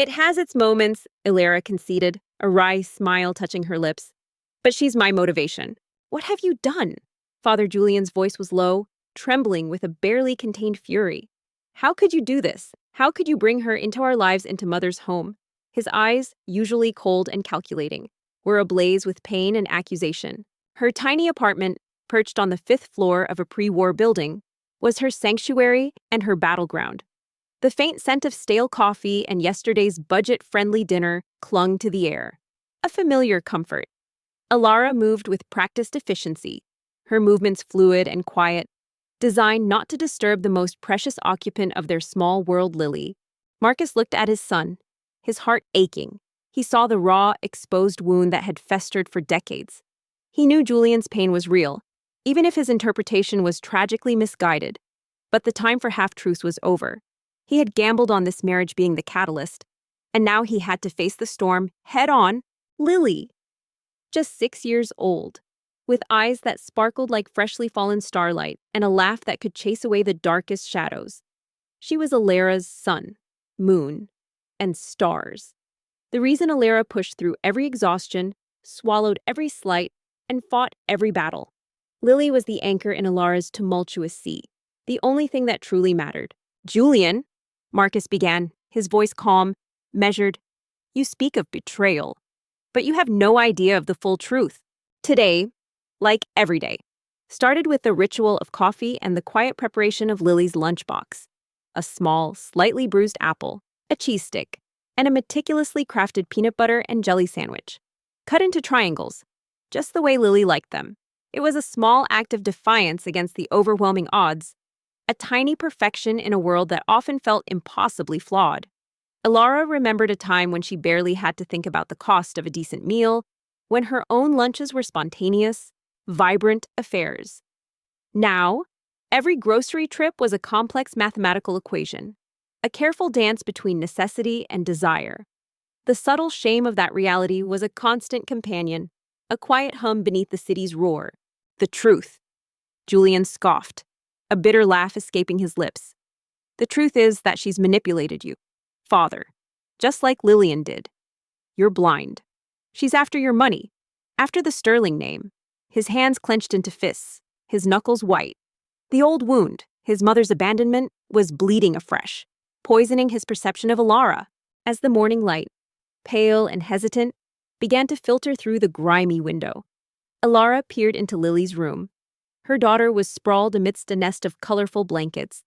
It has its moments, Ilara conceded, a wry smile touching her lips. But she's my motivation. What have you done? Father Julian's voice was low, trembling with a barely contained fury. How could you do this? How could you bring her into our lives, into Mother's home? His eyes, usually cold and calculating, were ablaze with pain and accusation. Her tiny apartment, perched on the 5th floor of a pre-war building, was her sanctuary and her battleground. The faint scent of stale coffee and yesterday's budget-friendly dinner clung to the air, a familiar comfort. Ilara moved with practiced efficiency, her movements fluid and quiet, designed not to disturb the most precious occupant of their small world, Lily. Marcus looked at his son, his heart aching. He saw the raw, exposed wound that had festered for decades. He knew Julian's pain was real, even if his interpretation was tragically misguided. But the time for half-truths was over. He had gambled on this marriage being the catalyst, and now he had to face the storm head-on. Lily, just 6 years old, with eyes that sparkled like freshly fallen starlight and a laugh that could chase away the darkest shadows. She was Ilara's sun, moon, and stars. The reason Ilara pushed through every exhaustion, swallowed every slight, and fought every battle. Lily was the anchor in Ilara's tumultuous sea, the only thing that truly mattered. Julian, Marcus began, his voice calm, measured. You speak of betrayal, but you have no idea of the full truth. Today, like every day, started with the ritual of coffee and the quiet preparation of Lily's lunchbox. A small, slightly bruised apple, a cheese stick, and a meticulously crafted peanut butter and jelly sandwich, cut into triangles, just the way Lily liked them. It was a small act of defiance against the overwhelming odds, a tiny perfection in a world that often felt impossibly flawed. Ilara remembered a time when she barely had to think about the cost of a decent meal, when her own lunches were spontaneous, vibrant affairs. Now, every grocery trip was a complex mathematical equation, a careful dance between necessity and desire. The subtle shame of that reality was a constant companion, a quiet hum beneath the city's roar. The truth. Julian scoffed, a bitter laugh escaping his lips. The truth is that she's manipulated you, father, just like Lillian did. You're blind. She's after your money, after the Sterling name. His hands clenched into fists, his knuckles white. The old wound, his mother's abandonment, was bleeding afresh, poisoning his perception of Ilara. As the morning light, pale and hesitant, began to filter through the grimy window, Ilara peered into Lily's room. Her daughter was sprawled amidst a nest of colorful blankets,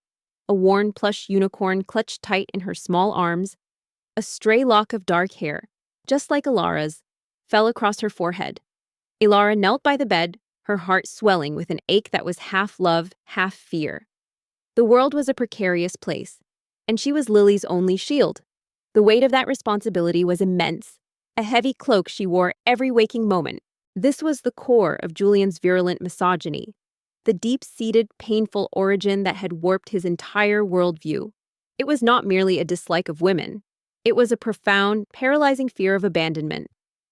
a worn plush unicorn clutched tight in her small arms. A stray lock of dark hair, just like Ilara's, fell across her forehead. Ilara knelt by the bed, her heart swelling with an ache that was half love, half fear. The world was a precarious place, and she was Lily's only shield. The weight of that responsibility was immense, a heavy cloak she wore every waking moment. This was the core of Julian's virulent misogyny, the deep-seated, painful origin that had warped his entire worldview. It was not merely a dislike of women. It was a profound, paralyzing fear of abandonment,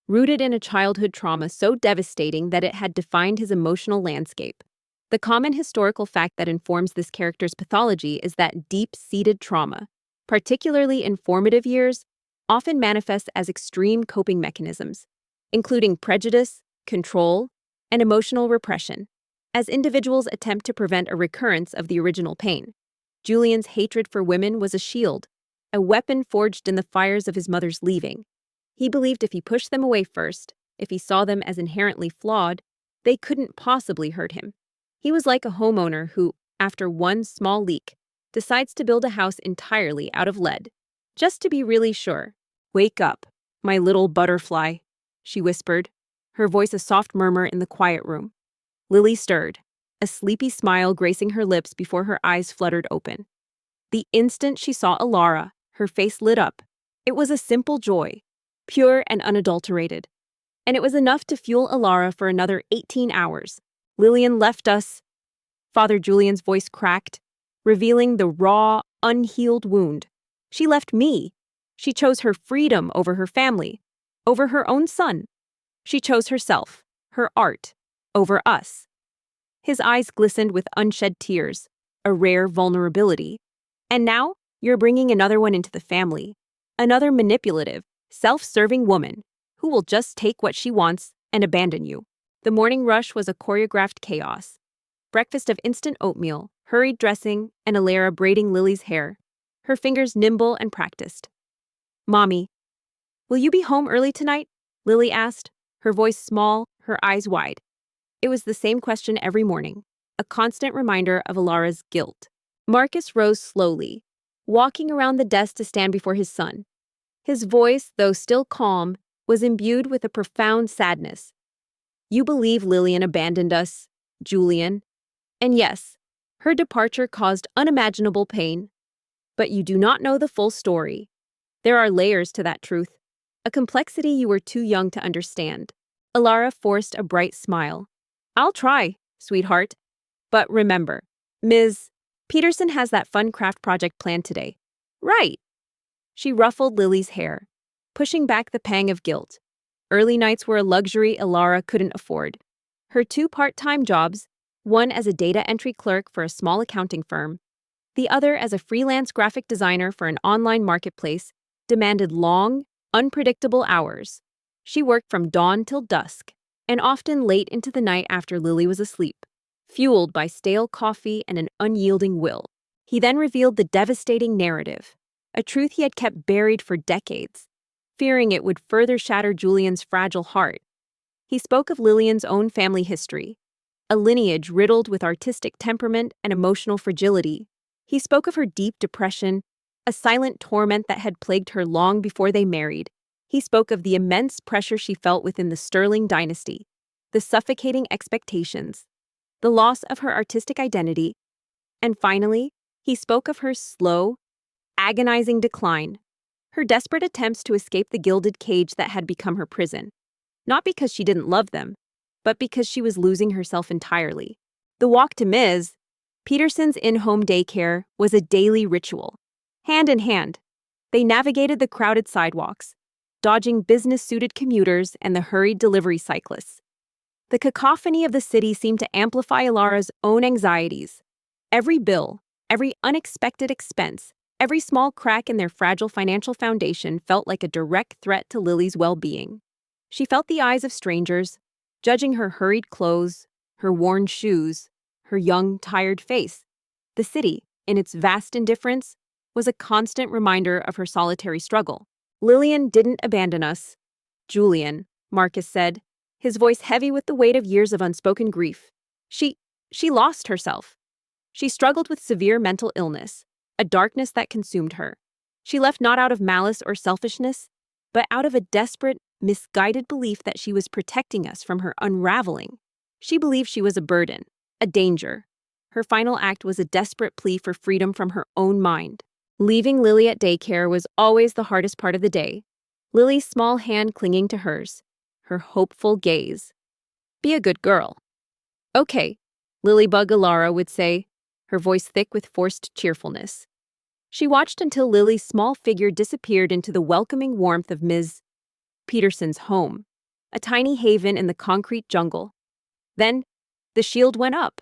rooted in a childhood trauma so devastating that it had defined his emotional landscape. The common historical fact that informs this character's pathology is that deep-seated trauma, particularly in formative years, often manifests as extreme coping mechanisms, including prejudice, control, and emotional repression, as individuals attempt to prevent a recurrence of the original pain. Julian's hatred for women was a shield, a weapon forged in the fires of his mother's leaving. He believed if he pushed them away first, if he saw them as inherently flawed, they couldn't possibly hurt him. He was like a homeowner who, after one small leak, decides to build a house entirely out of lead, just to be really sure. "Wake up, my little butterfly," she whispered, her voice a soft murmur in the quiet room. Lily stirred, a sleepy smile gracing her lips before her eyes fluttered open. The instant she saw Ilara, her face lit up. It was a simple joy, pure and unadulterated. And it was enough to fuel Ilara for another 18 hours. Lillian left us. Father Julian's voice cracked, revealing the raw, unhealed wound. She left me. She chose her freedom over her family, over her own son. She chose herself, her art, over us. His eyes glistened with unshed tears, a rare vulnerability. And now, you're bringing another one into the family. Another manipulative, self-serving woman who will just take what she wants and abandon you. The morning rush was a choreographed chaos. Breakfast of instant oatmeal, hurried dressing, and Alara braiding Lily's hair, her fingers nimble and practiced. "Mommy, will you be home early tonight?" Lily asked, her voice small, her eyes wide. It was the same question every morning, a constant reminder of Alara's guilt. Marcus rose slowly, walking around the desk to stand before his son. His voice, though still calm, was imbued with a profound sadness. "You believe Lillian abandoned us, Julian. And yes, her departure caused unimaginable pain. But you do not know the full story. There are layers to that truth, a complexity you were too young to understand." Alara forced a bright smile. "I'll try, sweetheart. But remember, Ms. Peterson has that fun craft project planned today." "Right." She ruffled Lily's hair, pushing back the pang of guilt. Early nights were a luxury Alara couldn't afford. Her 2 part-time jobs, one as a data entry clerk for a small accounting firm, the other as a freelance graphic designer for an online marketplace, demanded long, unpredictable hours. She worked from dawn till dusk, and often late into the night after Lily was asleep, fueled by stale coffee and an unyielding will. He then revealed the devastating narrative, a truth he had kept buried for decades, fearing it would further shatter Julian's fragile heart. He spoke of Lillian's own family history, a lineage riddled with artistic temperament and emotional fragility. He spoke of her deep depression, a silent torment that had plagued her long before they married. He spoke of the immense pressure she felt within the Sterling dynasty, the suffocating expectations, the loss of her artistic identity, and finally, he spoke of her slow, agonizing decline, her desperate attempts to escape the gilded cage that had become her prison, not because she didn't love them, but because she was losing herself entirely. The walk to Ms. Peterson's in-home daycare was a daily ritual. Hand in hand, they navigated the crowded sidewalks, dodging business-suited commuters and the hurried delivery cyclists. The cacophony of the city seemed to amplify Alara's own anxieties. Every bill, every unexpected expense, every small crack in their fragile financial foundation felt like a direct threat to Lily's well-being. She felt the eyes of strangers, judging her hurried clothes, her worn shoes, her young, tired face. The city, in its vast indifference, was a constant reminder of her solitary struggle. "Lillian didn't abandon us, Julian," Marcus said, his voice heavy with the weight of years of unspoken grief. She lost herself. She struggled with severe mental illness, a darkness that consumed her. She left not out of malice or selfishness, but out of a desperate, misguided belief that she was protecting us from her unraveling. She believed she was a burden, a danger. Her final act was a desperate plea for freedom from her own mind. Leaving Lily at daycare was always the hardest part of the day. Lily's small hand clinging to hers, her hopeful gaze. "Be a good girl." "Okay," Lilybug Alara would say, her voice thick with forced cheerfulness. She watched until Lily's small figure disappeared into the welcoming warmth of Ms. Peterson's home, a tiny haven in the concrete jungle. Then, the shield went up.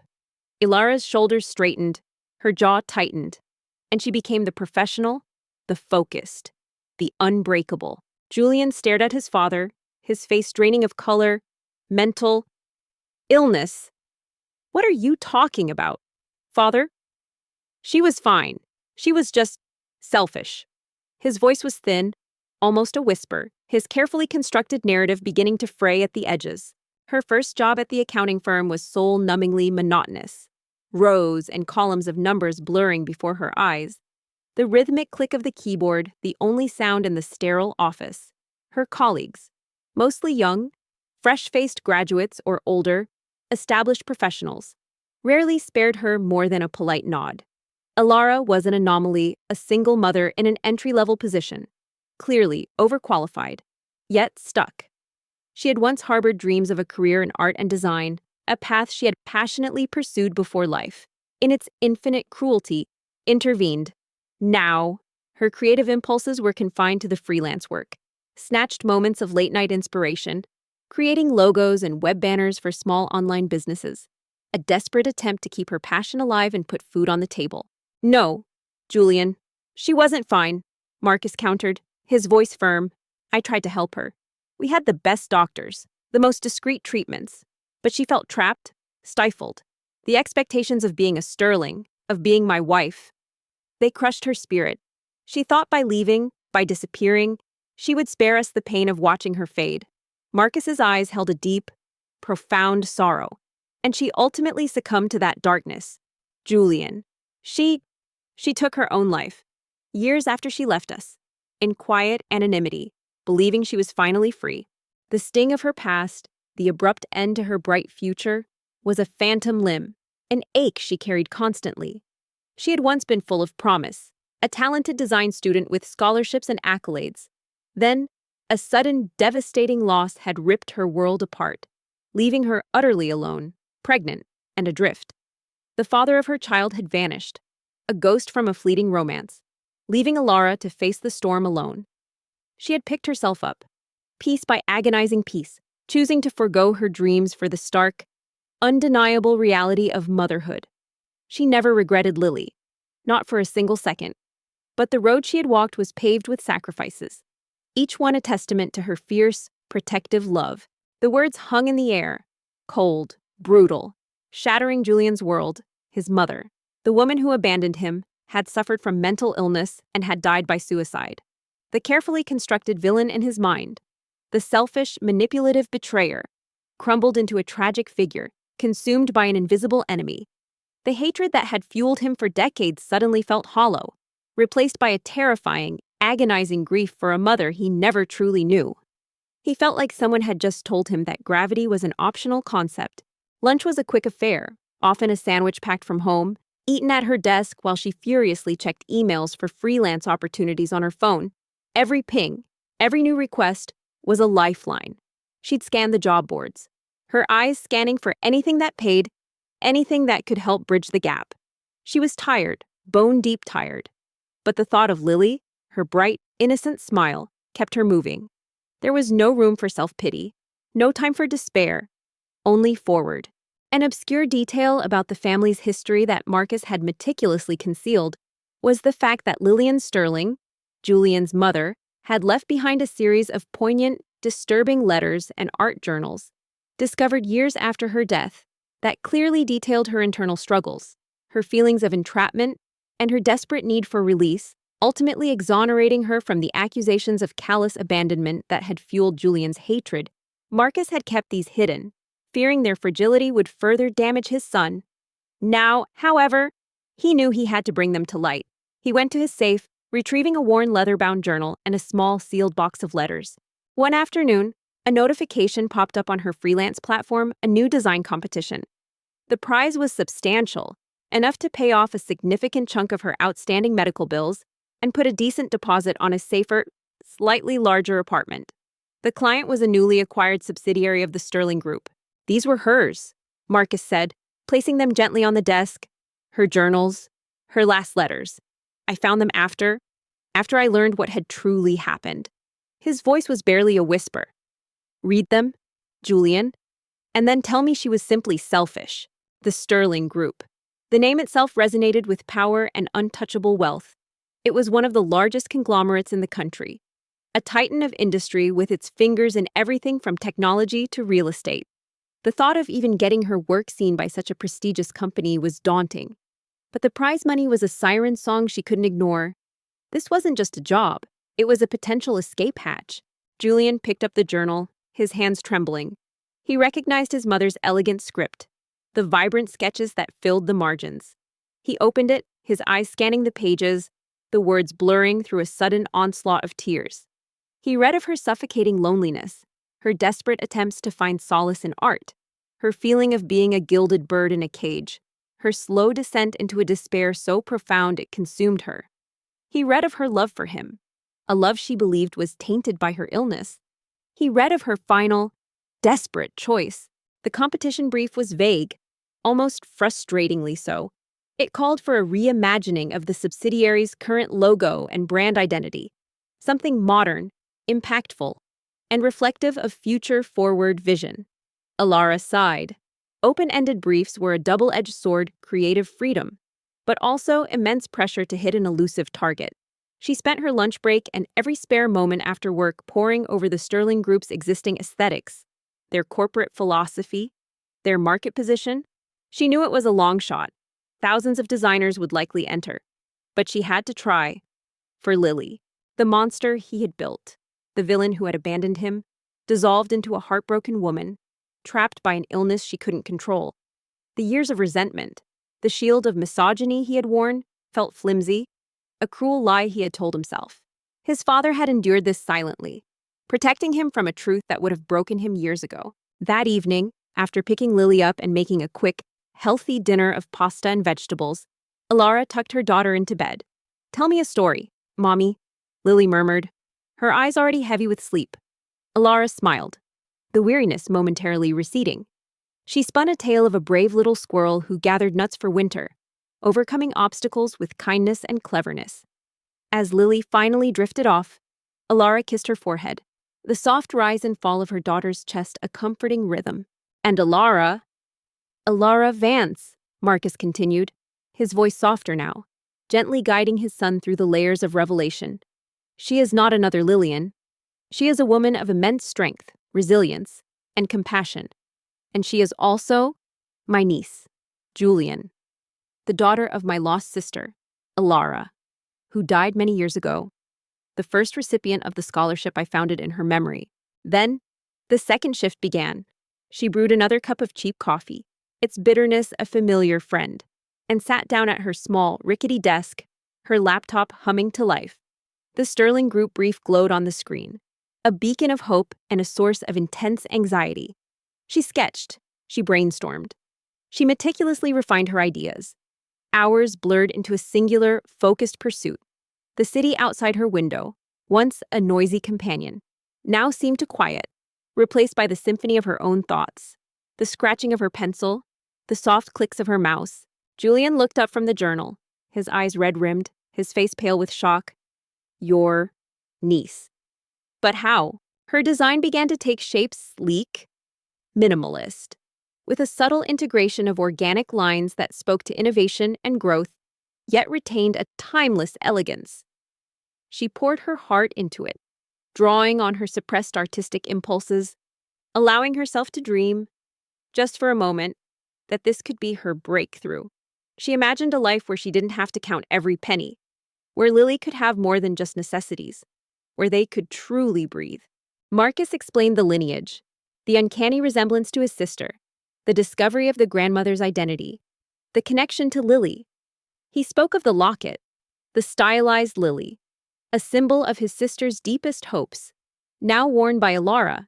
Ilara's shoulders straightened, her jaw tightened, and she became the professional, the focused, the unbreakable. Julian stared at his father, his face draining of color, mental illness. "What are you talking about, father?" "She was fine. She was just selfish." His voice was thin, almost a whisper, his carefully constructed narrative beginning to fray at the edges. Her first job at the accounting firm was soul-numbingly monotonous. Rows and columns of numbers blurring before her eyes. The rhythmic click of the keyboard, the only sound in the sterile office. Her colleagues, mostly young, fresh-faced graduates or older, established professionals, rarely spared her more than a polite nod. Alara was an anomaly, a single mother in an entry-level position, clearly overqualified, yet stuck. She had once harbored dreams of a career in art and design, a path she had passionately pursued before life, in its infinite cruelty, intervened. Now, her creative impulses were confined to the freelance work, snatched moments of late-night inspiration, creating logos and web banners for small online businesses, a desperate attempt to keep her passion alive and put food on the table. "No, Julian, she wasn't fine," Marcus countered, His voice firm. I tried to help her. We had the best doctors, the most discreet treatments. But she felt trapped, stifled. The expectations of being a Sterling, of being my wife, they crushed her spirit. She thought by leaving, by disappearing, she would spare us the pain of watching her fade. Marcus's eyes held a deep, profound sorrow, and she ultimately succumbed to that darkness. Julian. She took her own life, years after she left us, in quiet anonymity, believing she was finally free. The sting of her past, the abrupt end to her bright future, was a phantom limb, an ache she carried constantly. She had once been full of promise, a talented design student with scholarships and accolades. Then, a sudden, devastating loss had ripped her world apart, leaving her utterly alone, pregnant, and adrift. The father of her child had vanished, a ghost from a fleeting romance, leaving Alara to face the storm alone. She had picked herself up, piece by agonizing piece, choosing to forgo her dreams for the stark, undeniable reality of motherhood. She never regretted Lily, not for a single second. But the road she had walked was paved with sacrifices, each one a testament to her fierce, protective love. The words hung in the air, cold, brutal, shattering Julian's world. His mother, the woman who abandoned him, had suffered from mental illness and had died by suicide. The carefully constructed villain in his mind, the selfish, manipulative betrayer, crumbled into a tragic figure, consumed by an invisible enemy. The hatred that had fueled him for decades suddenly felt hollow, replaced by a terrifying, agonizing grief for a mother he never truly knew. He felt like someone had just told him that gravity was an optional concept. Lunch was a quick affair, often a sandwich packed from home, eaten at her desk while she furiously checked emails for freelance opportunities on her phone. Every ping, every new request, was a lifeline. She'd scan the job boards, her eyes scanning for anything that paid, anything that could help bridge the gap. She was tired, bone-deep tired. But the thought of Lily, her bright, innocent smile, kept her moving. There was no room for self-pity, no time for despair, only forward. An obscure detail about the family's history that Marcus had meticulously concealed was the fact that Lillian Sterling, Julian's mother, had left behind a series of poignant, disturbing letters and art journals, discovered years after her death, that clearly detailed her internal struggles, her feelings of entrapment, and her desperate need for release, ultimately exonerating her from the accusations of callous abandonment that had fueled Julian's hatred. Marcus had kept these hidden, fearing their fragility would further damage his son. Now, however, he knew he had to bring them to light. He went to his safe, retrieving a worn leather-bound journal and a small sealed box of letters. One afternoon, a notification popped up on her freelance platform, a new design competition. The prize was substantial, enough to pay off a significant chunk of her outstanding medical bills and put a decent deposit on a safer, slightly larger apartment. The client was a newly acquired subsidiary of the Sterling Group. These were hers, Marcus said, placing them gently on the desk. Her journals, her last letters. I found them after I learned what had truly happened. His voice was barely a whisper. Read them, Julian, and then tell me she was simply selfish. The Sterling Group. The name itself resonated with power and untouchable wealth. It was one of the largest conglomerates in the country, a titan of industry with its fingers in everything from technology to real estate. The thought of even getting her work seen by such a prestigious company was daunting. But the prize money was a siren song she couldn't ignore. This wasn't just a job, it was a potential escape hatch. Julian picked up the journal, his hands trembling. He recognized his mother's elegant script, the vibrant sketches that filled the margins. He opened it, his eyes scanning the pages, the words blurring through a sudden onslaught of tears. He read of her suffocating loneliness, her desperate attempts to find solace in art, her feeling of being a gilded bird in a cage, her slow descent into a despair so profound it consumed her. He read of her love for him, a love she believed was tainted by her illness. He read of her final, desperate choice. The competition brief was vague, almost frustratingly so. It called for a reimagining of the subsidiary's current logo and brand identity, something modern, impactful, and reflective of future-forward vision. Alara sighed. Open-ended briefs were a double-edged sword, creative freedom, but also immense pressure to hit an elusive target. She spent her lunch break and every spare moment after work poring over the Sterling Group's existing aesthetics, their corporate philosophy, their market position. She knew it was a long shot. Thousands of designers would likely enter. But she had to try. For Lily, the monster he had built, the villain who had abandoned him, dissolved into a heartbroken woman, trapped by an illness she couldn't control. The years of resentment, the shield of misogyny he had worn, felt flimsy, a cruel lie he had told himself. His father had endured this silently, protecting him from a truth that would have broken him years ago. That evening, after picking Lily up and making a quick, healthy dinner of pasta and vegetables, Alara tucked her daughter into bed. "Tell me a story, Mommy," Lily murmured, her eyes already heavy with sleep. Alara smiled, the weariness momentarily receding. She spun a tale of a brave little squirrel who gathered nuts for winter, overcoming obstacles with kindness and cleverness. As Lily finally drifted off, Alara kissed her forehead, the soft rise and fall of her daughter's chest a comforting rhythm. And Alara Vance, Marcus continued, his voice softer now, gently guiding his son through the layers of revelation. She is not another Lillian. She is a woman of immense strength, resilience, and compassion. And she is also my niece, Julian, the daughter of my lost sister, Alara, who died many years ago, the first recipient of the scholarship I founded in her memory. Then, the second shift began. She brewed another cup of cheap coffee, its bitterness a familiar friend, and sat down at her small, rickety desk, her laptop humming to life. The Sterling Group brief glowed on the screen, a beacon of hope and a source of intense anxiety. She sketched, she brainstormed. She meticulously refined her ideas. Hours blurred into a singular, focused pursuit. The city outside her window, once a noisy companion, now seemed to quiet, replaced by the symphony of her own thoughts. The scratching of her pencil, the soft clicks of her mouse. Julian looked up from the journal, his eyes red-rimmed, his face pale with shock. "Your niece." But how? Her design began to take shape sleek, minimalist, with a subtle integration of organic lines that spoke to innovation and growth, yet retained a timeless elegance. She poured her heart into it, drawing on her suppressed artistic impulses, allowing herself to dream, just for a moment, that this could be her breakthrough. She imagined a life where she didn't have to count every penny, where Lily could have more than just necessities, where they could truly breathe. Marcus explained the lineage, the uncanny resemblance to his sister, the discovery of the grandmother's identity, the connection to Lily. He spoke of the locket, the stylized lily, a symbol of his sister's deepest hopes, now worn by Alara,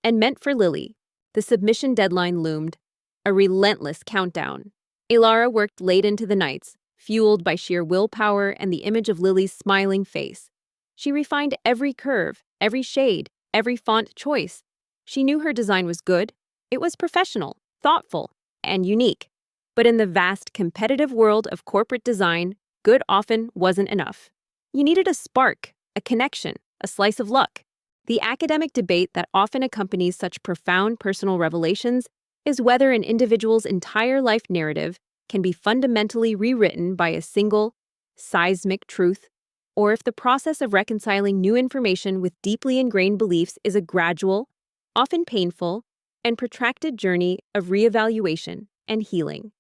and meant for Lily. The submission deadline loomed, a relentless countdown. Alara worked late into the nights, fueled by sheer willpower and the image of Lily's smiling face. She refined every curve, every shade, every font choice. She knew her design was good. It was professional, thoughtful, and unique. But in the vast, competitive world of corporate design, good often wasn't enough. You needed a spark, a connection, a slice of luck. The academic debate that often accompanies such profound personal revelations is whether an individual's entire life narrative can be fundamentally rewritten by a single, seismic truth, or if the process of reconciling new information with deeply ingrained beliefs is a gradual, often painful, and protracted journey of reevaluation and healing.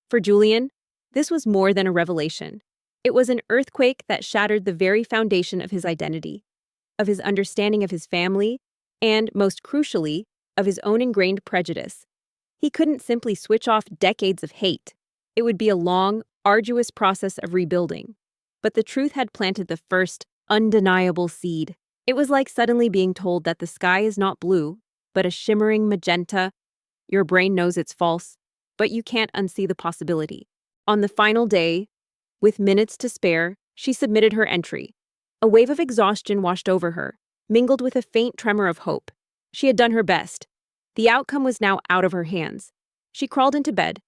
For Julian, this was more than a revelation. It was an earthquake that shattered the very foundation of his identity, of his understanding of his family, and, most crucially, of his own ingrained prejudice. He couldn't simply switch off decades of hate. It would be a long, arduous process of rebuilding. But the truth had planted the first, undeniable seed. It was like suddenly being told that the sky is not blue, but a shimmering magenta. Your brain knows it's false, but you can't unsee the possibility. On the final day, with minutes to spare, she submitted her entry. A wave of exhaustion washed over her, mingled with a faint tremor of hope. She had done her best. The outcome was now out of her hands. She crawled into bed,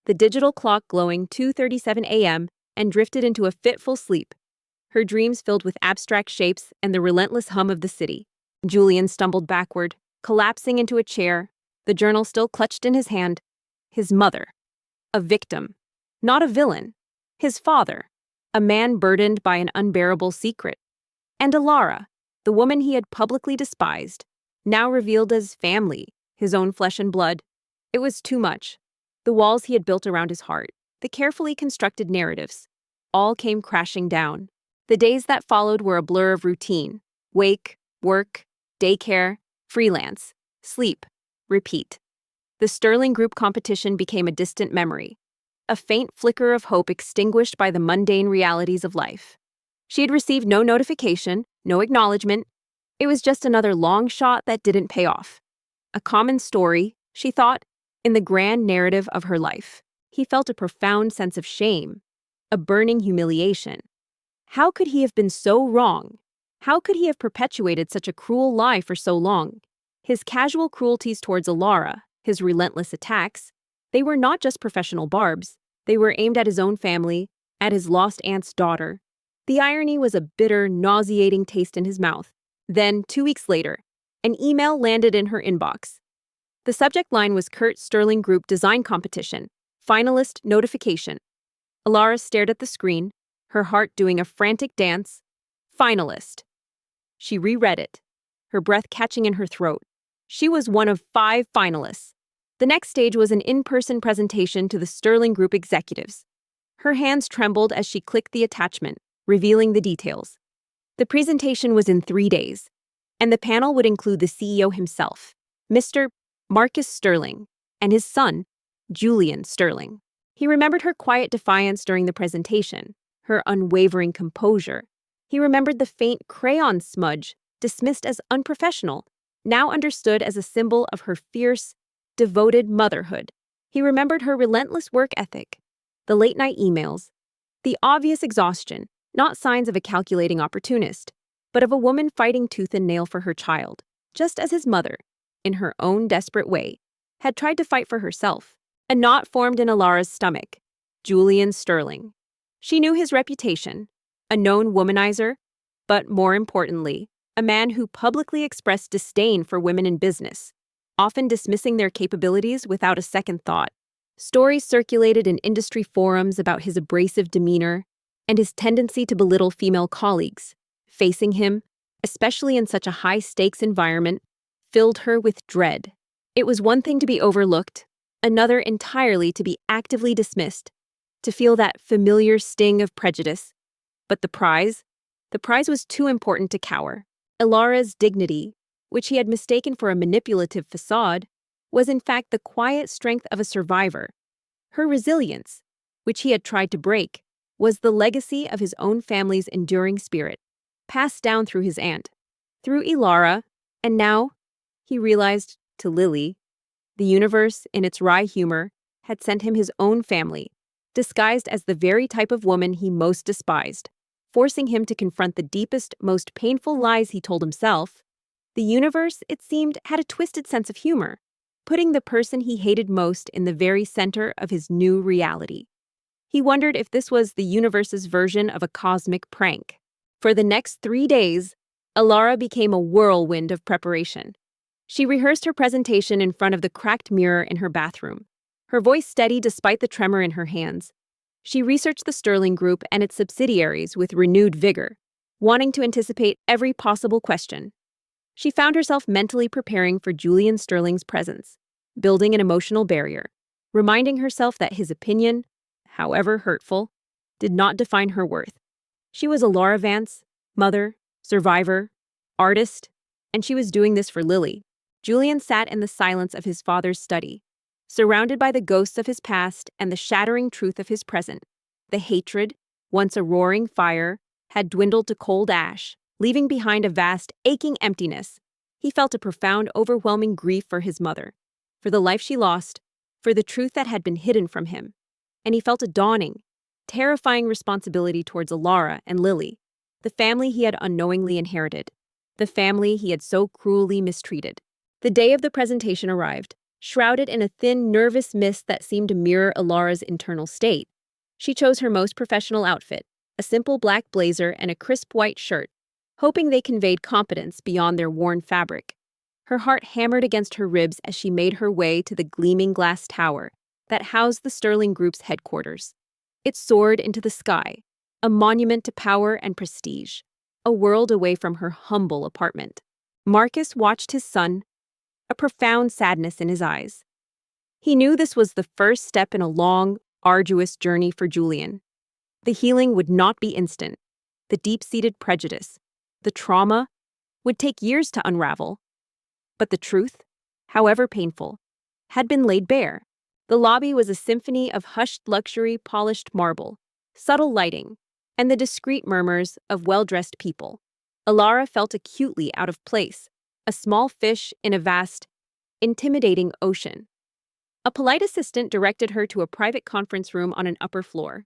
the digital clock glowing 2:37 a.m., and drifted into a fitful sleep, her dreams filled with abstract shapes and the relentless hum of the city. Julian stumbled backward, collapsing into a chair, the journal still clutched in his hand. His mother. A victim. Not a villain. His father. a man burdened by an unbearable secret. And Alara, the woman he had publicly despised, now revealed as family, his own flesh and blood. It was too much. The walls he had built around his heart, the carefully constructed narratives, all came crashing down. The days that followed were a blur of routine: wake, work, daycare, freelance, sleep, repeat. The Sterling Group competition became a distant memory, a faint flicker of hope extinguished by the mundane realities of life. She had received no notification, no acknowledgement. It was just another long shot that didn't pay off. A common story, she thought, in the grand narrative of her life. He felt a profound sense of shame, a burning humiliation. How could he have been so wrong? How could he have perpetuated such a cruel lie for so long? His casual cruelties towards Alara, his relentless attacks, they were not just professional barbs. They were aimed at his own family, at his lost aunt's daughter. The irony was a bitter, nauseating taste in his mouth. Then, 2 weeks later, an email landed in her inbox. The subject line was Kurt Sterling Group Design Competition, finalist notification. Alara stared at the screen, her heart doing a frantic dance. Finalist. She reread it, her breath catching in her throat. She was one of 5 finalists. The next stage was an in-person presentation to the Sterling Group executives. Her hands trembled as she clicked the attachment, revealing the details. The presentation was in 3 days, and the panel would include the CEO himself, Mr. Marcus Sterling, and his son, Julian Sterling. He remembered her quiet defiance during the presentation, her unwavering composure. He remembered the faint crayon smudge, dismissed as unprofessional, now understood as a symbol of her fierce, devoted motherhood. He remembered her relentless work ethic, the late-night emails, the obvious exhaustion, not signs of a calculating opportunist, but of a woman fighting tooth and nail for her child, just as his mother, in her own desperate way, had tried to fight for herself. A knot formed in Alara's stomach. Julian Sterling. She knew his reputation, a known womanizer, but more importantly, a man who publicly expressed disdain for women in business, often dismissing their capabilities without a second thought. Stories circulated in industry forums about his abrasive demeanor and his tendency to belittle female colleagues. Facing him, especially in such a high-stakes environment, filled her with dread. It was one thing to be overlooked, another entirely to be actively dismissed, to feel that familiar sting of prejudice. But the prize was too important to cower. Alara's dignity, which he had mistaken for a manipulative facade, was in fact the quiet strength of a survivor. Her resilience, which he had tried to break, was the legacy of his own family's enduring spirit, passed down through his aunt, through Alara, and now, he realized, to Lily. The universe, in its wry humor, had sent him his own family, disguised as the very type of woman he most despised, forcing him to confront the deepest, most painful lies he told himself. The universe, it seemed, had a twisted sense of humor, putting the person he hated most in the very center of his new reality. He wondered if this was the universe's version of a cosmic prank. For the next 3 days, Alara became a whirlwind of preparation. She rehearsed her presentation in front of the cracked mirror in her bathroom, her voice steady despite the tremor in her hands. She researched the Sterling Group and its subsidiaries with renewed vigor, wanting to anticipate every possible question. She found herself mentally preparing for Julian Sterling's presence, building an emotional barrier, reminding herself that his opinion, however hurtful, did not define her worth. She was Alara Vance, mother, survivor, artist, and she was doing this for Lily. Julian sat in the silence of his father's study, surrounded by the ghosts of his past and the shattering truth of his present. The hatred, once a roaring fire, had dwindled to cold ash, leaving behind a vast, aching emptiness. He felt a profound, overwhelming grief for his mother, for the life she lost, for the truth that had been hidden from him. And he felt a dawning, terrifying responsibility towards Alara and Lily, the family he had unknowingly inherited, the family he had so cruelly mistreated. The day of the presentation arrived, shrouded in a thin, nervous mist that seemed to mirror Alara's internal state. She chose her most professional outfit, a simple black blazer and a crisp white shirt, hoping they conveyed competence beyond their worn fabric. Her heart hammered against her ribs as she made her way to the gleaming glass tower that housed the Sterling Group's headquarters. It soared into the sky, a monument to power and prestige, a world away from her humble apartment. Marcus watched his son, a profound sadness in his eyes. He knew this was the first step in a long, arduous journey for Julian. The healing would not be instant. The deep-seated prejudice, the trauma, would take years to unravel. But the truth, however painful, had been laid bare. The lobby was a symphony of hushed luxury, polished marble, subtle lighting, and the discreet murmurs of well-dressed people. Alara felt acutely out of place, a small fish in a vast, intimidating ocean. A polite assistant directed her to a private conference room on an upper floor.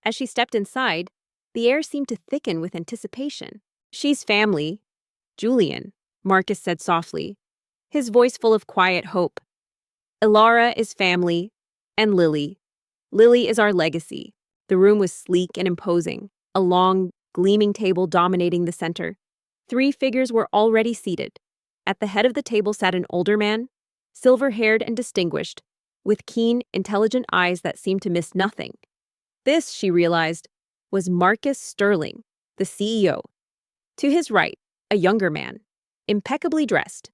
As she stepped inside, the air seemed to thicken with anticipation. "She's family, Julian," Marcus said softly, his voice full of quiet hope. "Alara is family, and Lily. Lily is our legacy." The room was sleek and imposing, a long, gleaming table dominating the center. 3 figures were already seated. At the head of the table sat an older man, silver-haired and distinguished, with keen, intelligent eyes that seemed to miss nothing. This, she realized, was Marcus Sterling, the CEO. To his right, a younger man, impeccably dressed,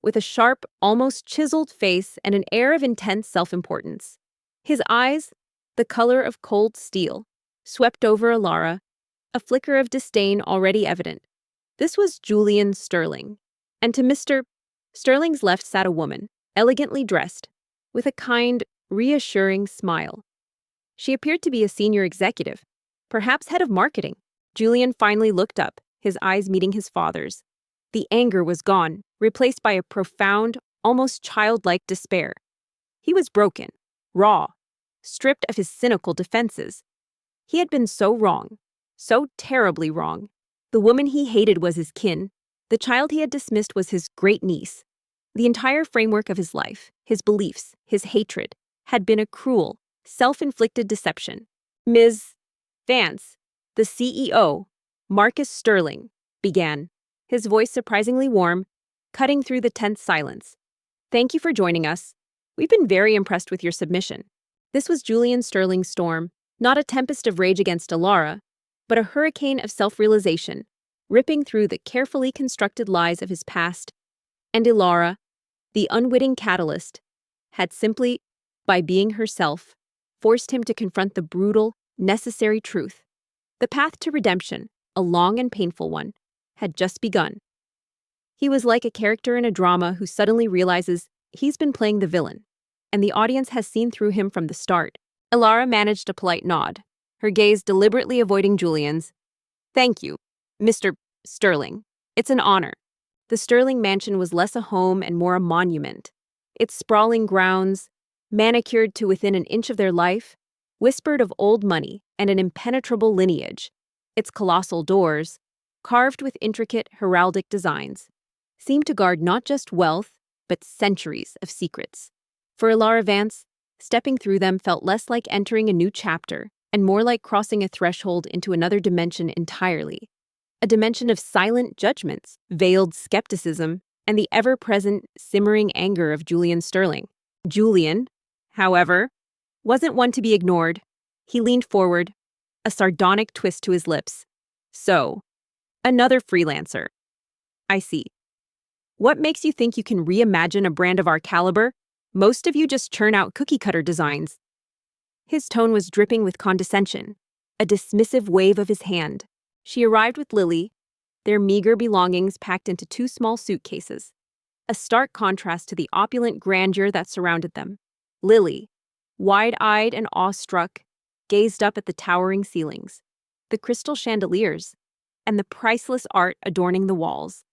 with a sharp, almost chiseled face and an air of intense self-importance. His eyes, the color of cold steel, swept over Alara, a flicker of disdain already evident. This was Julian Sterling, and to Mr. Sterling's left sat a woman, elegantly dressed, with a kind, reassuring smile. She appeared to be a senior executive, perhaps head of marketing. Julian finally looked up, his eyes meeting his father's. The anger was gone, replaced by a profound, almost childlike despair. He was broken, raw, stripped of his cynical defenses. He had been so wrong, so terribly wrong. The woman he hated was his kin. The child he had dismissed was his great-niece. The entire framework of his life, his beliefs, his hatred, had been a cruel, self-inflicted deception. "Ms. Vance, the CEO, Marcus Sterling," began, his voice surprisingly warm, cutting through the tense silence. "Thank you for joining us. We've been very impressed with your submission." This was Julian Sterling's storm, not a tempest of rage against Alara, but a hurricane of self-realization, ripping through the carefully constructed lies of his past. And Alara, the unwitting catalyst, had simply, by being herself, forced him to confront the brutal, necessary truth. The path to redemption, a long and painful one, had just begun. He was like a character in a drama who suddenly realizes he's been playing the villain, and the audience has seen through him from the start. Alara managed a polite nod, her gaze deliberately avoiding Julian's. "Thank you, Mr. Sterling. It's an honor." The Sterling mansion was less a home and more a monument. Its sprawling grounds, manicured to within an inch of their life, whispered of old money and an impenetrable lineage. Its colossal doors, carved with intricate heraldic designs, seemed to guard not just wealth, but centuries of secrets. For Alara Vance, stepping through them felt less like entering a new chapter and more like crossing a threshold into another dimension entirely. A dimension of silent judgments, veiled skepticism, and the ever-present, simmering anger of Julian Sterling. Julian, however, wasn't one to be ignored. He leaned forward, a sardonic twist to his lips. "So, another freelancer. I see. What makes you think you can reimagine a brand of our caliber? Most of you just churn out cookie-cutter designs." His tone was dripping with condescension, a dismissive wave of his hand. She arrived with Lily, their meager belongings packed into 2 small suitcases, a stark contrast to the opulent grandeur that surrounded them. Lily, wide-eyed and awestruck, gazed up at the towering ceilings, the crystal chandeliers, and the priceless art adorning the walls.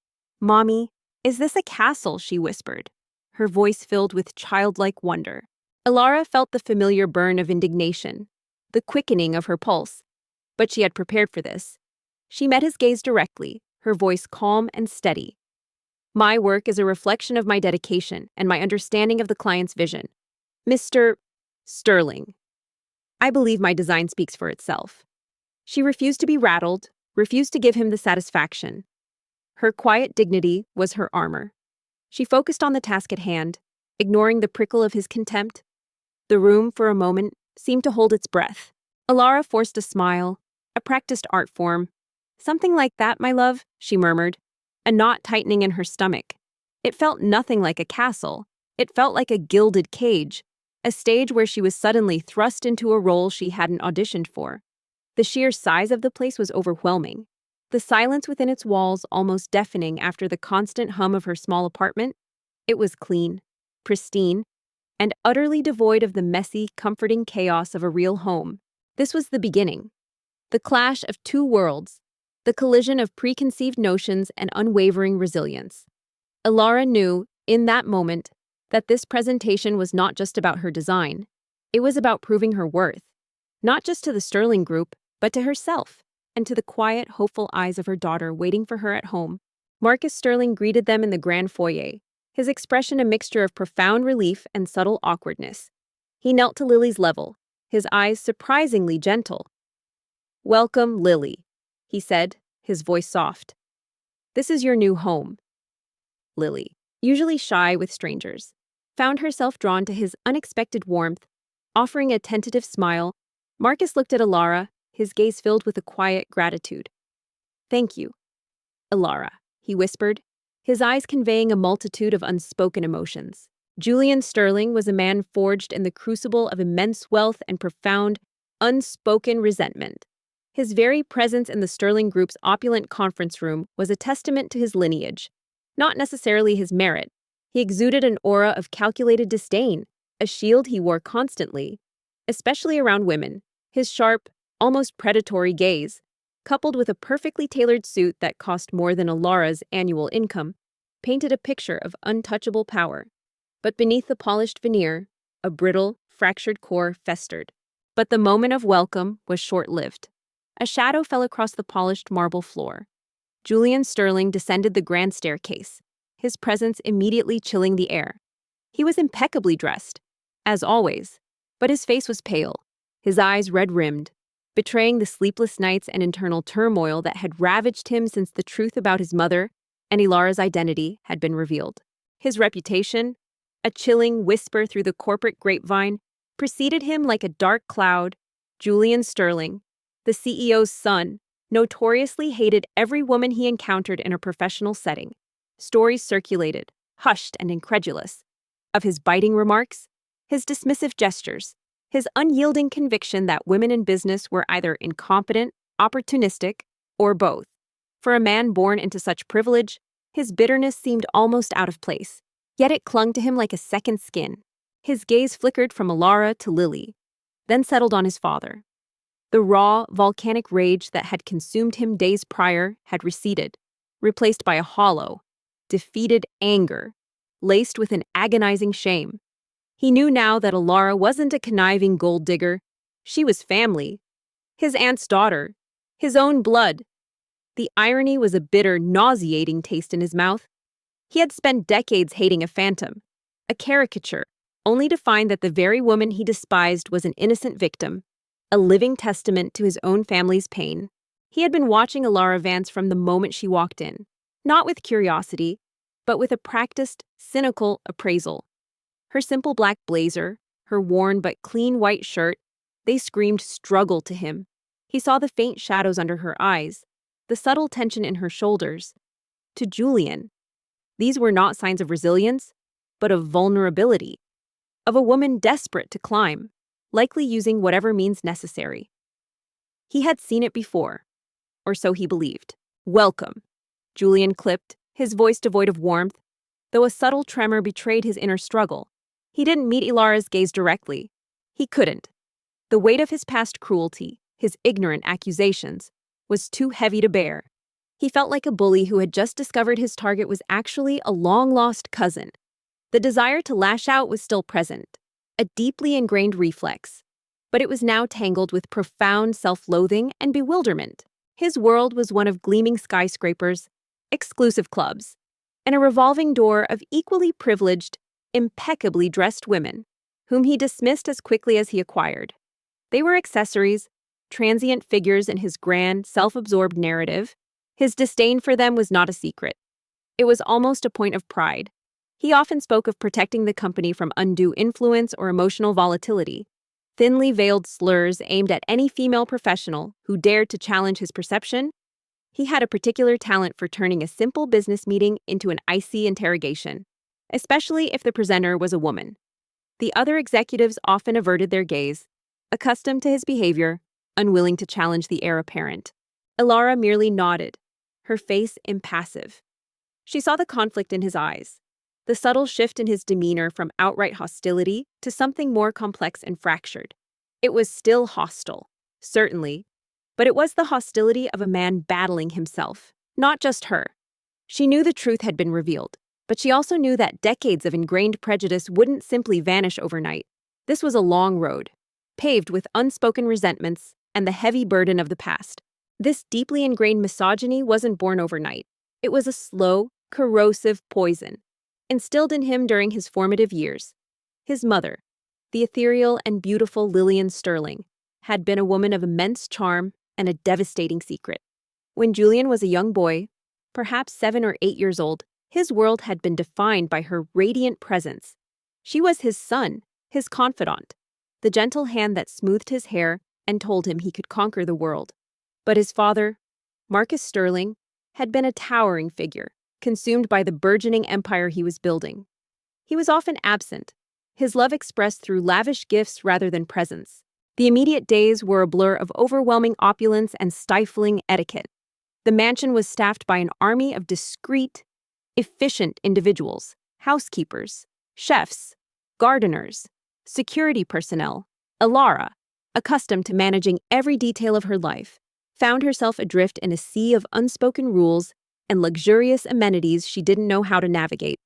"Mommy, is this a castle?" she whispered, her voice filled with childlike wonder. Alara felt the familiar burn of indignation, the quickening of her pulse, but she had prepared for this. She met his gaze directly, her voice calm and steady. "My work is a reflection of my dedication and my understanding of the client's vision. Mr. Sterling, I believe my design speaks for itself." She refused to be rattled, refused to give him the satisfaction. Her quiet dignity was her armor. She focused on the task at hand, ignoring the prickle of his contempt. The room, for a moment, seemed to hold its breath. Alara forced a smile, a practiced art form. Something like that, my love, she murmured, a knot tightening in her stomach. It felt nothing like a castle. It felt like a gilded cage, a stage where she was suddenly thrust into a role she hadn't auditioned for. The sheer size of the place was overwhelming. The silence within its walls almost deafening after the constant hum of her small apartment. It was clean, pristine, and utterly devoid of the messy, comforting chaos of a real home. This was the beginning. The clash of two worlds, the collision of preconceived notions and unwavering resilience. Alara knew, in that moment, that this presentation was not just about her design. It was about proving her worth, not just to the Sterling Group, but to herself, and to the quiet, hopeful eyes of her daughter waiting for her at home. Marcus Sterling greeted them in the grand foyer, his expression a mixture of profound relief and subtle awkwardness. He knelt to Lily's level, his eyes surprisingly gentle. "Welcome, Lily," he said, his voice soft. "This is your new home." Lily, usually shy with strangers, found herself drawn to his unexpected warmth. Offering a tentative smile, Marcus looked at Alara, his gaze filled with a quiet gratitude. "Thank you, Alara," he whispered, his eyes conveying a multitude of unspoken emotions. Julian Sterling was a man forged in the crucible of immense wealth and profound, unspoken resentment. His very presence in the Sterling Group's opulent conference room was a testament to his lineage, not necessarily his merit. He exuded an aura of calculated disdain, a shield he wore constantly, especially around women. His sharp, almost predatory gaze, coupled with a perfectly tailored suit that cost more than Alara's annual income, painted a picture of untouchable power. But beneath the polished veneer, a brittle, fractured core festered. But the moment of welcome was short-lived. A shadow fell across the polished marble floor. Julian Sterling descended the grand staircase, his presence immediately chilling the air. He was impeccably dressed, as always, but his face was pale, his eyes red-rimmed, betraying the sleepless nights and internal turmoil that had ravaged him since the truth about his mother and Ilara's identity had been revealed. His reputation, a chilling whisper through the corporate grapevine, preceded him like a dark cloud. Julian Sterling, the CEO's son, notoriously hated every woman he encountered in a professional setting. Stories circulated, hushed and incredulous, of his biting remarks, his dismissive gestures, his unyielding conviction that women in business were either incompetent, opportunistic, or both. For a man born into such privilege, his bitterness seemed almost out of place, yet it clung to him like a second skin. His gaze flickered from Alara to Lily, then settled on his father. The raw, volcanic rage that had consumed him days prior had receded, replaced by a hollow, defeated anger, laced with an agonizing shame. He knew now that Alara wasn't a conniving gold digger. She was family, his aunt's daughter, his own blood. The irony was a bitter, nauseating taste in his mouth. He had spent decades hating a phantom, a caricature, only to find that the very woman he despised was an innocent victim, a living testament to his own family's pain. He had been watching Alara Vance from the moment she walked in, not with curiosity, but with a practiced, cynical appraisal. Her simple black blazer, her worn but clean white shirt, they screamed struggle to him. He saw the faint shadows under her eyes, the subtle tension in her shoulders. To Julian, these were not signs of resilience, but of vulnerability, of a woman desperate to climb, likely using whatever means necessary. He had seen it before, or so he believed. "Welcome," Julian clipped, his voice devoid of warmth, though a subtle tremor betrayed his inner struggle. He didn't meet Ilara's gaze directly. He couldn't. The weight of his past cruelty, his ignorant accusations, was too heavy to bear. He felt like a bully who had just discovered his target was actually a long-lost cousin. The desire to lash out was still present, a deeply ingrained reflex, but it was now tangled with profound self-loathing and bewilderment. His world was one of gleaming skyscrapers, exclusive clubs, and a revolving door of equally privileged, impeccably dressed women, whom he dismissed as quickly as he acquired. They were accessories, transient figures in his grand, self-absorbed narrative. His disdain for them was not a secret. It was almost a point of pride. He often spoke of protecting the company from undue influence or emotional volatility, thinly veiled slurs aimed at any female professional who dared to challenge his perception. He had a particular talent for turning a simple business meeting into an icy interrogation, especially if the presenter was a woman. The other executives often averted their gaze, accustomed to his behavior, unwilling to challenge the heir apparent. Elara merely nodded, her face impassive. She saw the conflict in his eyes, the subtle shift in his demeanor from outright hostility to something more complex and fractured. It was still hostile, certainly, but it was the hostility of a man battling himself, not just her. She knew the truth had been revealed, but she also knew that decades of ingrained prejudice wouldn't simply vanish overnight. This was a long road, paved with unspoken resentments and the heavy burden of the past. This deeply ingrained misogyny wasn't born overnight. It was a slow, corrosive poison, instilled in him during his formative years. His mother, the ethereal and beautiful Lillian Sterling, had been a woman of immense charm and a devastating secret. When Julian was a young boy, perhaps 7 or 8 years old, his world had been defined by her radiant presence. She was his son, his confidant, the gentle hand that smoothed his hair and told him he could conquer the world. But his father, Marcus Sterling, had been a towering figure, consumed by the burgeoning empire he was building. He was often absent, his love expressed through lavish gifts rather than presents. The immediate days were a blur of overwhelming opulence and stifling etiquette. The mansion was staffed by an army of discreet, efficient individuals, housekeepers, chefs, gardeners, security personnel. Elara, accustomed to managing every detail of her life, found herself adrift in a sea of unspoken rules and luxurious amenities she didn't know how to navigate.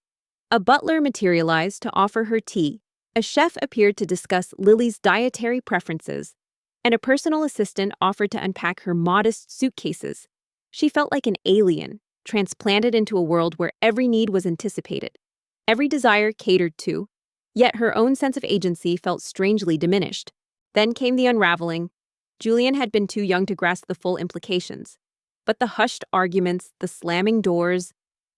A butler materialized to offer her tea, a chef appeared to discuss Lily's dietary preferences, and a personal assistant offered to unpack her modest suitcases. She felt like an alien, transplanted into a world where every need was anticipated, every desire catered to, yet her own sense of agency felt strangely diminished. Then came the unraveling. Julian had been too young to grasp the full implications, but the hushed arguments, the slamming doors,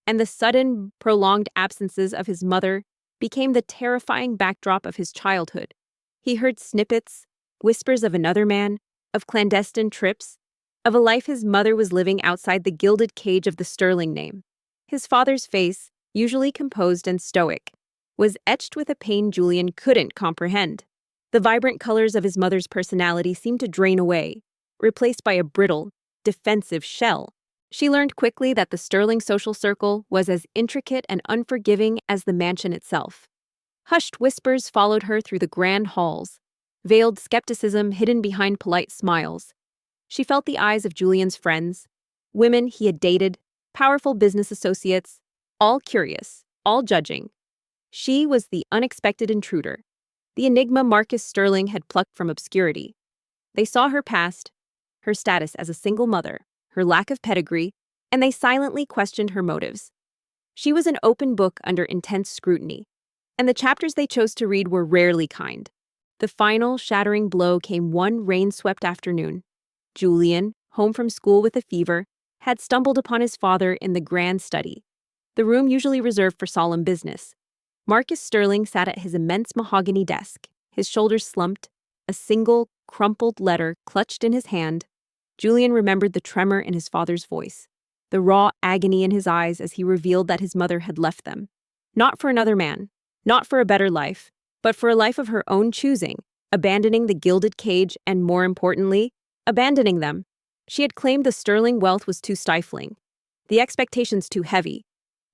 and the sudden, prolonged absences of his mother became the terrifying backdrop of his childhood. He heard snippets, whispers of another man, of clandestine trips, of a life his mother was living outside the gilded cage of the Sterling name. His father's face, usually composed and stoic, was etched with a pain Julian couldn't comprehend. The vibrant colors of his mother's personality seemed to drain away, replaced by a brittle, defensive shell. She learned quickly that the Sterling social circle was as intricate and unforgiving as the mansion itself. Hushed whispers followed her through the grand halls, veiled skepticism hidden behind polite smiles. She felt the eyes of Julian's friends, women he had dated, powerful business associates, all curious, all judging. She was the unexpected intruder, the enigma Marcus Sterling had plucked from obscurity. They saw her past, her status as a single mother, her lack of pedigree, and they silently questioned her motives. She was an open book under intense scrutiny, and the chapters they chose to read were rarely kind. The final, shattering blow came one rain-swept afternoon. Julian, home from school with a fever, had stumbled upon his father in the grand study, the room usually reserved for solemn business. Marcus Sterling sat at his immense mahogany desk, his shoulders slumped, a single, crumpled letter clutched in his hand. Julian remembered the tremor in his father's voice, the raw agony in his eyes as he revealed that his mother had left them. Not for another man, not for a better life, but for a life of her own choosing, abandoning the gilded cage and, more importantly, abandoning them. She had claimed the Sterling wealth was too stifling, the expectations too heavy.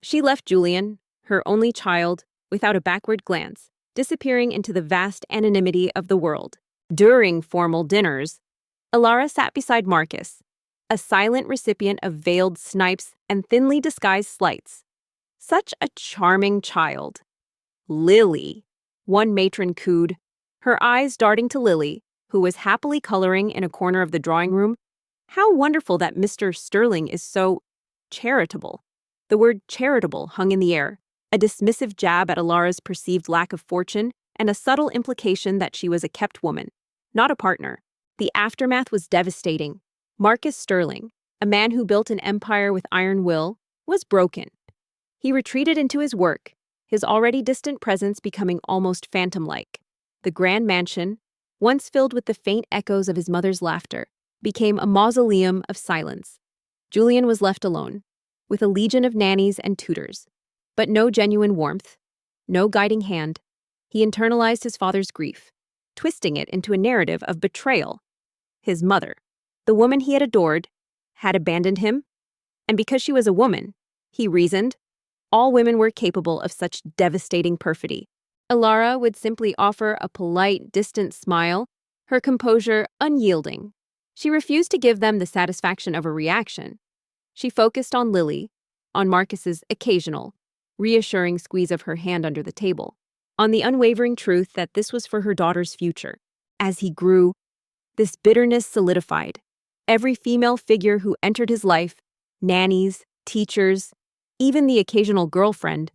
She left Julian, her only child, without a backward glance, disappearing into the vast anonymity of the world. During formal dinners, Elara sat beside Marcus, a silent recipient of veiled snipes and thinly disguised slights. Such a charming child. Lily, one matron cooed, her eyes darting to Lily, who was happily coloring in a corner of the drawing room. How wonderful that Mr. Sterling is so charitable. The word charitable hung in the air, a dismissive jab at Elara's perceived lack of fortune and a subtle implication that she was a kept woman, not a partner. The aftermath was devastating. Marcus Sterling, a man who built an empire with iron will, was broken. He retreated into his work, his already distant presence becoming almost phantom-like. The grand mansion, once filled with the faint echoes of his mother's laughter, became a mausoleum of silence. Julian was left alone, with a legion of nannies and tutors, but no genuine warmth, no guiding hand. He internalized his father's grief, twisting it into a narrative of betrayal. His mother, the woman he had adored, had abandoned him, and because she was a woman, he reasoned, all women were capable of such devastating perfidy. Alara would simply offer a polite, distant smile, her composure unyielding. She refused to give them the satisfaction of a reaction. She focused on Lily, on Marcus's occasional, reassuring squeeze of her hand under the table, on the unwavering truth that this was for her daughter's future. As he grew, this bitterness solidified. Every female figure who entered his life, nannies, teachers, even the occasional girlfriend,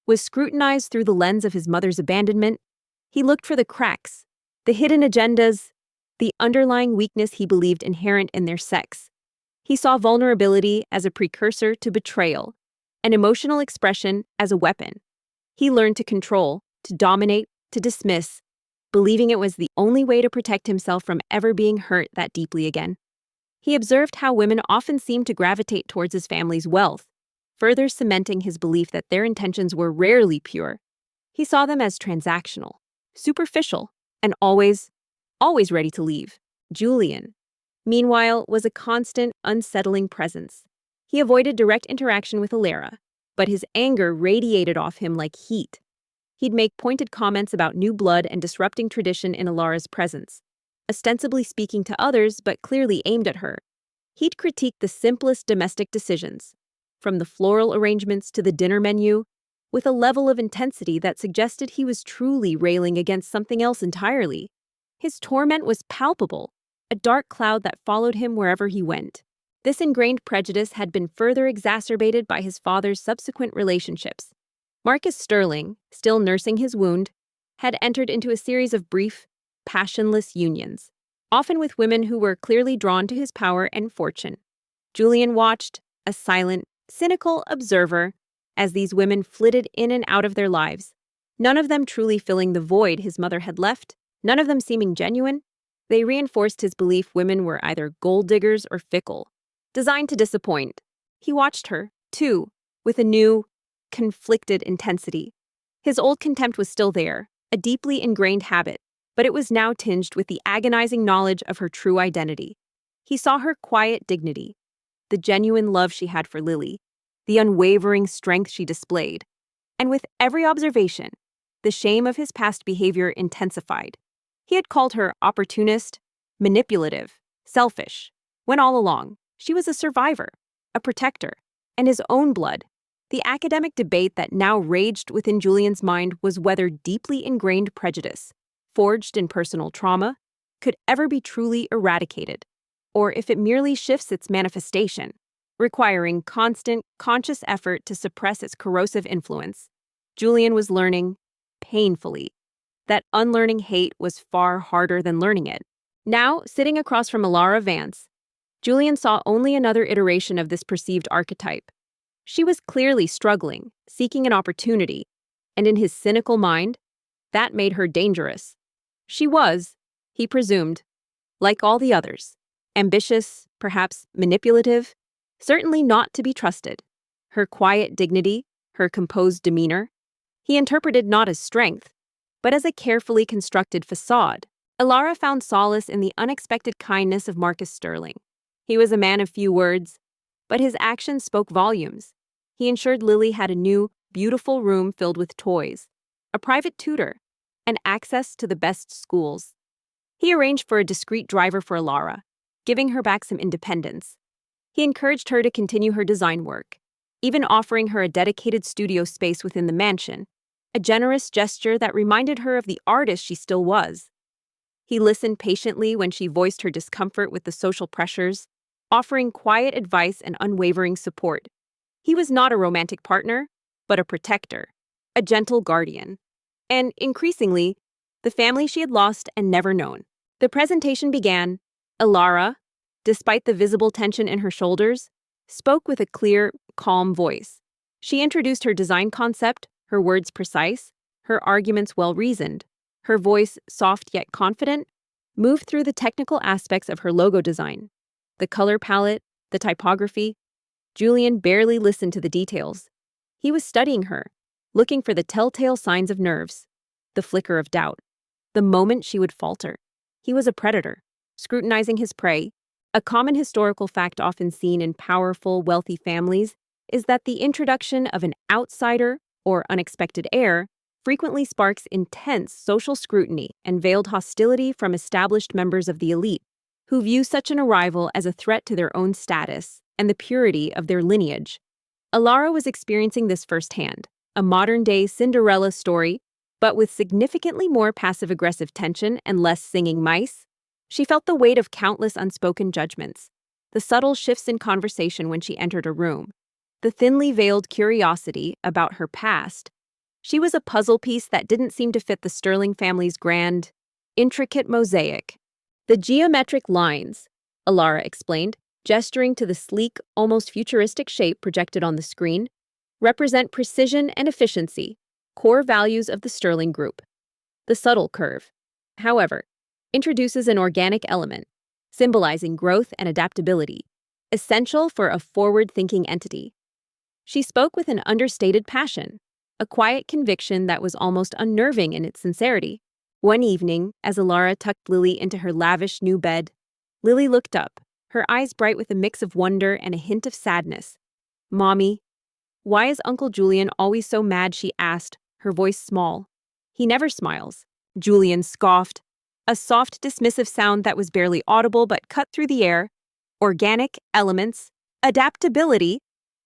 was scrutinized through the lens of his mother's abandonment. He looked for the cracks, the hidden agendas, the underlying weakness he believed inherent in their sex. He saw vulnerability as a precursor to betrayal, and emotional expression as a weapon. He learned to control, to dominate, to dismiss, believing it was the only way to protect himself from ever being hurt that deeply again. He observed how women often seemed to gravitate towards his family's wealth, further cementing his belief that their intentions were rarely pure. He saw them as transactional, superficial, and always ready to leave. Julian, meanwhile, was a constant, unsettling presence. He avoided direct interaction with Alara, but his anger radiated off him like heat. He'd make pointed comments about new blood and disrupting tradition in Alara's presence, ostensibly speaking to others but clearly aimed at her. He'd critique the simplest domestic decisions, from the floral arrangements to the dinner menu, with a level of intensity that suggested he was truly railing against something else entirely. His torment was palpable, a dark cloud that followed him wherever he went. This ingrained prejudice had been further exacerbated by his father's subsequent relationships. Marcus Sterling, still nursing his wound, had entered into a series of brief, passionless unions, often with women who were clearly drawn to his power and fortune. Julian watched, a silent, cynical observer, as these women flitted in and out of their lives, none of them truly filling the void his mother had left, none of them seeming genuine. They reinforced his belief women were either gold diggers or fickle, designed to disappoint. He watched her, too, with a new, conflicted intensity. His old contempt was still there, a deeply ingrained habit, but it was now tinged with the agonizing knowledge of her true identity. He saw her quiet dignity, the genuine love she had for Lily, the unwavering strength she displayed, and with every observation, the shame of his past behavior intensified. He had called her opportunist, manipulative, selfish, when all along, she was a survivor, a protector, and his own blood. The academic debate that now raged within Julian's mind was whether deeply ingrained prejudice, forged in personal trauma, could ever be truly eradicated, or if it merely shifts its manifestation, requiring constant, conscious effort to suppress its corrosive influence. Julian was learning, painfully, that unlearning hate was far harder than learning it. Now, sitting across from Alara Vance, Julian saw only another iteration of this perceived archetype. She was clearly struggling, seeking an opportunity, and in his cynical mind, that made her dangerous. She was, he presumed, like all the others, ambitious, perhaps manipulative, certainly not to be trusted. Her quiet dignity, her composed demeanor, he interpreted not as strength, but as a carefully constructed facade. Alara found solace in the unexpected kindness of Marcus Sterling. He was a man of few words, but his actions spoke volumes. He ensured Lily had a new, beautiful room filled with toys, a private tutor, and access to the best schools. He arranged for a discreet driver for Alara, giving her back some independence. He encouraged her to continue her design work, even offering her a dedicated studio space within the mansion, a generous gesture that reminded her of the artist she still was. He listened patiently when she voiced her discomfort with the social pressures, offering quiet advice and unwavering support. He was not a romantic partner, but a protector, a gentle guardian, and, increasingly, the family she had lost and never known. The presentation began. Alara, despite the visible tension in her shoulders, spoke with a clear, calm voice. She introduced her design concept, her words precise, her arguments well-reasoned, her voice soft yet confident, moved through the technical aspects of her logo design. The color palette, the typography. Julian barely listened to the details. He was studying her, looking for the telltale signs of nerves, the flicker of doubt, the moment she would falter. He was a predator, scrutinizing his prey. A common historical fact often seen in powerful, wealthy families is that the introduction of an outsider or unexpected heir frequently sparks intense social scrutiny and veiled hostility from established members of the elite, who view such an arrival as a threat to their own status and the purity of their lineage. Alara was experiencing this firsthand, a modern-day Cinderella story, but with significantly more passive-aggressive tension and less singing mice. She felt the weight of countless unspoken judgments, the subtle shifts in conversation when she entered a room, the thinly veiled curiosity about her past. She was a puzzle piece that didn't seem to fit the Sterling family's grand, intricate mosaic. The geometric lines, Alara explained, gesturing to the sleek, almost futuristic shape projected on the screen, represent precision and efficiency, core values of the Sterling group. The subtle curve, however, introduces an organic element, symbolizing growth and adaptability, essential for a forward-thinking entity. She spoke with an understated passion, a quiet conviction that was almost unnerving in its sincerity. One evening, as Alara tucked Lily into her lavish new bed, Lily looked up, her eyes bright with a mix of wonder and a hint of sadness. "Mommy, why is Uncle Julian always so mad?" she asked, her voice small. "He never smiles," Julian scoffed, a soft, dismissive sound that was barely audible but cut through the air. "Organic elements, adaptability.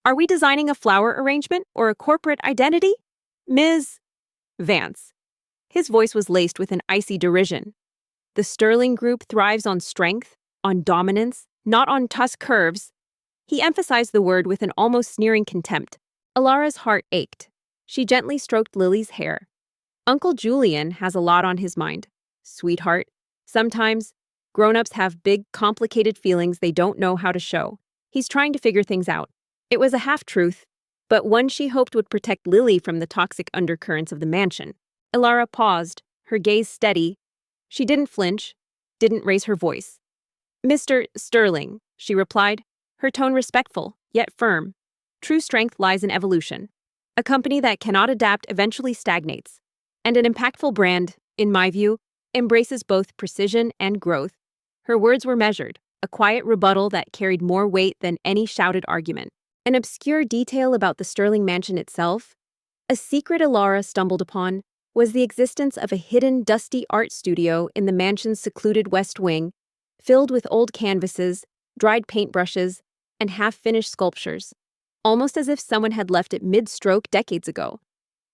Are we designing a flower arrangement or a corporate identity? Ms. Vance." His voice was laced with an icy derision. "The Sterling group thrives on strength, on dominance, not on tusk curves." He emphasized the word with an almost sneering contempt. Alara's heart ached. She gently stroked Lily's hair. "Uncle Julian has a lot on his mind, sweetheart. Sometimes, grown-ups have big, complicated feelings they don't know how to show. He's trying to figure things out." It was a half-truth, but one she hoped would protect Lily from the toxic undercurrents of the mansion. Alara paused, her gaze steady. She didn't flinch, didn't raise her voice. "Mr. Sterling," she replied, her tone respectful, yet firm. "True strength lies in evolution. A company that cannot adapt eventually stagnates. And an impactful brand, in my view, embraces both precision and growth." Her words were measured, a quiet rebuttal that carried more weight than any shouted argument. An obscure detail about the Sterling mansion itself, a secret Alara stumbled upon, was the existence of a hidden, dusty art studio in the mansion's secluded west wing, filled with old canvases, dried paintbrushes, and half-finished sculptures, almost as if someone had left it mid-stroke decades ago.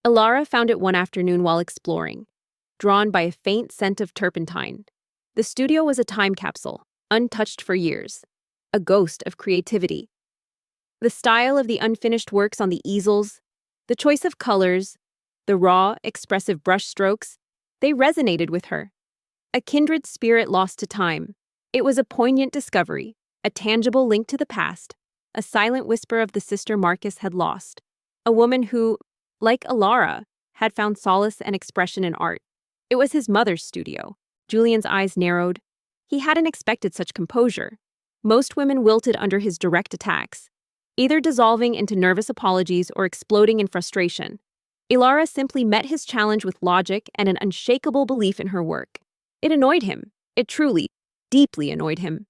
Alara found it one afternoon while exploring, drawn by a faint scent of turpentine. The studio was a time capsule, untouched for years, a ghost of creativity. The style of the unfinished works on the easels, the choice of colors, the raw, expressive brushstrokes, they resonated with her. A kindred spirit lost to time. It was a poignant discovery, a tangible link to the past, a silent whisper of the sister Marcus had lost. A woman who, like Alara, had found solace and expression in art. It was his mother's studio. Julian's eyes narrowed. He hadn't expected such composure. Most women wilted under his direct attacks, either dissolving into nervous apologies or exploding in frustration. Alara simply met his challenge with logic and an unshakable belief in her work. It annoyed him. It truly, deeply annoyed him.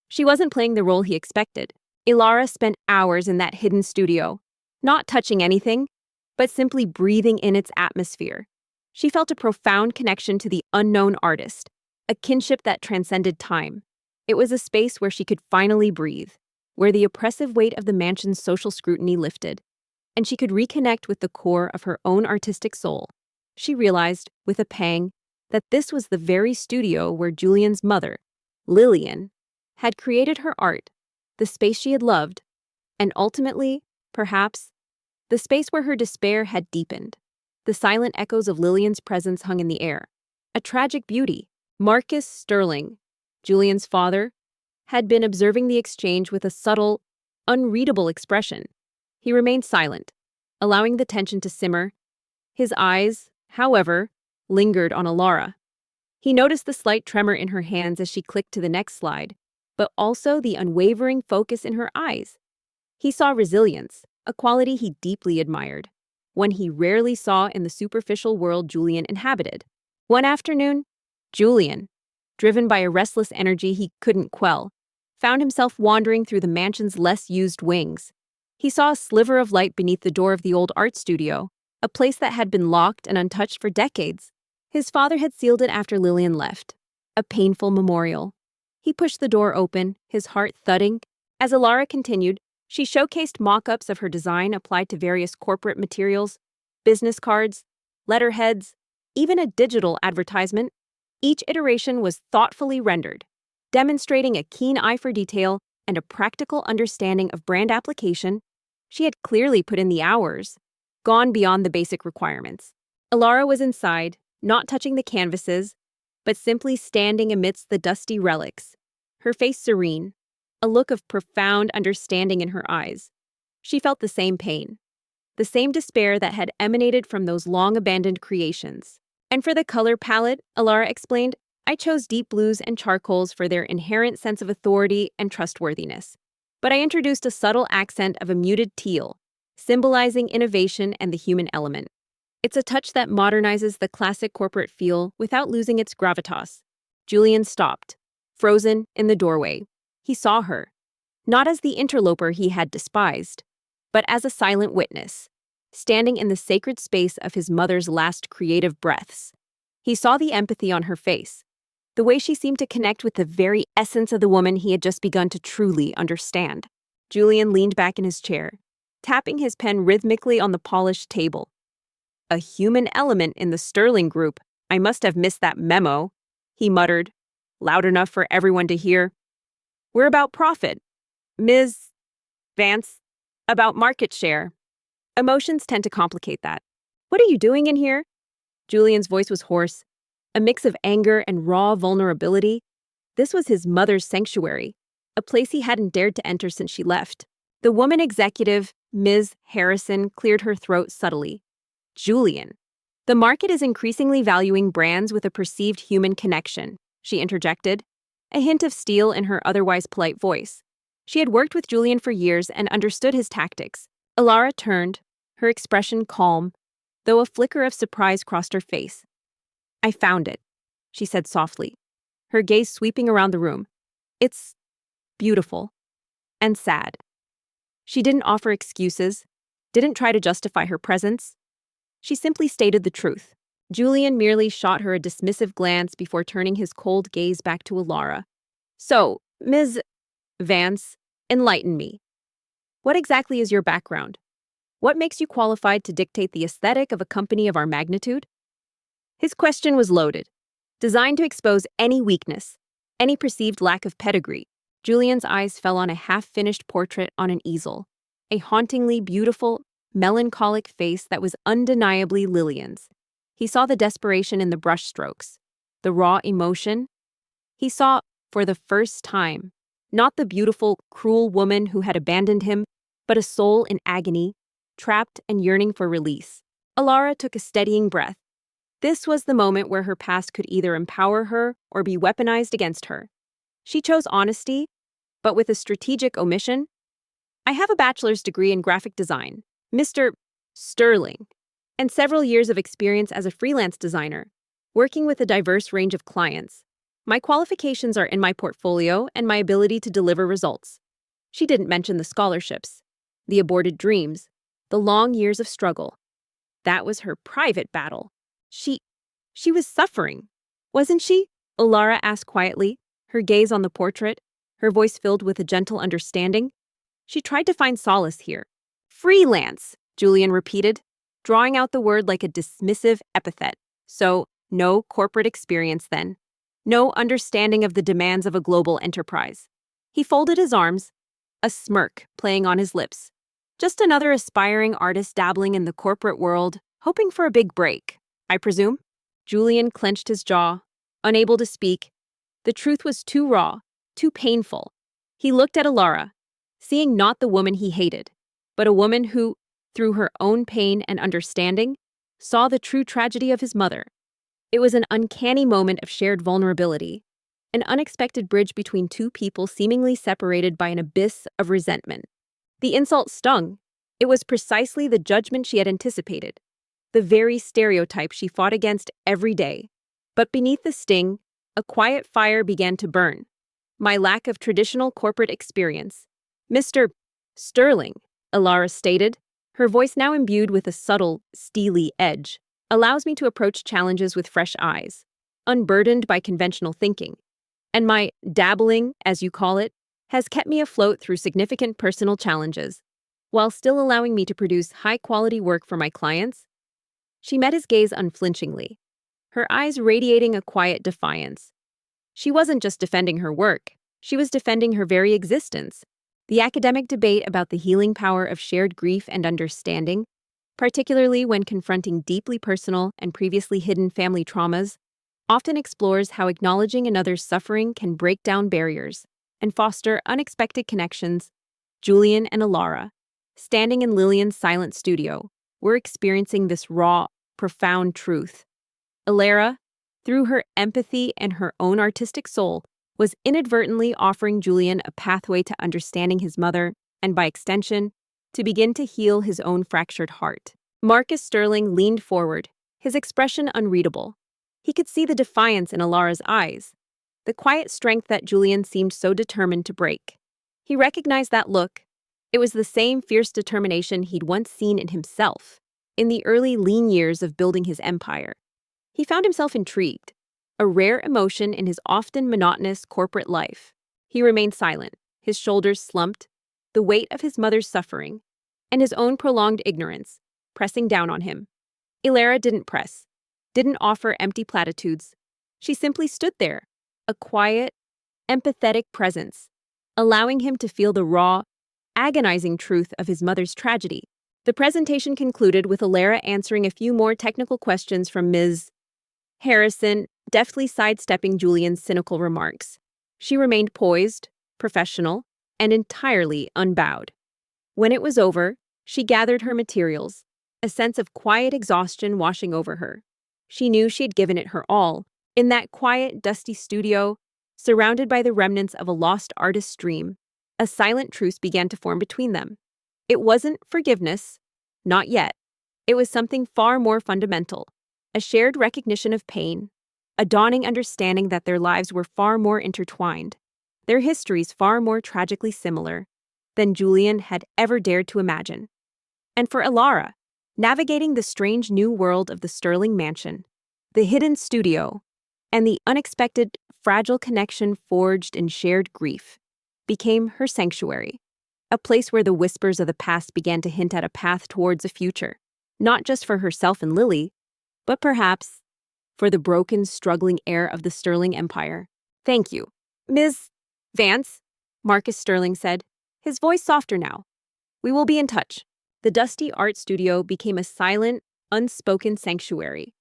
She wasn't playing the role he expected. Alara spent hours in that hidden studio, not touching anything, but simply breathing in its atmosphere. She felt a profound connection to the unknown artist, a kinship that transcended time. It was a space where she could finally breathe, where the oppressive weight of the mansion's social scrutiny lifted, and she could reconnect with the core of her own artistic soul. She realized, with a pang, that this was the very studio where Julian's mother, Lillian, had created her art, the space she had loved, and ultimately, perhaps, the space where her despair had deepened. The silent echoes of Lillian's presence hung in the air. A tragic beauty. Marcus Sterling, Julian's father, had been observing the exchange with a subtle, unreadable expression. He remained silent, allowing the tension to simmer. His eyes, however, lingered on Alara. He noticed the slight tremor in her hands as she clicked to the next slide, but also the unwavering focus in her eyes. He saw resilience, a quality he deeply admired, one he rarely saw in the superficial world Julian inhabited. One afternoon, Julian, driven by a restless energy he couldn't quell, found himself wandering through the mansion's less used wings. He saw a sliver of light beneath the door of the old art studio, a place that had been locked and untouched for decades. His father had sealed it after Lillian left, a painful memorial. He pushed the door open, his heart thudding. As Alara continued, she showcased mock-ups of her design applied to various corporate materials, business cards, letterheads, even a digital advertisement. Each iteration was thoughtfully rendered, demonstrating a keen eye for detail and a practical understanding of brand application. She had clearly put in the hours, gone beyond the basic requirements. Alara was inside, not touching the canvases, but simply standing amidst the dusty relics, her face serene, a look of profound understanding in her eyes. She felt the same pain, the same despair that had emanated from those long-abandoned creations. And for the color palette, Alara explained, I chose deep blues and charcoals for their inherent sense of authority and trustworthiness. But I introduced a subtle accent of a muted teal, symbolizing innovation and the human element. It's a touch that modernizes the classic corporate feel without losing its gravitas. Julian stopped, frozen in the doorway. He saw her, not as the interloper he had despised, but as a silent witness, standing in the sacred space of his mother's last creative breaths. He saw the empathy on her face, the way she seemed to connect with the very essence of the woman he had just begun to truly understand. Julian leaned back in his chair, tapping his pen rhythmically on the polished table. A human element in the Sterling group. I must have missed that memo, he muttered, loud enough for everyone to hear. We're about profit, Ms. Vance, about market share. Emotions tend to complicate that. What are you doing in here? Julian's voice was hoarse, a mix of anger and raw vulnerability. This was his mother's sanctuary, a place he hadn't dared to enter since she left. The woman executive, Ms. Harrison, cleared her throat subtly. Julian, the market is increasingly valuing brands with a perceived human connection, she interjected, a hint of steel in her otherwise polite voice. She had worked with Julian for years and understood his tactics. Alara turned, her expression calm, though a flicker of surprise crossed her face. I found it, she said softly, her gaze sweeping around the room. It's beautiful and sad. She didn't offer excuses, didn't try to justify her presence. She simply stated the truth. Julian merely shot her a dismissive glance before turning his cold gaze back to Alara. So, Ms. Vance, enlighten me. What exactly is your background? What makes you qualified to dictate the aesthetic of a company of our magnitude? His question was loaded, designed to expose any weakness, any perceived lack of pedigree. Julian's eyes fell on a half-finished portrait on an easel, a hauntingly beautiful, melancholic face that was undeniably Lillian's. He saw the desperation in the brushstrokes, the raw emotion. He saw, for the first time, not the beautiful, cruel woman who had abandoned him, but a soul in agony, trapped and yearning for release. Alara took a steadying breath. This was the moment where her past could either empower her or be weaponized against her. She chose honesty, but with a strategic omission. I have a bachelor's degree in graphic design, Mr. Sterling, and several years of experience as a freelance designer, working with a diverse range of clients. My qualifications are in my portfolio and my ability to deliver results. She didn't mention the scholarships, the aborted dreams, the long years of struggle. That was her private battle. She was suffering, wasn't she? Alara asked quietly, her gaze on the portrait, her voice filled with a gentle understanding. She tried to find solace here. Freelance, Julian repeated, drawing out the word like a dismissive epithet. So, no corporate experience then. No understanding of the demands of a global enterprise. He folded his arms, a smirk playing on his lips. Just another aspiring artist dabbling in the corporate world, hoping for a big break, I presume? Julian clenched his jaw, unable to speak. The truth was too raw, too painful. He looked at Alara, seeing not the woman he hated, but a woman who, through her own pain and understanding, saw the true tragedy of his mother. It was an uncanny moment of shared vulnerability, an unexpected bridge between two people seemingly separated by an abyss of resentment. The insult stung. It was precisely the judgment she had anticipated, the very stereotype she fought against every day. But beneath the sting, a quiet fire began to burn. My lack of traditional corporate experience. Mr. Sterling, Alara stated, her voice now imbued with a subtle, steely edge, allows me to approach challenges with fresh eyes, unburdened by conventional thinking. And my dabbling, as you call it, has kept me afloat through significant personal challenges, while still allowing me to produce high-quality work for my clients. She met his gaze unflinchingly, her eyes radiating a quiet defiance. She wasn't just defending her work, she was defending her very existence. The academic debate about the healing power of shared grief and understanding, particularly when confronting deeply personal and previously hidden family traumas, often explores how acknowledging another's suffering can break down barriers and foster unexpected connections. Julian and Alara, standing in Lillian's silent studio, were experiencing this raw, profound truth. Alara, through her empathy and her own artistic soul, was inadvertently offering Julian a pathway to understanding his mother and, by extension, to begin to heal his own fractured heart. Marcus Sterling leaned forward, his expression unreadable. He could see the defiance in Alara's eyes, the quiet strength that Julian seemed so determined to break. He recognized that look. It was the same fierce determination he'd once seen in himself, in the early lean years of building his empire. He found himself intrigued, a rare emotion in his often monotonous corporate life. He remained silent, his shoulders slumped, the weight of his mother's suffering, and his own prolonged ignorance, pressing down on him. Alara didn't press, didn't offer empty platitudes. She simply stood there, a quiet, empathetic presence, allowing him to feel the raw, agonizing truth of his mother's tragedy. The presentation concluded with Alara answering a few more technical questions from Ms. Harrison, deftly sidestepping Julian's cynical remarks. She remained poised, professional, and entirely unbowed. When it was over, she gathered her materials, a sense of quiet exhaustion washing over her. She knew she had given it her all, in that quiet, dusty studio, surrounded by the remnants of a lost artist's dream. A silent truce began to form between them. It wasn't forgiveness, not yet. It was something far more fundamental, a shared recognition of pain, a dawning understanding that their lives were far more intertwined, their histories far more tragically similar than Julian had ever dared to imagine. And for Alara, navigating the strange new world of the Sterling mansion, the hidden studio, and the unexpected, fragile connection forged in shared grief, became her sanctuary, a place where the whispers of the past began to hint at a path towards a future, not just for herself and Lily, but perhaps for the broken, struggling heir of the Sterling Empire. "Thank you, Ms. Vance," Marcus Sterling said, his voice softer now. "We will be in touch." The dusty art studio became a silent, unspoken sanctuary,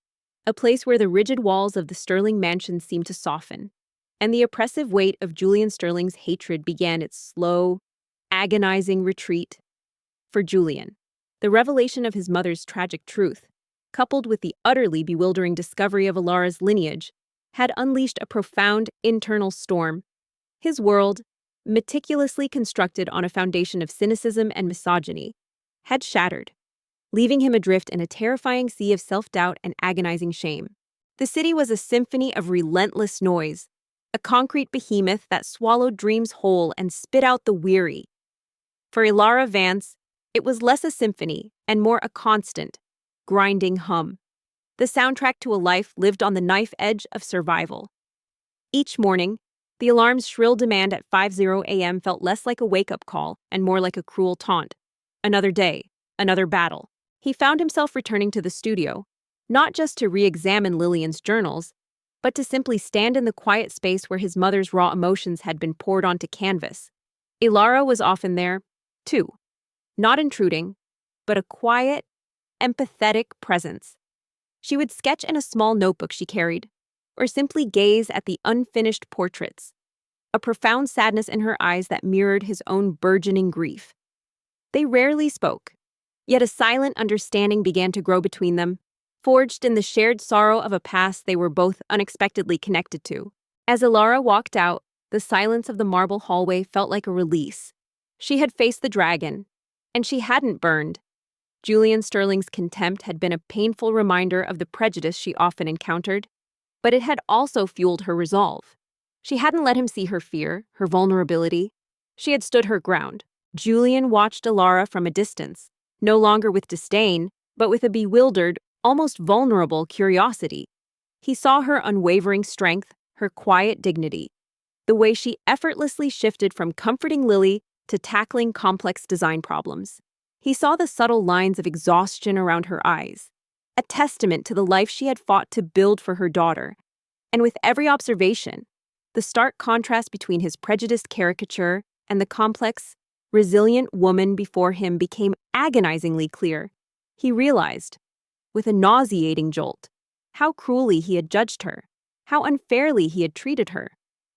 a place where the rigid walls of the Sterling mansion seemed to soften, and the oppressive weight of Julian Sterling's hatred began its slow, agonizing retreat. For Julian, the revelation of his mother's tragic truth, coupled with the utterly bewildering discovery of Alara's lineage, had unleashed a profound internal storm. His world, meticulously constructed on a foundation of cynicism and misogyny, had shattered, leaving him adrift in a terrifying sea of self-doubt and agonizing shame. The city was a symphony of relentless noise, a concrete behemoth that swallowed dreams whole and spit out the weary. For Alara Vance, it was less a symphony and more a constant, grinding hum, the soundtrack to a life lived on the knife edge of survival. Each morning, the alarm's shrill demand at 5:00 a.m. felt less like a wake-up call and more like a cruel taunt. Another day, another battle. He found himself returning to the studio, not just to re-examine Lillian's journals, but to simply stand in the quiet space where his mother's raw emotions had been poured onto canvas. Alara was often there, too, not intruding, but a quiet, empathetic presence. She would sketch in a small notebook she carried, or simply gaze at the unfinished portraits, a profound sadness in her eyes that mirrored his own burgeoning grief. They rarely spoke, yet a silent understanding began to grow between them, forged in the shared sorrow of a past they were both unexpectedly connected to. As Ilara walked out, the silence of the marble hallway felt like a release. She had faced the dragon, and she hadn't burned. Julian Sterling's contempt had been a painful reminder of the prejudice she often encountered, but it had also fueled her resolve. She hadn't let him see her fear, her vulnerability. She had stood her ground. Julian watched Ilara from a distance, no longer with disdain, but with a bewildered, almost vulnerable curiosity. He saw her unwavering strength, her quiet dignity, the way she effortlessly shifted from comforting Lily to tackling complex design problems. He saw the subtle lines of exhaustion around her eyes, a testament to the life she had fought to build for her daughter. And with every observation, the stark contrast between his prejudiced caricature and the complex, resilient woman before him became agonizingly clear. He realized, with a nauseating jolt, how cruelly he had judged her, how unfairly he had treated her.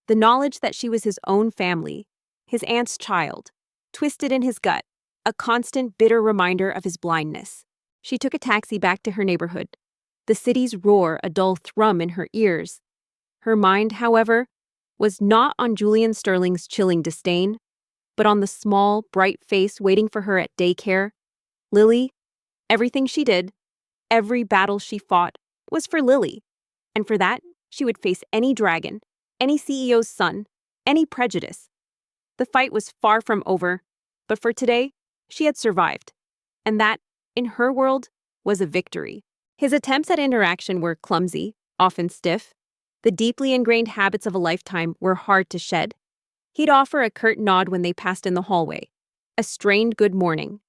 The knowledge that she was his own family, his aunt's child, twisted in his gut, a constant bitter reminder of his blindness. She took a taxi back to her neighborhood, the city's roar a dull thrum in her ears. Her mind, however, was not on Julian Sterling's chilling disdain, but on the small, bright face waiting for her at daycare. Lily, everything she did, every battle she fought, was for Lily, and for that, she would face any dragon, any CEO's son, any prejudice. The fight was far from over, but for today, she had survived, and that, in her world, was a victory. His attempts at interaction were clumsy, often stiff. The deeply ingrained habits of a lifetime were hard to shed. He'd offer a curt nod when they passed in the hallway, a strained good morning.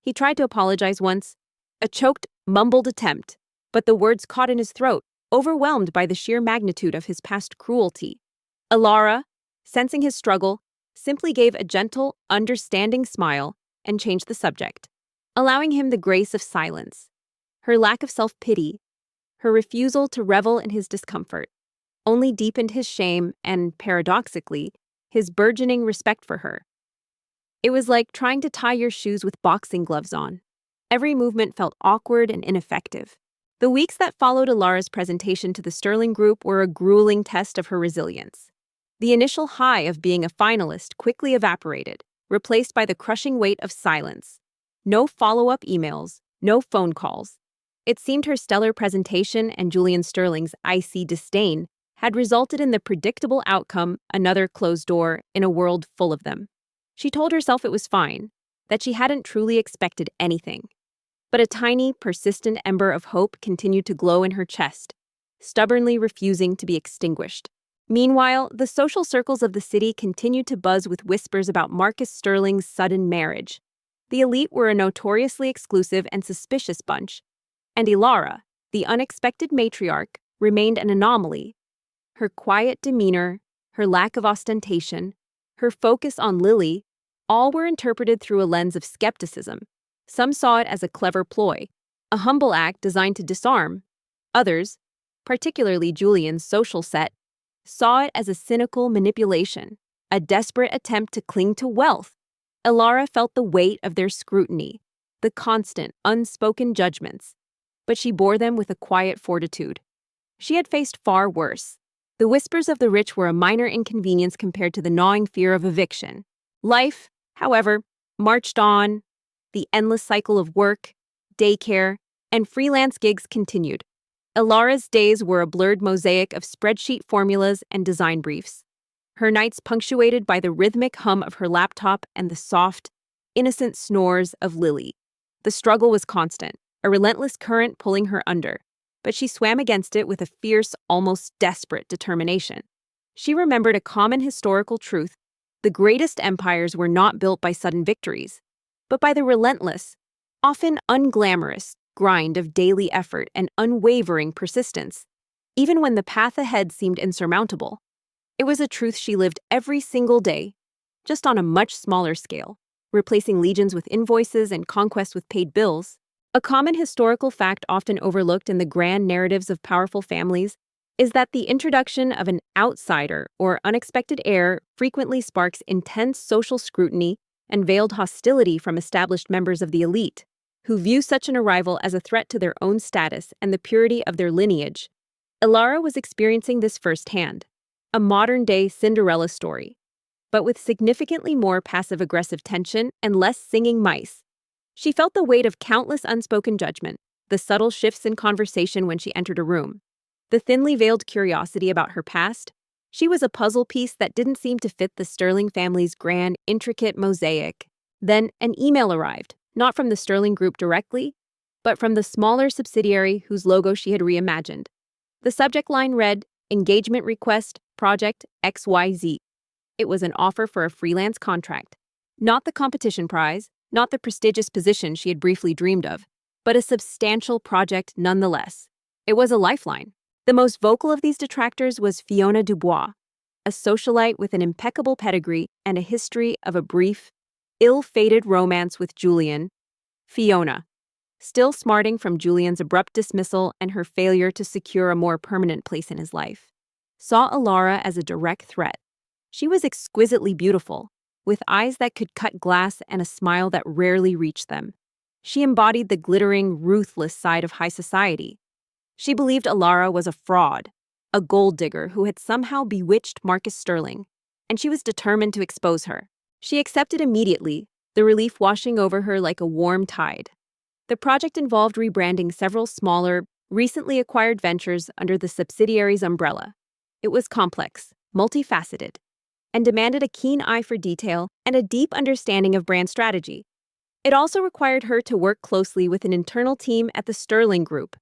He tried to apologize once, a choked, mumbled attempt, but the words caught in his throat, overwhelmed by the sheer magnitude of his past cruelty. Ilara, sensing his struggle, simply gave a gentle, understanding smile and changed the subject, allowing him the grace of silence. Her lack of self-pity, her refusal to revel in his discomfort, only deepened his shame and, paradoxically, his burgeoning respect for her. It was like trying to tie your shoes with boxing gloves on. Every movement felt awkward and ineffective. The weeks that followed Ilara's presentation to the Sterling Group were a grueling test of her resilience. The initial high of being a finalist quickly evaporated, replaced by the crushing weight of silence. No follow-up emails, no phone calls. It seemed her stellar presentation and Julian Sterling's icy disdain had resulted in the predictable outcome, another closed door in a world full of them. She told herself it was fine, that she hadn't truly expected anything. But a tiny, persistent ember of hope continued to glow in her chest, stubbornly refusing to be extinguished. Meanwhile, the social circles of the city continued to buzz with whispers about Marcus Sterling's sudden marriage. The elite were a notoriously exclusive and suspicious bunch, and Ilara, the unexpected matriarch, remained an anomaly. Her quiet demeanor, her lack of ostentation, her focus on Lily, all were interpreted through a lens of skepticism. Some saw it as a clever ploy, a humble act designed to disarm. Others, particularly Julian's social set, saw it as a cynical manipulation, a desperate attempt to cling to wealth. Ilara felt the weight of their scrutiny, the constant, unspoken judgments, but she bore them with a quiet fortitude. She had faced far worse. The whispers of the rich were a minor inconvenience compared to the gnawing fear of eviction. Life, however, marched on. The endless cycle of work, daycare, and freelance gigs continued. Ilara's days were a blurred mosaic of spreadsheet formulas and design briefs. Her nights punctuated by the rhythmic hum of her laptop and the soft, innocent snores of Lily. The struggle was constant, a relentless current pulling her under, but she swam against it with a fierce, almost desperate determination. She remembered a common historical truth: the greatest empires were not built by sudden victories, but by the relentless, often unglamorous, grind of daily effort and unwavering persistence, even when the path ahead seemed insurmountable. It was a truth she lived every single day, just on a much smaller scale, replacing legions with invoices and conquests with paid bills. A common historical fact often overlooked in the grand narratives of powerful families is that the introduction of an outsider or unexpected heir frequently sparks intense social scrutiny and veiled hostility from established members of the elite. who view such an arrival as a threat to their own status and the purity of their lineage. Ilara was experiencing this firsthand, a modern-day Cinderella story, but with significantly more passive-aggressive tension and less singing mice. She felt the weight of countless unspoken judgment, the subtle shifts in conversation when she entered a room, the thinly veiled curiosity about her past. She was a puzzle piece that didn't seem to fit the Sterling family's grand, intricate mosaic. Then an email arrived, not from the Sterling Group directly, but from the smaller subsidiary whose logo she had reimagined. The subject line read, "Engagement Request, Project XYZ." It was an offer for a freelance contract. Not the competition prize, not the prestigious position she had briefly dreamed of, but a substantial project nonetheless. It was a lifeline. The most vocal of these detractors was Fiona Dubois, a socialite with an impeccable pedigree and a history of a brief, ill-fated romance with Julian. Fiona, still smarting from Julian's abrupt dismissal and her failure to secure a more permanent place in his life, saw Ilara as a direct threat. She was exquisitely beautiful, with eyes that could cut glass and a smile that rarely reached them. She embodied the glittering, ruthless side of high society. She believed Ilara was a fraud, a gold digger who had somehow bewitched Marcus Sterling, and she was determined to expose her. She accepted immediately, the relief washing over her like a warm tide. The project involved rebranding several smaller, recently acquired ventures under the subsidiary's umbrella. It was complex, multifaceted, and demanded a keen eye for detail and a deep understanding of brand strategy. It also required her to work closely with an internal team at the Sterling Group.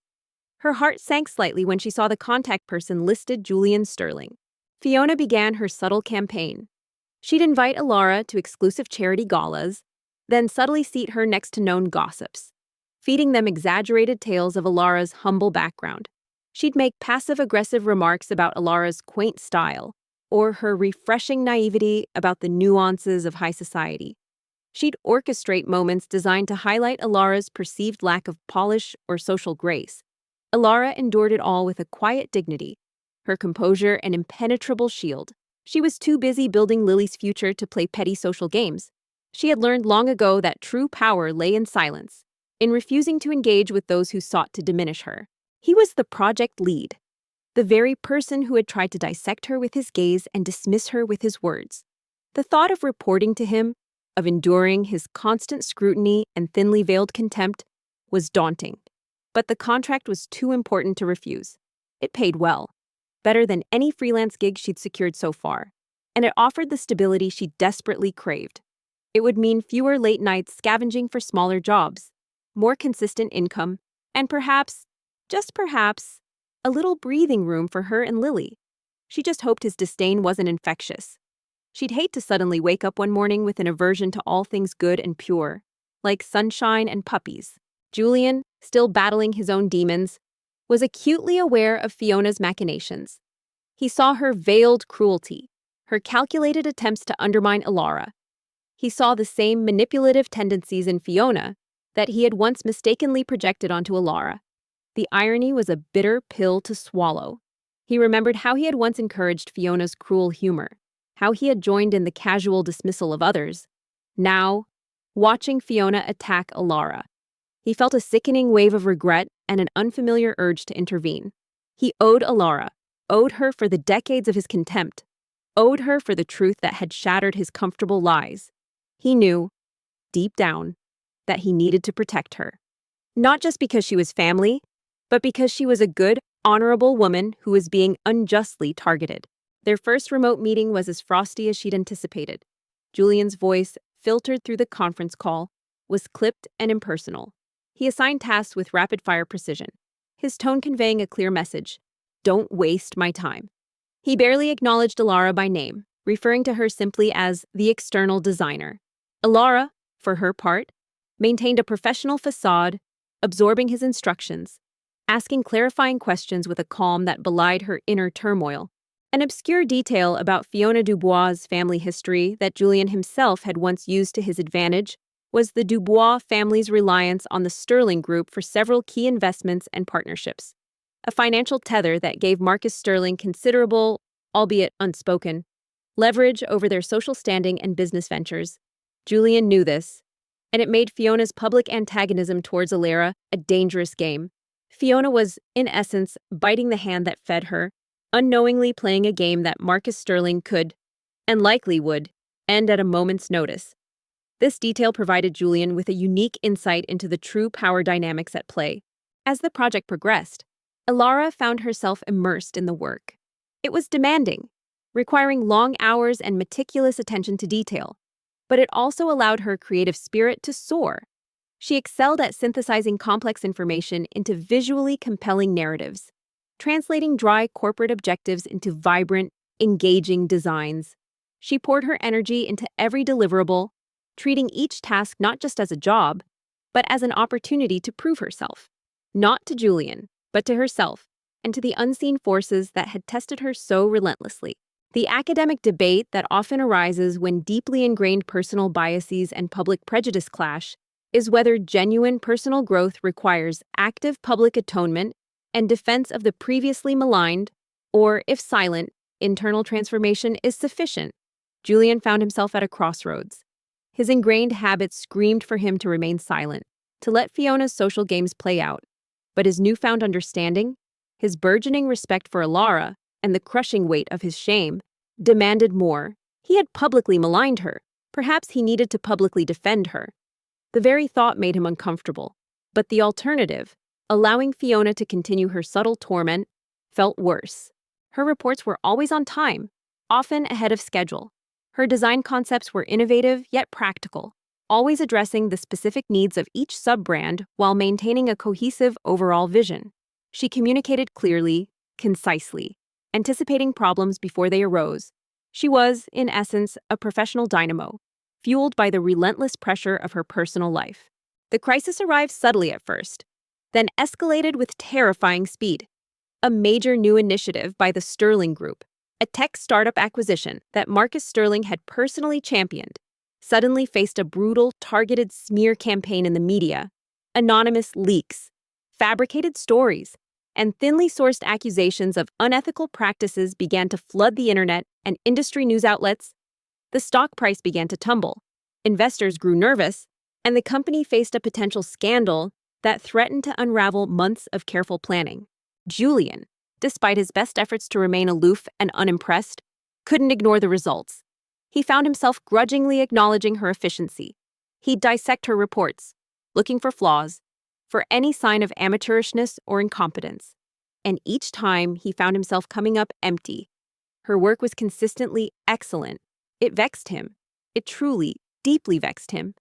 Her heart sank slightly when she saw the contact person listed Julian Sterling. Fiona began her subtle campaign. She'd invite Ilara to exclusive charity galas, then subtly seat her next to known gossips, feeding them exaggerated tales of Ilara's humble background. She'd make passive-aggressive remarks about Ilara's quaint style, or her refreshing naivety about the nuances of high society. She'd orchestrate moments designed to highlight Ilara's perceived lack of polish or social grace. Ilara endured it all with a quiet dignity, her composure an impenetrable shield. She was too busy building Lily's future to play petty social games. She had learned long ago that true power lay in silence, in refusing to engage with those who sought to diminish her. He was the project lead, the very person who had tried to dissect her with his gaze and dismiss her with his words. The thought of reporting to him, of enduring his constant scrutiny and thinly veiled contempt, was daunting. But the contract was too important to refuse. It paid well, better than any freelance gig she'd secured so far, and it offered the stability she desperately craved. It would mean fewer late nights scavenging for smaller jobs, more consistent income, and perhaps, just perhaps, a little breathing room for her and Lily. She just hoped his disdain wasn't infectious. She'd hate to suddenly wake up one morning with an aversion to all things good and pure, like sunshine and puppies. Julian, still battling his own demons, was acutely aware of Fiona's machinations. He saw her veiled cruelty, her calculated attempts to undermine Ilara. He saw the same manipulative tendencies in Fiona that he had once mistakenly projected onto Ilara. The irony was a bitter pill to swallow. He remembered how he had once encouraged Fiona's cruel humor, how he had joined in the casual dismissal of others. Now, watching Fiona attack Ilara, he felt a sickening wave of regret and an unfamiliar urge to intervene. He owed Ilara, owed her for the decades of his contempt, owed her for the truth that had shattered his comfortable lies. He knew, deep down, that he needed to protect her. Not just because she was family, but because she was a good, honorable woman who was being unjustly targeted. Their first remote meeting was as frosty as she'd anticipated. Julian's voice, filtered through the conference call, was clipped and impersonal. He assigned tasks with rapid-fire precision, his tone conveying a clear message: "Don't waste my time." He barely acknowledged Ilara by name, referring to her simply as the external designer. Ilara, for her part, maintained a professional facade, absorbing his instructions, asking clarifying questions with a calm that belied her inner turmoil. An obscure detail about Fiona Dubois' family history that Julian himself had once used to his advantage was the Dubois family's reliance on the Sterling Group for several key investments and partnerships, a financial tether that gave Marcus Sterling considerable, albeit unspoken, leverage over their social standing and business ventures. Julian knew this, and it made Fiona's public antagonism towards Alara a dangerous game. Fiona was, in essence, biting the hand that fed her, unknowingly playing a game that Marcus Sterling could, and likely would, end at a moment's notice. This detail provided Julian with a unique insight into the true power dynamics at play. As the project progressed, Alara found herself immersed in the work. It was demanding, requiring long hours and meticulous attention to detail, but it also allowed her creative spirit to soar. She excelled at synthesizing complex information into visually compelling narratives, translating dry corporate objectives into vibrant, engaging designs. She poured her energy into every deliverable, treating each task not just as a job, but as an opportunity to prove herself. Not to Julian, but to herself, and to the unseen forces that had tested her so relentlessly. The academic debate that often arises when deeply ingrained personal biases and public prejudice clash is whether genuine personal growth requires active public atonement and defense of the previously maligned, or, if silent, internal transformation is sufficient. Julian found himself at a crossroads. His ingrained habits screamed for him to remain silent, to let Fiona's social games play out. But his newfound understanding, his burgeoning respect for Alara, and the crushing weight of his shame, demanded more. He had publicly maligned her. Perhaps he needed to publicly defend her. The very thought made him uncomfortable. But the alternative, allowing Fiona to continue her subtle torment, felt worse. Her reports were always on time, often ahead of schedule. Her design concepts were innovative yet practical, always addressing the specific needs of each sub-brand while maintaining a cohesive overall vision. She communicated clearly, concisely, anticipating problems before they arose. She was, in essence, a professional dynamo, fueled by the relentless pressure of her personal life. The crisis arrived subtly at first, then escalated with terrifying speed. A major new initiative by the Sterling Group, a tech startup acquisition that Marcus Sterling had personally championed, suddenly faced a brutal, targeted smear campaign in the media. Anonymous leaks, fabricated stories, and thinly sourced accusations of unethical practices began to flood the internet and industry news outlets. The stock price began to tumble. Investors grew nervous, and the company faced a potential scandal that threatened to unravel months of careful planning. Julian, despite his best efforts to remain aloof and unimpressed, couldn't ignore the results. He found himself grudgingly acknowledging her efficiency. He'd dissect her reports, looking for flaws, for any sign of amateurishness or incompetence. And each time he found himself coming up empty. Her work was consistently excellent. It vexed him. It truly, deeply vexed him.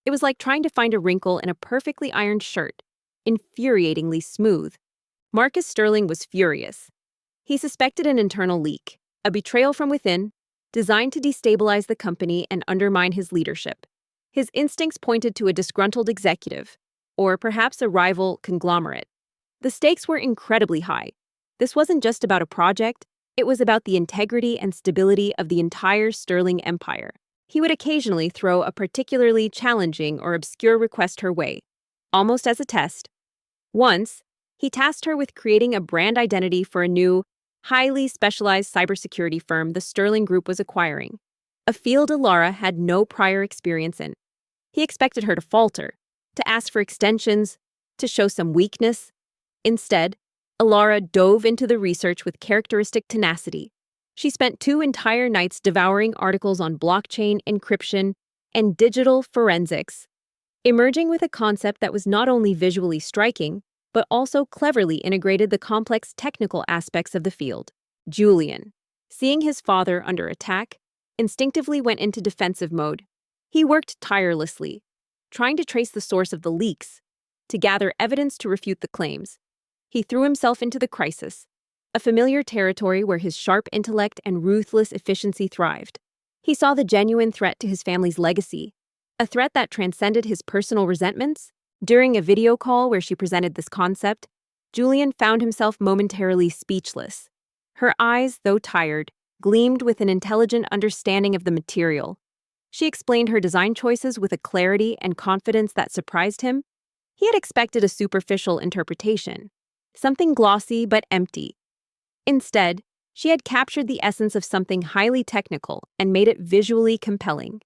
It was like trying to find a wrinkle in a perfectly ironed shirt, infuriatingly smooth. Marcus Sterling was furious. He suspected an internal leak, a betrayal from within, designed to destabilize the company and undermine his leadership. His instincts pointed to a disgruntled executive, or perhaps a rival conglomerate. The stakes were incredibly high. This wasn't just about a project, it was about the integrity and stability of the entire Sterling empire. He would occasionally throw a particularly challenging or obscure request her way, almost as a test. Once, he tasked her with creating a brand identity for a new, highly specialized cybersecurity firm the Sterling Group was acquiring, a field Alara had no prior experience in. He expected her to falter, to ask for extensions, to show some weakness. Instead, Alara dove into the research with characteristic tenacity. She spent 2 entire nights devouring articles on blockchain encryption and digital forensics, emerging with a concept that was not only visually striking, but also cleverly integrated the complex technical aspects of the field. Julian, seeing his father under attack, instinctively went into defensive mode. He worked tirelessly, trying to trace the source of the leaks, to gather evidence to refute the claims. He threw himself into the crisis, a familiar territory where his sharp intellect and ruthless efficiency thrived. He saw the genuine threat to his family's legacy, a threat that transcended his personal resentments. During a video call where she presented this concept, Julian found himself momentarily speechless. Her eyes, though tired, gleamed with an intelligent understanding of the material. She explained her design choices with a clarity and confidence that surprised him. He had expected a superficial interpretation, something glossy but empty. Instead, she had captured the essence of something highly technical and made it visually compelling.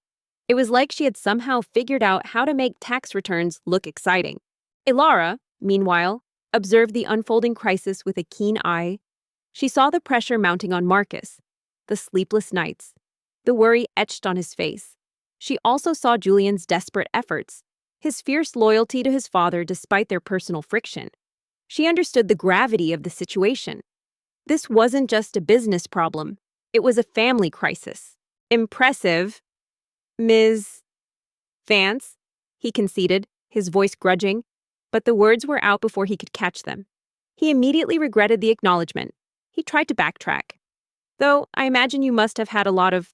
It was like she had somehow figured out how to make tax returns look exciting. Ilara, meanwhile, observed the unfolding crisis with a keen eye. She saw the pressure mounting on Marcus, the sleepless nights, the worry etched on his face. She also saw Julian's desperate efforts, his fierce loyalty to his father despite their personal friction. She understood the gravity of the situation. This wasn't just a business problem, it was a family crisis. Impressive, Ms. Vance, he conceded, his voice grudging, but the words were out before he could catch them. He immediately regretted the acknowledgement. He tried to backtrack. Though I imagine you must have had a lot of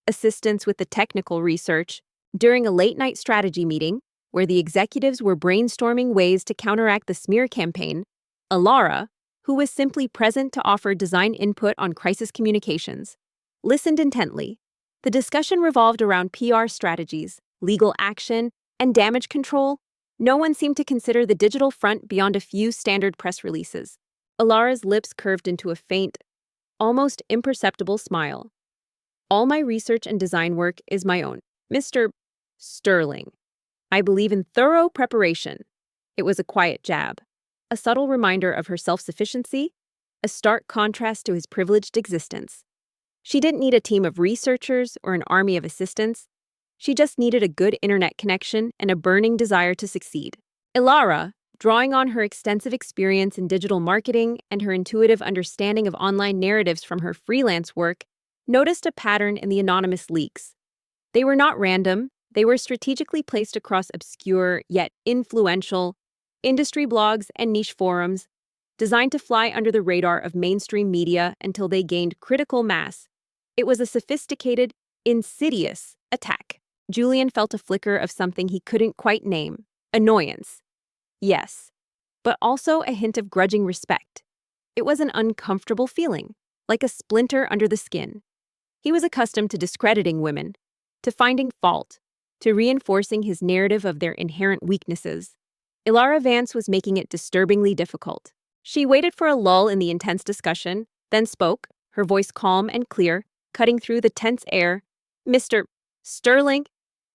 assistance with the technical research. During a late-night strategy meeting, where the executives were brainstorming ways to counteract the smear campaign, Ilara, who was simply present to offer design input on crisis communications, listened intently. The discussion revolved around PR strategies, legal action, and damage control. No one seemed to consider the digital front beyond a few standard press releases. Ilara's lips curved into a faint, almost imperceptible smile. All my research and design work is my own. Mr. Sterling. I believe in thorough preparation. It was a quiet jab, a subtle reminder of her self-sufficiency, a stark contrast to his privileged existence. She didn't need a team of researchers or an army of assistants. She just needed a good internet connection and a burning desire to succeed. Ilara, drawing on her extensive experience in digital marketing and her intuitive understanding of online narratives from her freelance work, noticed a pattern in the anonymous leaks. They were not random, they were strategically placed across obscure yet influential industry blogs and niche forums, designed to fly under the radar of mainstream media until they gained critical mass. It was a sophisticated, insidious attack. Julian felt a flicker of something he couldn't quite name. Annoyance. Yes, but also a hint of grudging respect. It was an uncomfortable feeling, like a splinter under the skin. He was accustomed to discrediting women, to finding fault, to reinforcing his narrative of their inherent weaknesses. Ilara Vance was making it disturbingly difficult. She waited for a lull in the intense discussion, then spoke, her voice calm and clear, cutting through the tense air. Mr. Sterling,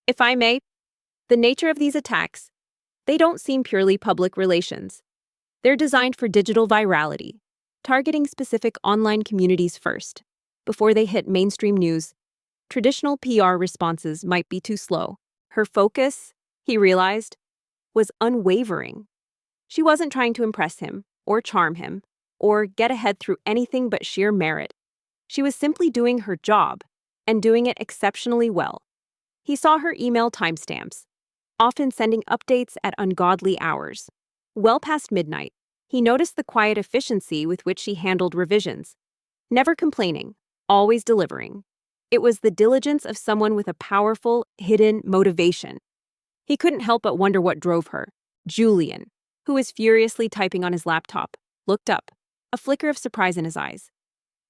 if I may, the nature of these attacks, they don't seem purely public relations. They're designed for digital virality, targeting specific online communities first. Before they hit mainstream news, traditional PR responses might be too slow. Her focus, he realized, was unwavering. She wasn't trying to impress him, or charm him, or get ahead through anything but sheer merit. She was simply doing her job, and doing it exceptionally well. He saw her email timestamps, often sending updates at ungodly hours. Well past midnight, he noticed the quiet efficiency with which she handled revisions. Never complaining, always delivering. It was the diligence of someone with a powerful, hidden motivation. He couldn't help but wonder what drove her. Julian, who was furiously typing on his laptop, looked up, a flicker of surprise in his eyes.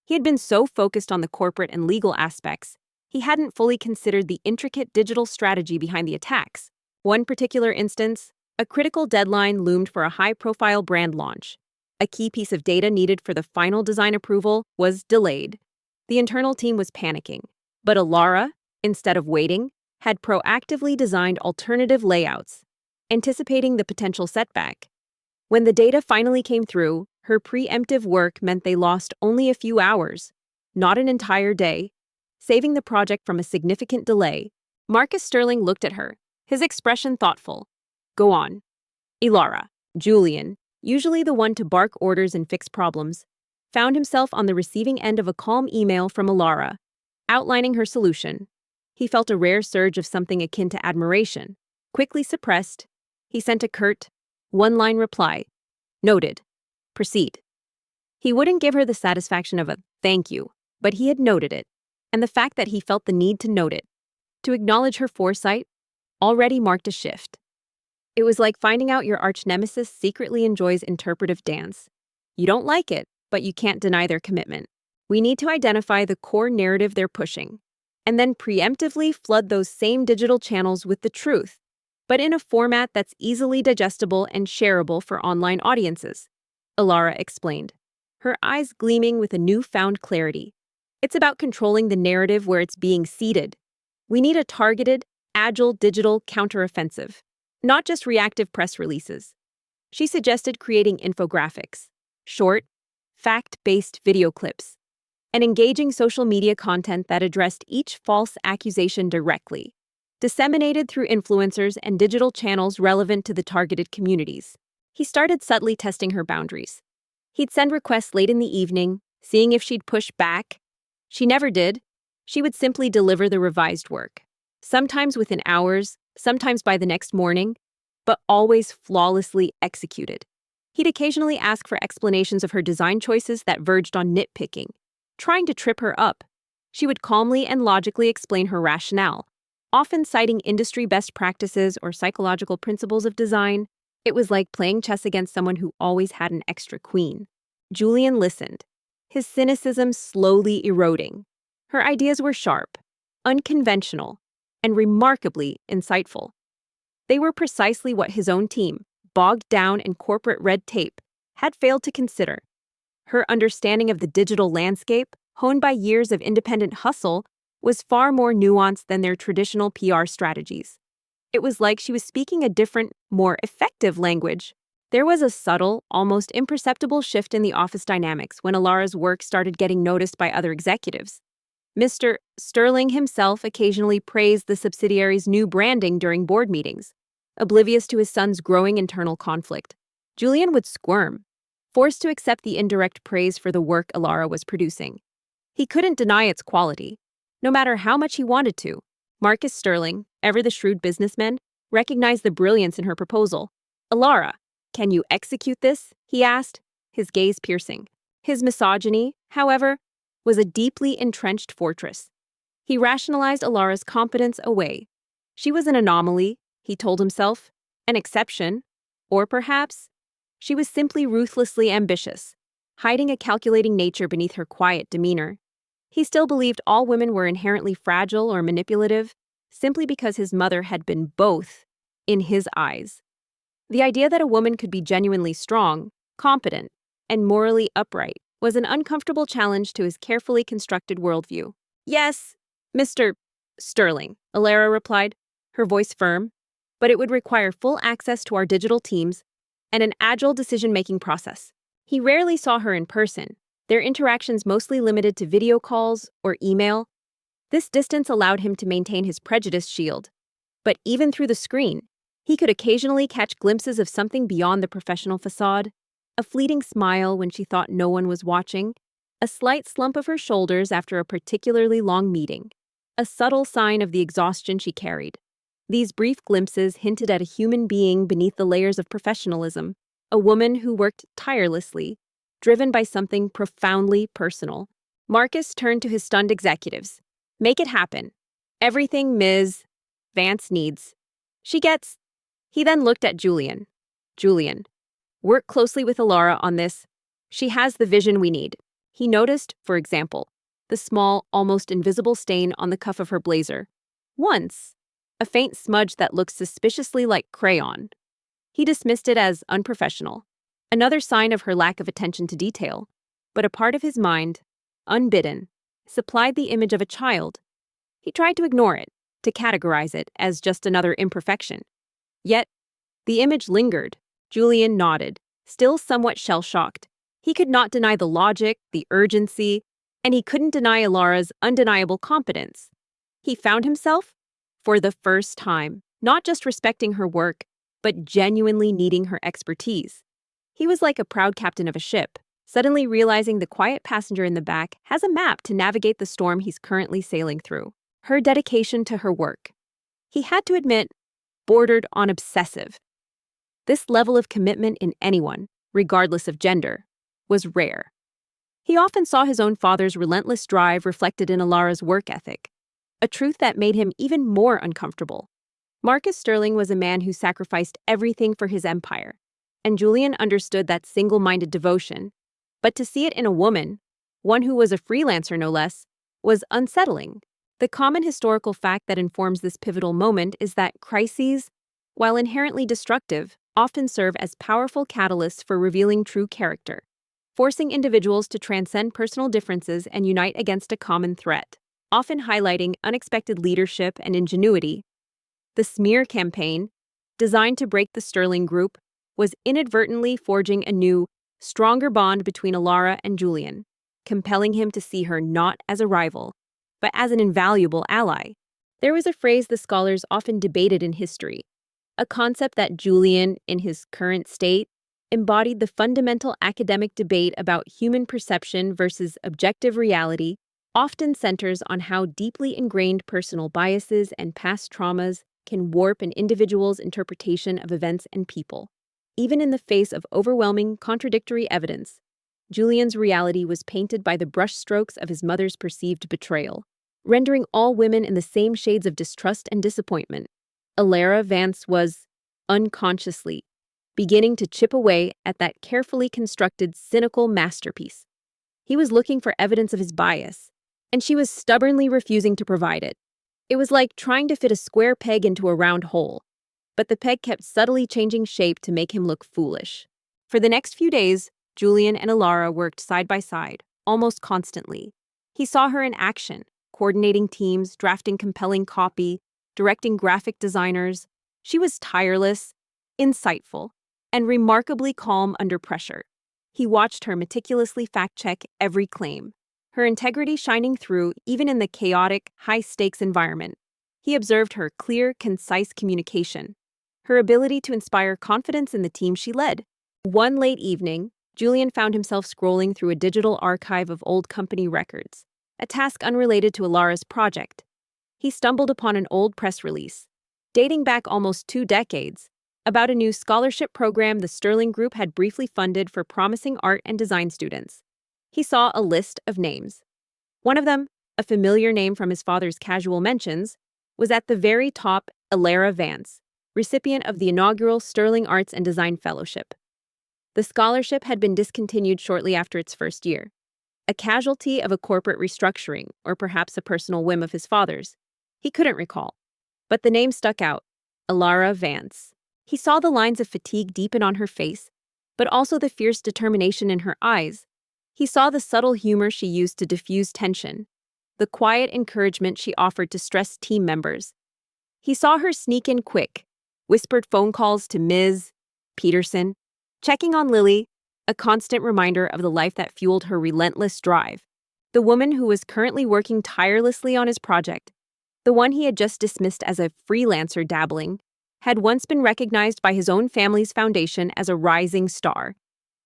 He had been so focused on the corporate and legal aspects, he hadn't fully considered the intricate digital strategy behind the attacks. One particular instance, a critical deadline loomed for a high-profile brand launch. A key piece of data needed for the final design approval was delayed. The internal team was panicking, but Ilara, instead of waiting, had proactively designed alternative layouts, anticipating the potential setback. When the data finally came through, her preemptive work meant they lost only a few hours, not an entire day, saving the project from a significant delay. Marcus Sterling looked at her, his expression thoughtful. Go on. Ilara, Julian, usually the one to bark orders and fix problems, found himself on the receiving end of a calm email from Ilara, outlining her solution. He felt a rare surge of something akin to admiration. Quickly suppressed, he sent a curt, one-line reply. Noted. Proceed. He wouldn't give her the satisfaction of a thank you, but he had noted it, and the fact that he felt the need to note it, to acknowledge her foresight, already marked a shift. It was like finding out your arch-nemesis secretly enjoys interpretive dance. You don't like it, but you can't deny their commitment. We need to identify the core narrative they're pushing, and then preemptively flood those same digital channels with the truth, but in a format that's easily digestible and shareable for online audiences, Ilara explained, her eyes gleaming with a newfound clarity. It's about controlling the narrative where it's being seeded, We need a targeted, agile digital counteroffensive, not just reactive press releases. She suggested creating infographics, short, fact-based video clips, and engaging social media content that addressed each false accusation directly, disseminated through influencers and digital channels relevant to the targeted communities. He started subtly testing her boundaries. He'd send requests late in the evening, seeing if she'd push back. She never did. She would simply deliver the revised work, sometimes within hours, sometimes by the next morning, but always flawlessly executed. He'd occasionally ask for explanations of her design choices that verged on nitpicking, trying to trip her up. She would calmly and logically explain her rationale, often citing industry best practices or psychological principles of design. It was like playing chess against someone who always had an extra queen. Julian listened, his cynicism slowly eroding. Her ideas were sharp, unconventional, and remarkably insightful. They were precisely what his own team, bogged down in corporate red tape, had failed to consider. Her understanding of the digital landscape, honed by years of independent hustle, was far more nuanced than their traditional PR strategies. It was like she was speaking a different, more effective language. There was a subtle, almost imperceptible shift in the office dynamics when Alara's work started getting noticed by other executives. Mr. Sterling himself occasionally praised the subsidiary's new branding during board meetings, oblivious to his son's growing internal conflict. Julian would squirm, forced to accept the indirect praise for the work Alara was producing. He couldn't deny its quality, no matter how much he wanted to. Marcus Sterling, ever the shrewd businessman, recognized the brilliance in her proposal. "Alara, can you execute this?" he asked, his gaze piercing. His misogyny, however, was a deeply entrenched fortress. He rationalized Alara's competence away. She was an anomaly, he told himself, an exception, or perhaps she was simply ruthlessly ambitious, hiding a calculating nature beneath her quiet demeanor. He still believed all women were inherently fragile or manipulative, simply because his mother had been both in his eyes. The idea that a woman could be genuinely strong, competent, and morally upright was an uncomfortable challenge to his carefully constructed worldview. "Yes, Mr. Sterling," Alara replied, her voice firm, "but it would require full access to our digital teams and an agile decision-making process." He rarely saw her in person, their interactions mostly limited to video calls or email. This distance allowed him to maintain his prejudice shield. But even through the screen, he could occasionally catch glimpses of something beyond the professional facade. A fleeting smile when she thought no one was watching, a slight slump of her shoulders after a particularly long meeting, a subtle sign of the exhaustion she carried. These brief glimpses hinted at a human being beneath the layers of professionalism, a woman who worked tirelessly, driven by something profoundly personal. Marcus turned to his stunned executives. "Make it happen. Everything Ms. Vance needs. She gets." He then looked at Julian. "Julian, work closely with Alara on this. She has the vision we need." He noticed, for example, the small, almost invisible stain on the cuff of her blazer. Once, a faint smudge that looked suspiciously like crayon. He dismissed it as unprofessional, another sign of her lack of attention to detail. But a part of his mind, unbidden, supplied the image of a child. He tried to ignore it, to categorize it as just another imperfection. Yet, the image lingered. Julian nodded, still somewhat shell-shocked. He could not deny the logic, the urgency, and he couldn't deny Alara's undeniable competence. He found himself, for the first time, not just respecting her work, but genuinely needing her expertise. He was like a proud captain of a ship, suddenly realizing the quiet passenger in the back has a map to navigate the storm he's currently sailing through. Her dedication to her work, he had to admit, bordered on obsessive. This level of commitment in anyone, regardless of gender, was rare. He often saw his own father's relentless drive reflected in Alara's work ethic, a truth that made him even more uncomfortable. Marcus Sterling was a man who sacrificed everything for his empire, and Julian understood that single-minded devotion. But to see it in a woman, one who was a freelancer no less, was unsettling. The common historical fact that informs this pivotal moment is that crises, while inherently destructive, often serve as powerful catalysts for revealing true character, forcing individuals to transcend personal differences and unite against a common threat. often highlighting unexpected leadership and ingenuity. The smear campaign, designed to break the Sterling Group, was inadvertently forging a new, stronger bond between Alara and Julian, compelling him to see her not as a rival, but as an invaluable ally. There was a phrase the scholars often debated in history, a concept that Julian, in his current state, embodied the fundamental academic debate about human perception versus objective reality, often centers on how deeply ingrained personal biases and past traumas can warp an individual's interpretation of events and people. Even in the face of overwhelming, contradictory evidence, Julian's reality was painted by the brushstrokes of his mother's perceived betrayal, rendering all women in the same shades of distrust and disappointment. Alara Vance was, unconsciously, beginning to chip away at that carefully constructed, cynical masterpiece. He was looking for evidence of his bias, and she was stubbornly refusing to provide it. It was like trying to fit a square peg into a round hole, but the peg kept subtly changing shape to make him look foolish. For the next few days, Julian and Alara worked side by side, almost constantly. He saw her in action, coordinating teams, drafting compelling copy, directing graphic designers. She was tireless, insightful, and remarkably calm under pressure. He watched her meticulously fact-check every claim, her integrity shining through even in the chaotic, high-stakes environment. He observed her clear, concise communication, her ability to inspire confidence in the team she led. One late evening, Julian found himself scrolling through a digital archive of old company records, a task unrelated to Alara's project. He stumbled upon an old press release, dating back almost 2 decades, about a new scholarship program the Sterling Group had briefly funded for promising art and design students. He saw a list of names. One of them, a familiar name from his father's casual mentions, was at the very top: Alara Vance, recipient of the inaugural Sterling Arts and Design Fellowship. The scholarship had been discontinued shortly after its first year, a casualty of a corporate restructuring, or perhaps a personal whim of his father's. He couldn't recall. But the name stuck out: Alara Vance. He saw the lines of fatigue deepen on her face, but also the fierce determination in her eyes. He saw the subtle humor she used to diffuse tension, the quiet encouragement she offered to stressed team members. He saw her sneak in quick, whispered phone calls to Ms. Peterson, checking on Lily, a constant reminder of the life that fueled her relentless drive. The woman who was currently working tirelessly on his project, the one he had just dismissed as a freelancer dabbling, had once been recognized by his own family's foundation as a rising star,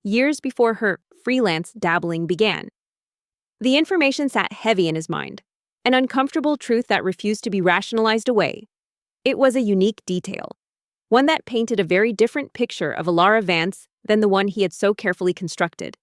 years before her freelance dabbling began. The information sat heavy in his mind, an uncomfortable truth that refused to be rationalized away. It was a unique detail, one that painted a very different picture of Alara Vance than the one he had so carefully constructed.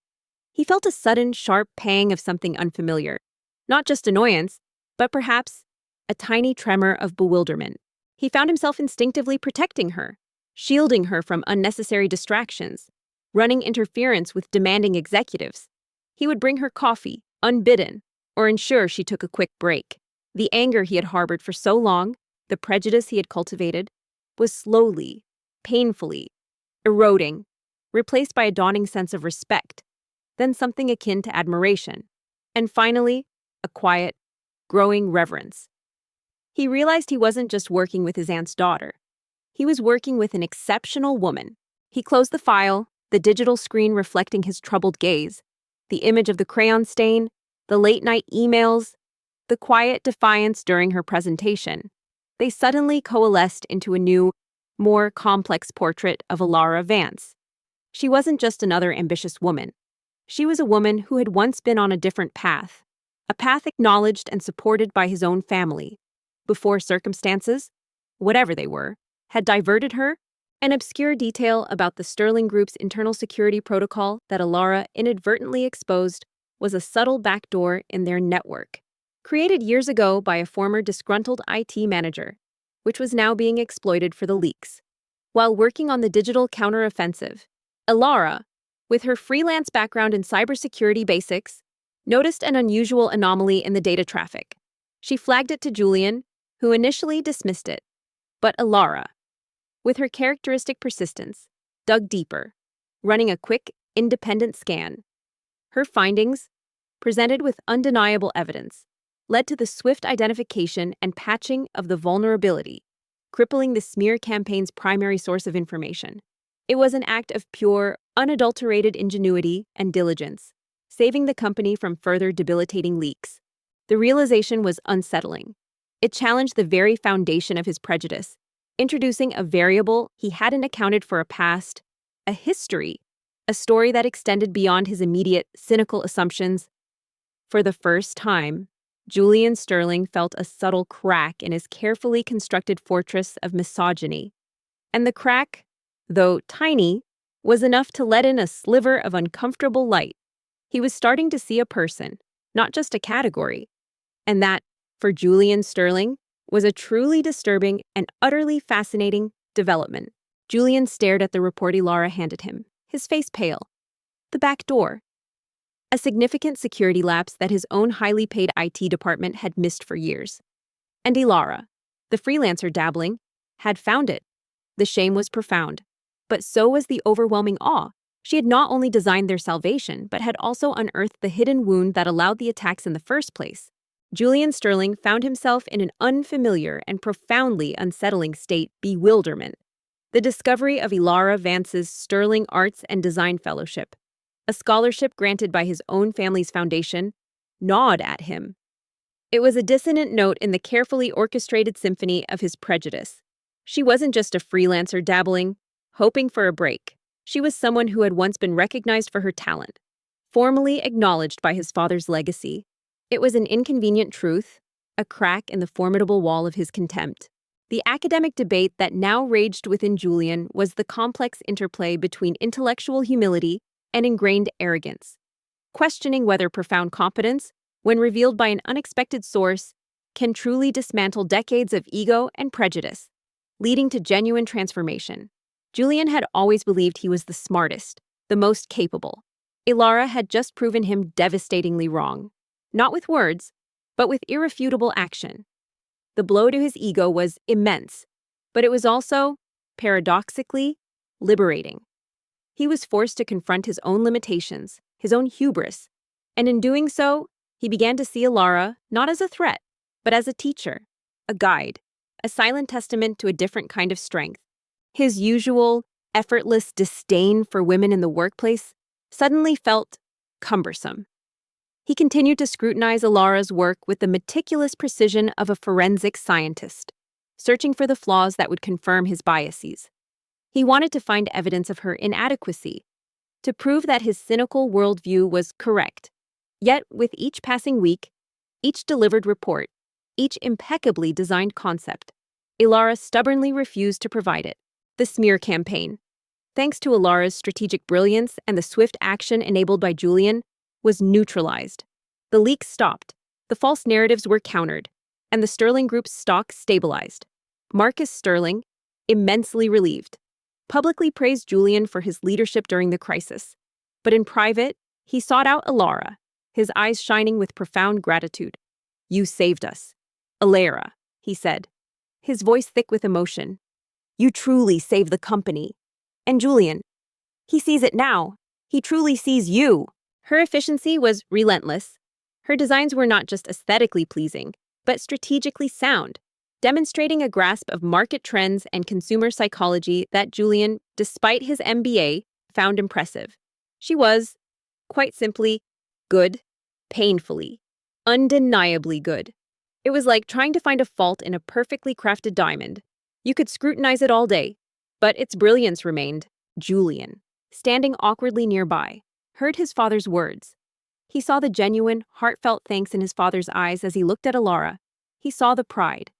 He felt a sudden, sharp pang of something unfamiliar, not just annoyance, but perhaps a tiny tremor of bewilderment. He found himself instinctively protecting her, shielding her from unnecessary distractions, running interference with demanding executives. He would bring her coffee, unbidden, or ensure she took a quick break. The anger he had harbored for so long, the prejudice he had cultivated, was slowly, painfully, eroding, replaced by a dawning sense of respect, then something akin to admiration, and finally, a quiet, growing reverence. He realized he wasn't just working with his aunt's daughter. He was working with an exceptional woman. He closed the file, the digital screen reflecting his troubled gaze, the image of the crayon stain, the late-night emails, the quiet defiance during her presentation. They suddenly coalesced into a new, more complex portrait of Alara Vance. She wasn't just another ambitious woman. She was a woman who had once been on a different path, a path acknowledged and supported by his own family, before circumstances, whatever they were, had diverted her. An obscure detail about the Sterling Group's internal security protocol that Alara inadvertently exposed was a subtle backdoor in their network, created years ago by a former disgruntled IT manager, which was now being exploited for the leaks. While working on the digital counteroffensive, Alara, with her freelance background in cybersecurity basics, noticed an unusual anomaly in the data traffic. She flagged it to Julian, who initially dismissed it. But Alara, with her characteristic persistence, dug deeper, running a quick, independent scan. Her findings, presented with undeniable evidence, led to the swift identification and patching of the vulnerability, crippling the smear campaign's primary source of information. It was an act of pure, unadulterated ingenuity and diligence, saving the company from further debilitating leaks. The realization was unsettling. It challenged the very foundation of his prejudice, introducing a variable he hadn't accounted for: a past, a history, a story that extended beyond his immediate, cynical assumptions. For the first time, Julian Sterling felt a subtle crack in his carefully constructed fortress of misogyny. And the crack, though tiny, was enough to let in a sliver of uncomfortable light. He was starting to see a person, not just a category. And that, for Julian Sterling, was a truly disturbing and utterly fascinating development. Julian stared at the report Ilara handed him, his face pale. The back door. A significant security lapse that his own highly paid IT department had missed for years. And Ilara, the freelancer dabbling, had found it. The shame was profound, but so was the overwhelming awe. She had not only designed their salvation, but had also unearthed the hidden wound that allowed the attacks in the first place. Julian Sterling found himself in an unfamiliar and profoundly unsettling state: bewilderment. The discovery of Ilara Vance's Sterling Arts and Design Fellowship, a scholarship granted by his own family's foundation, gnawed at him. It was a dissonant note in the carefully orchestrated symphony of his prejudice. She wasn't just a freelancer dabbling, hoping for a break. She was someone who had once been recognized for her talent, formally acknowledged by his father's legacy. It was an inconvenient truth, a crack in the formidable wall of his contempt. The academic debate that now raged within Julian was the complex interplay between intellectual humility and ingrained arrogance, questioning whether profound competence, when revealed by an unexpected source, can truly dismantle decades of ego and prejudice, leading to genuine transformation. Julian had always believed he was the smartest, the most capable. Ilara had just proven him devastatingly wrong. Not with words, but with irrefutable action. The blow to his ego was immense, but it was also, paradoxically, liberating. He was forced to confront his own limitations, his own hubris, and in doing so, he began to see Ilara not as a threat, but as a teacher, a guide, a silent testament to a different kind of strength. His usual, effortless disdain for women in the workplace suddenly felt cumbersome. He continued to scrutinize Ilara's work with the meticulous precision of a forensic scientist, searching for the flaws that would confirm his biases. He wanted to find evidence of her inadequacy, to prove that his cynical worldview was correct. Yet, with each passing week, each delivered report, each impeccably designed concept, Ilara stubbornly refused to provide it. The smear campaign, thanks to Ilara's strategic brilliance and the swift action enabled by Julian, was neutralized. The leaks stopped, the false narratives were countered, and the Sterling Group's stock stabilized. Marcus Sterling, immensely relieved, publicly praised Julian for his leadership during the crisis. But in private, he sought out Ilara, his eyes shining with profound gratitude. "You saved us. Ilara," he said, his voice thick with emotion. "You truly saved the company. And Julian, he sees it now. He truly sees you." Her efficiency was relentless. Her designs were not just aesthetically pleasing, but strategically sound, demonstrating a grasp of market trends and consumer psychology that Julian, despite his MBA, found impressive. She was, quite simply, good, painfully, undeniably good. It was like trying to find a fault in a perfectly crafted diamond. You could scrutinize it all day, but its brilliance remained. Julian, standing awkwardly nearby, heard his father's words. He saw the genuine, heartfelt thanks in his father's eyes as he looked at Ilara. He saw the pride.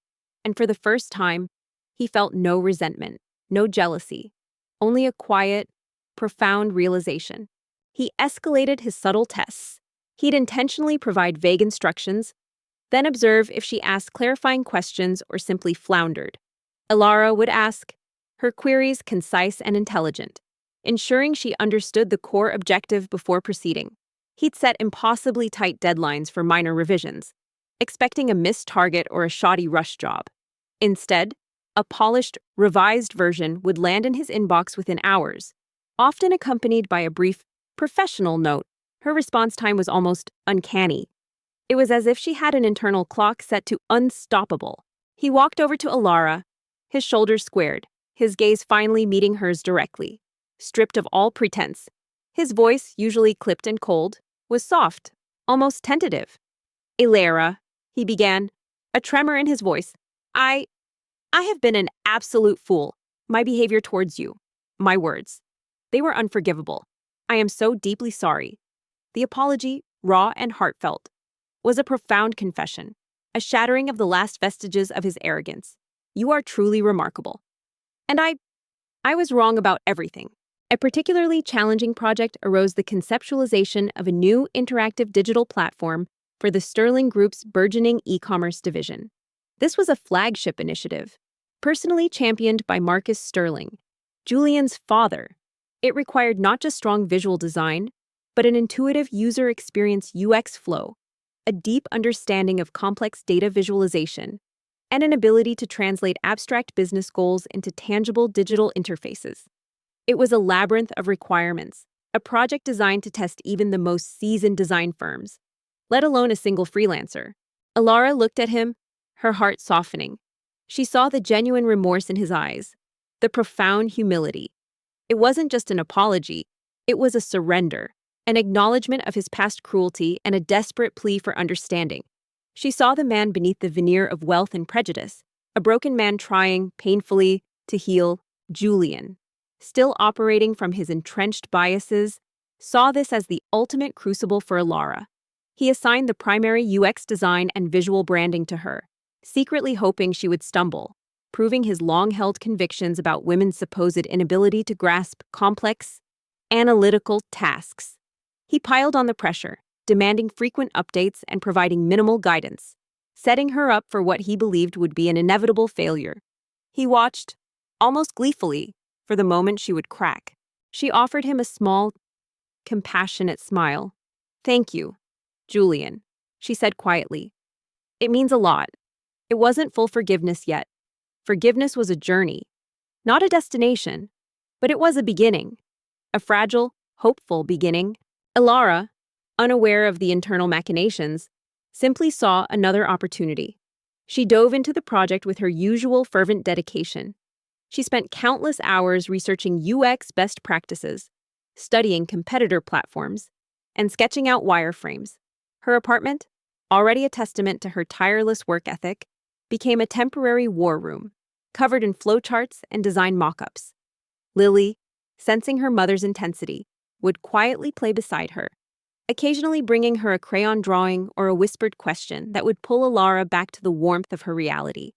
And for the first time, he felt no resentment, no jealousy, only a quiet, profound realization. He escalated his subtle tests. He'd intentionally provide vague instructions, then observe if she asked clarifying questions or simply floundered. Ilara would ask, her queries concise and intelligent, ensuring she understood the core objective before proceeding. He'd set impossibly tight deadlines for minor revisions, expecting a missed target or a shoddy rush job. Instead, a polished, revised version would land in his inbox within hours, often accompanied by a brief, professional note. Her response time was almost uncanny. It was as if she had an internal clock set to unstoppable. He walked over to Alara, his shoulders squared, his gaze finally meeting hers directly. Stripped of all pretense, his voice, usually clipped and cold, was soft, almost tentative. "Ilara," he began, a tremor in his voice. I have been an absolute fool. My behavior towards you. My words. They were unforgivable. I am so deeply sorry." The apology, raw and heartfelt, was a profound confession, a shattering of the last vestiges of his arrogance. "You are truly remarkable. And I was wrong about everything." A particularly challenging project arose: the conceptualization of a new interactive digital platform for the Sterling Group's burgeoning e-commerce division. This was a flagship initiative, personally championed by Marcus Sterling, Julian's father. It required not just strong visual design, but an intuitive user experience UX flow, a deep understanding of complex data visualization, and an ability to translate abstract business goals into tangible digital interfaces. It was a labyrinth of requirements, a project designed to test even the most seasoned design firms, let alone a single freelancer. Alara looked at him, her heart softening. She saw the genuine remorse in his eyes, the profound humility. It wasn't just an apology, it was a surrender, an acknowledgement of his past cruelty and a desperate plea for understanding. She saw the man beneath the veneer of wealth and prejudice, a broken man trying, painfully, to heal. Julian, still operating from his entrenched biases, saw this as the ultimate crucible for Alara. He assigned the primary UX design and visual branding to her, secretly hoping she would stumble, proving his long-held convictions about women's supposed inability to grasp complex, analytical tasks. He piled on the pressure, demanding frequent updates and providing minimal guidance, setting her up for what he believed would be an inevitable failure. He watched, almost gleefully, for the moment she would crack. She offered him a small, compassionate smile. "Thank you, Julian," she said quietly. "It means a lot." It wasn't full forgiveness yet. Forgiveness was a journey, not a destination, but it was a beginning, a fragile, hopeful beginning. Alara, unaware of the internal machinations, simply saw another opportunity. She dove into the project with her usual fervent dedication. She spent countless hours researching UX best practices, studying competitor platforms, and sketching out wireframes. Her apartment, already a testament to her tireless work ethic, became a temporary war room, covered in flowcharts and design mock-ups. Lily, sensing her mother's intensity, would quietly play beside her, occasionally bringing her a crayon drawing or a whispered question that would pull Alara back to the warmth of her reality.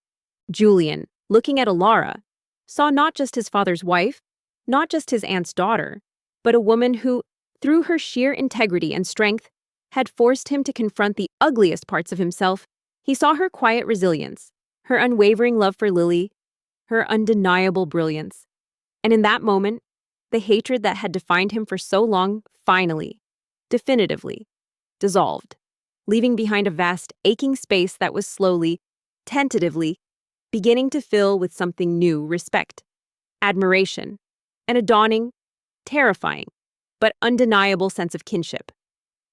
Julian, looking at Alara, saw not just his father's wife, not just his aunt's daughter, but a woman who, through her sheer integrity and strength, had forced him to confront the ugliest parts of himself. He saw her quiet resilience, her unwavering love for Lily, her undeniable brilliance. And in that moment, the hatred that had defined him for so long finally, definitively, dissolved, leaving behind a vast, aching space that was slowly, tentatively, beginning to fill with something new: respect, admiration, and a dawning, terrifying, but undeniable sense of kinship.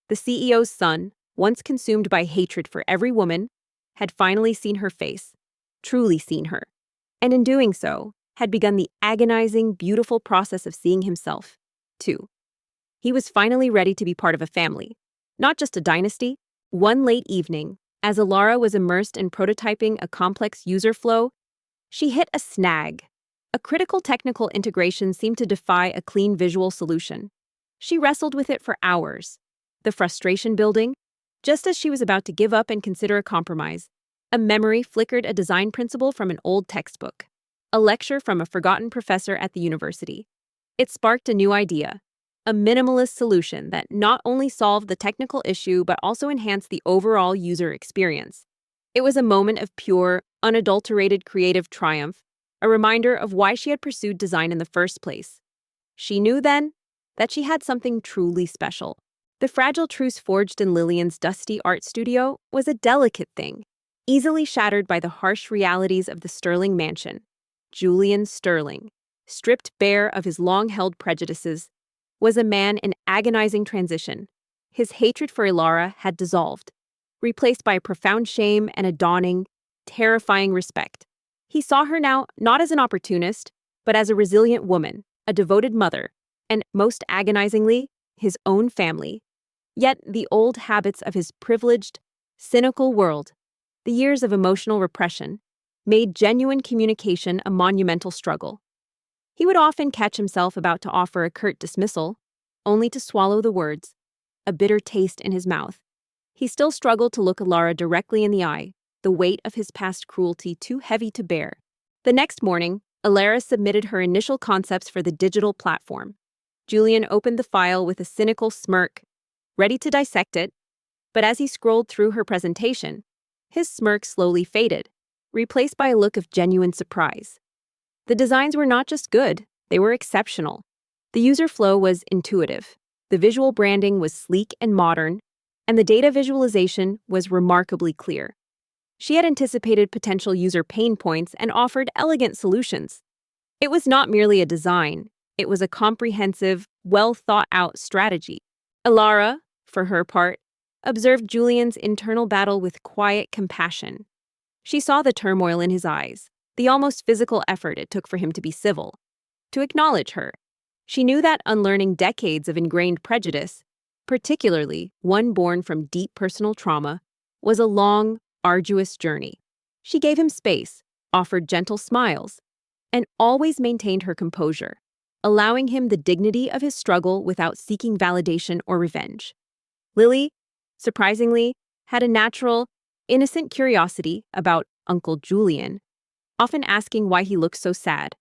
The CEO's son, once consumed by hatred for every woman, had finally seen her face, truly seen her, and in doing so, had begun the agonizing, beautiful process of seeing himself, too. He was finally ready to be part of a family, not just a dynasty. One late evening, as Alara was immersed in prototyping a complex user flow, she hit a snag. A critical technical integration seemed to defy a clean visual solution. She wrestled with it for hours, the frustration building. Just as she was about to give up and consider a compromise, a memory flickered a design principle from an old textbook, a lecture from a forgotten professor at the university. It sparked a new idea, a minimalist solution that not only solved the technical issue but also enhanced the overall user experience. It was a moment of pure, unadulterated creative triumph, a reminder of why she had pursued design in the first place. She knew then that she had something truly special. The fragile truce forged in Lillian's dusty art studio was a delicate thing, easily shattered by the harsh realities of the Sterling mansion. Julian Sterling, stripped bare of his long-held prejudices, was a man in agonizing transition. His hatred for Alara had dissolved, replaced by a profound shame and a dawning, terrifying respect. He saw her now not as an opportunist, but as a resilient woman, a devoted mother, and, most agonizingly, his own family. Yet the old habits of his privileged, cynical world, the years of emotional repression, made genuine communication a monumental struggle. He would often catch himself about to offer a curt dismissal, only to swallow the words, a bitter taste in his mouth. He still struggled to look Alara directly in the eye, the weight of his past cruelty too heavy to bear. The next morning, Alara submitted her initial concepts for the digital platform. Julian opened the file with a cynical smirk, ready to dissect it, but as he scrolled through her presentation, his smirk slowly faded, replaced by a look of genuine surprise. The designs were not just good, they were exceptional. The user flow was intuitive, the visual branding was sleek and modern, and the data visualization was remarkably clear. She had anticipated potential user pain points and offered elegant solutions. It was not merely a design, it was a comprehensive, well-thought-out strategy. Alara, for her part, observed Julian's internal battle with quiet compassion. She saw the turmoil in his eyes, the almost physical effort it took for him to be civil, to acknowledge her. She knew that unlearning decades of ingrained prejudice, particularly one born from deep personal trauma, was a long, arduous journey. She gave him space, offered gentle smiles, and always maintained her composure, allowing him the dignity of his struggle without seeking validation or revenge. Lily, surprisingly, had a natural, innocent curiosity about Uncle Julian, often asking why he looked so sad,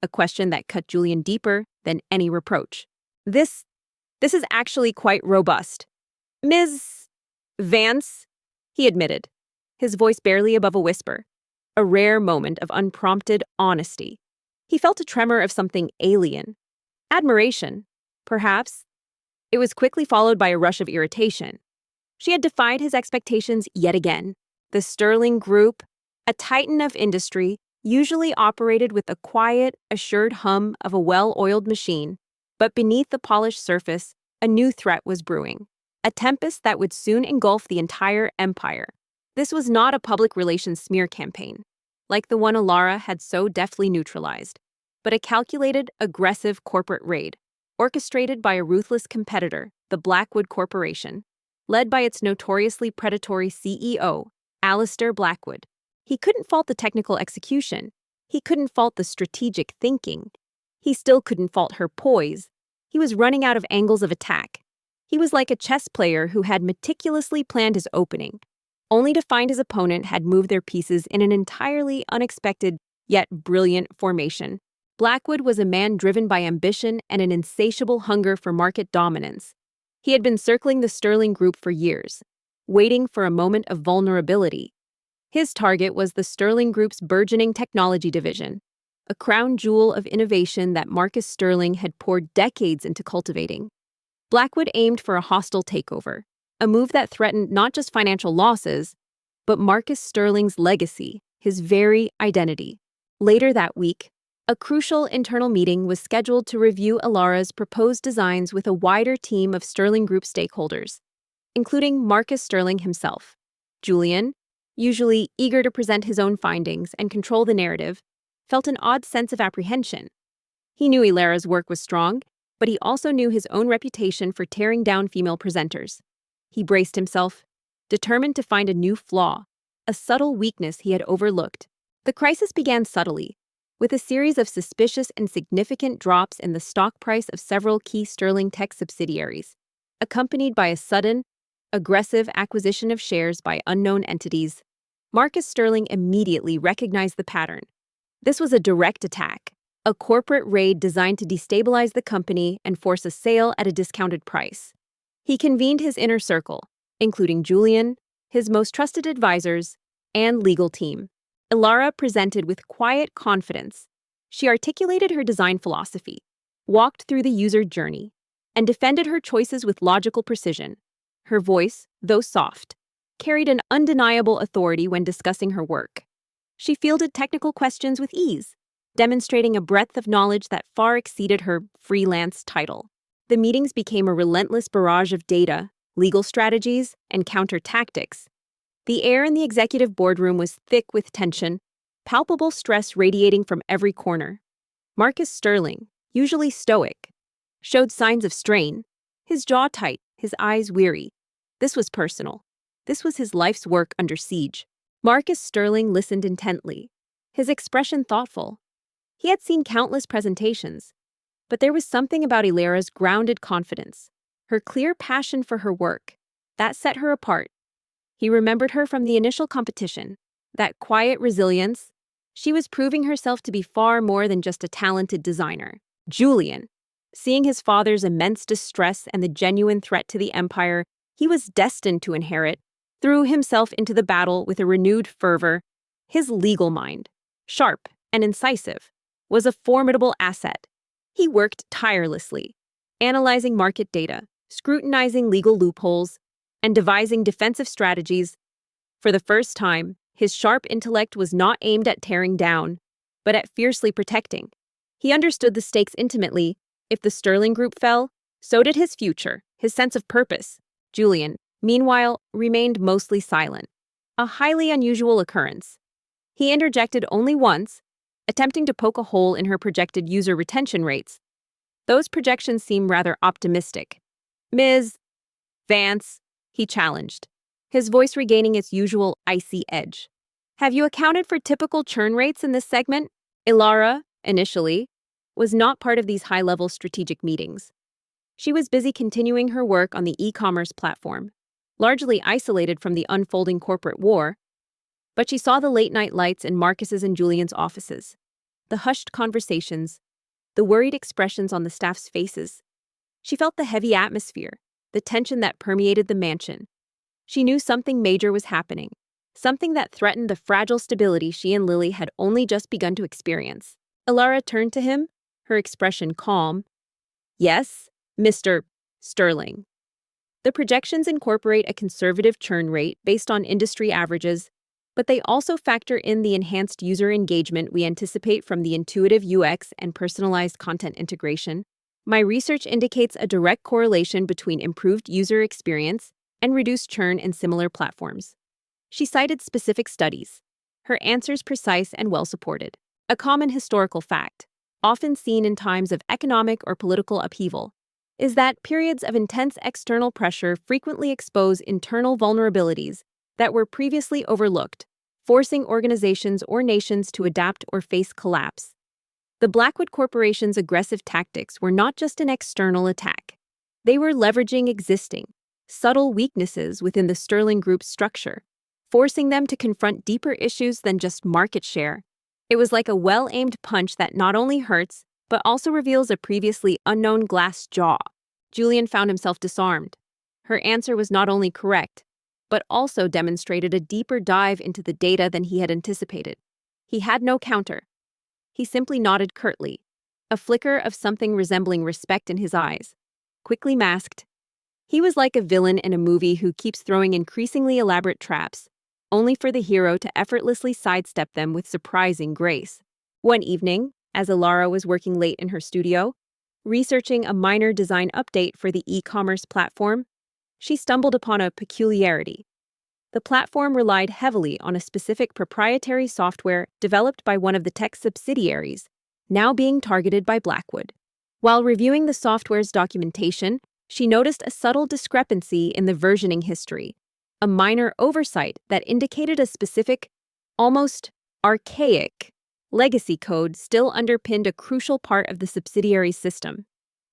a question that cut Julian deeper than any reproach. This is actually quite robust. Ms. Vance, he admitted, his voice barely above a whisper, a rare moment of unprompted honesty. He felt a tremor of something alien. Admiration, perhaps. It was quickly followed by a rush of irritation. She had defied his expectations yet again. The Sterling Group, a titan of industry, usually operated with the quiet, assured hum of a well-oiled machine, but beneath the polished surface, a new threat was brewing, a tempest that would soon engulf the entire empire. This was not a public relations smear campaign, like the one Alara had so deftly neutralized, but a calculated, aggressive corporate raid, orchestrated by a ruthless competitor, the Blackwood Corporation, led by its notoriously predatory CEO, Alistair Blackwood. He couldn't fault the technical execution. He couldn't fault the strategic thinking. He still couldn't fault her poise. He was running out of angles of attack. He was like a chess player who had meticulously planned his opening, only to find his opponent had moved their pieces in an entirely unexpected yet brilliant formation. Blackwood was a man driven by ambition and an insatiable hunger for market dominance. He had been circling the Sterling Group for years, waiting for a moment of vulnerability. His target was the Sterling Group's burgeoning technology division, a crown jewel of innovation that Marcus Sterling had poured decades into cultivating. Blackwood aimed for a hostile takeover, a move that threatened not just financial losses, but Marcus Sterling's legacy, his very identity. Later that week, a crucial internal meeting was scheduled to review Alara's proposed designs with a wider team of Sterling Group stakeholders, including Marcus Sterling himself. Julian, usually eager to present his own findings and control the narrative, felt an odd sense of apprehension. He knew Alara's work was strong, but he also knew his own reputation for tearing down female presenters. He braced himself, determined to find a new flaw, a subtle weakness he had overlooked. The crisis began subtly, with a series of suspicious and significant drops in the stock price of several key Sterling tech subsidiaries, accompanied by a sudden, aggressive acquisition of shares by unknown entities. Marcus Sterling immediately recognized the pattern. This was a direct attack, a corporate raid designed to destabilize the company and force a sale at a discounted price. He convened his inner circle, including Julian, his most trusted advisors, and legal team. Alara presented with quiet confidence. She articulated her design philosophy, walked through the user journey, and defended her choices with logical precision. Her voice, though soft, carried an undeniable authority when discussing her work. She fielded technical questions with ease, demonstrating a breadth of knowledge that far exceeded her freelance title. The meetings became a relentless barrage of data, legal strategies, and counter-tactics, The air in the executive boardroom was thick with tension, palpable stress radiating from every corner. Marcus Sterling, usually stoic, showed signs of strain, his jaw tight, his eyes weary. This was personal. This was his life's work under siege. Marcus Sterling listened intently, his expression thoughtful. He had seen countless presentations, but there was something about Ilara's grounded confidence, her clear passion for her work, that set her apart. He remembered her from the initial competition, that quiet resilience. She was proving herself to be far more than just a talented designer. Julian, seeing his father's immense distress and the genuine threat to the empire he was destined to inherit, threw himself into the battle with a renewed fervor. His legal mind, sharp and incisive, was a formidable asset. He worked tirelessly, analyzing market data, scrutinizing legal loopholes, and devising defensive strategies. For the first time, his sharp intellect was not aimed at tearing down, but at fiercely protecting. He understood the stakes intimately. If the Sterling Group fell, so did his future, his sense of purpose. Julian, meanwhile, remained mostly silent, a highly unusual occurrence. He interjected only once, attempting to poke a hole in her projected user retention rates. Those projections seem rather optimistic. Ms. Vance, he challenged, his voice regaining its usual icy edge. Have you accounted for typical churn rates in this segment? Ilara, initially, was not part of these high-level strategic meetings. She was busy continuing her work on the e-commerce platform, largely isolated from the unfolding corporate war, but she saw the late-night lights in Marcus's and Julian's offices, the hushed conversations, the worried expressions on the staff's faces. She felt the heavy atmosphere, the tension that permeated the mansion. She knew something major was happening, something that threatened the fragile stability she and Lily had only just begun to experience. Ilara turned to him, her expression calm. Yes, Mr. Sterling. The projections incorporate a conservative churn rate based on industry averages, but they also factor in the enhanced user engagement we anticipate from the intuitive UX and personalized content integration. My research indicates a direct correlation between improved user experience and reduced churn in similar platforms. She cited specific studies, her answers precise and well-supported. A common historical fact, often seen in times of economic or political upheaval, is that periods of intense external pressure frequently expose internal vulnerabilities that were previously overlooked, forcing organizations or nations to adapt or face collapse. The Blackwood Corporation's aggressive tactics were not just an external attack. They were leveraging existing, subtle weaknesses within the Sterling Group's structure, forcing them to confront deeper issues than just market share. It was like a well-aimed punch that not only hurts, but also reveals a previously unknown glass jaw. Julian found himself disarmed. Her answer was not only correct, but also demonstrated a deeper dive into the data than he had anticipated. He had no counter. He simply nodded curtly, a flicker of something resembling respect in his eyes, quickly masked. He was like a villain in a movie who keeps throwing increasingly elaborate traps, only for the hero to effortlessly sidestep them with surprising grace. One evening, as Ilara was working late in her studio, researching a minor design update for the e-commerce platform, she stumbled upon a peculiarity. The platform relied heavily on a specific proprietary software developed by one of the tech subsidiaries, now being targeted by Blackwood. While reviewing the software's documentation, she noticed a subtle discrepancy in the versioning history, a minor oversight that indicated a specific, almost archaic, legacy code still underpinned a crucial part of the subsidiary's system.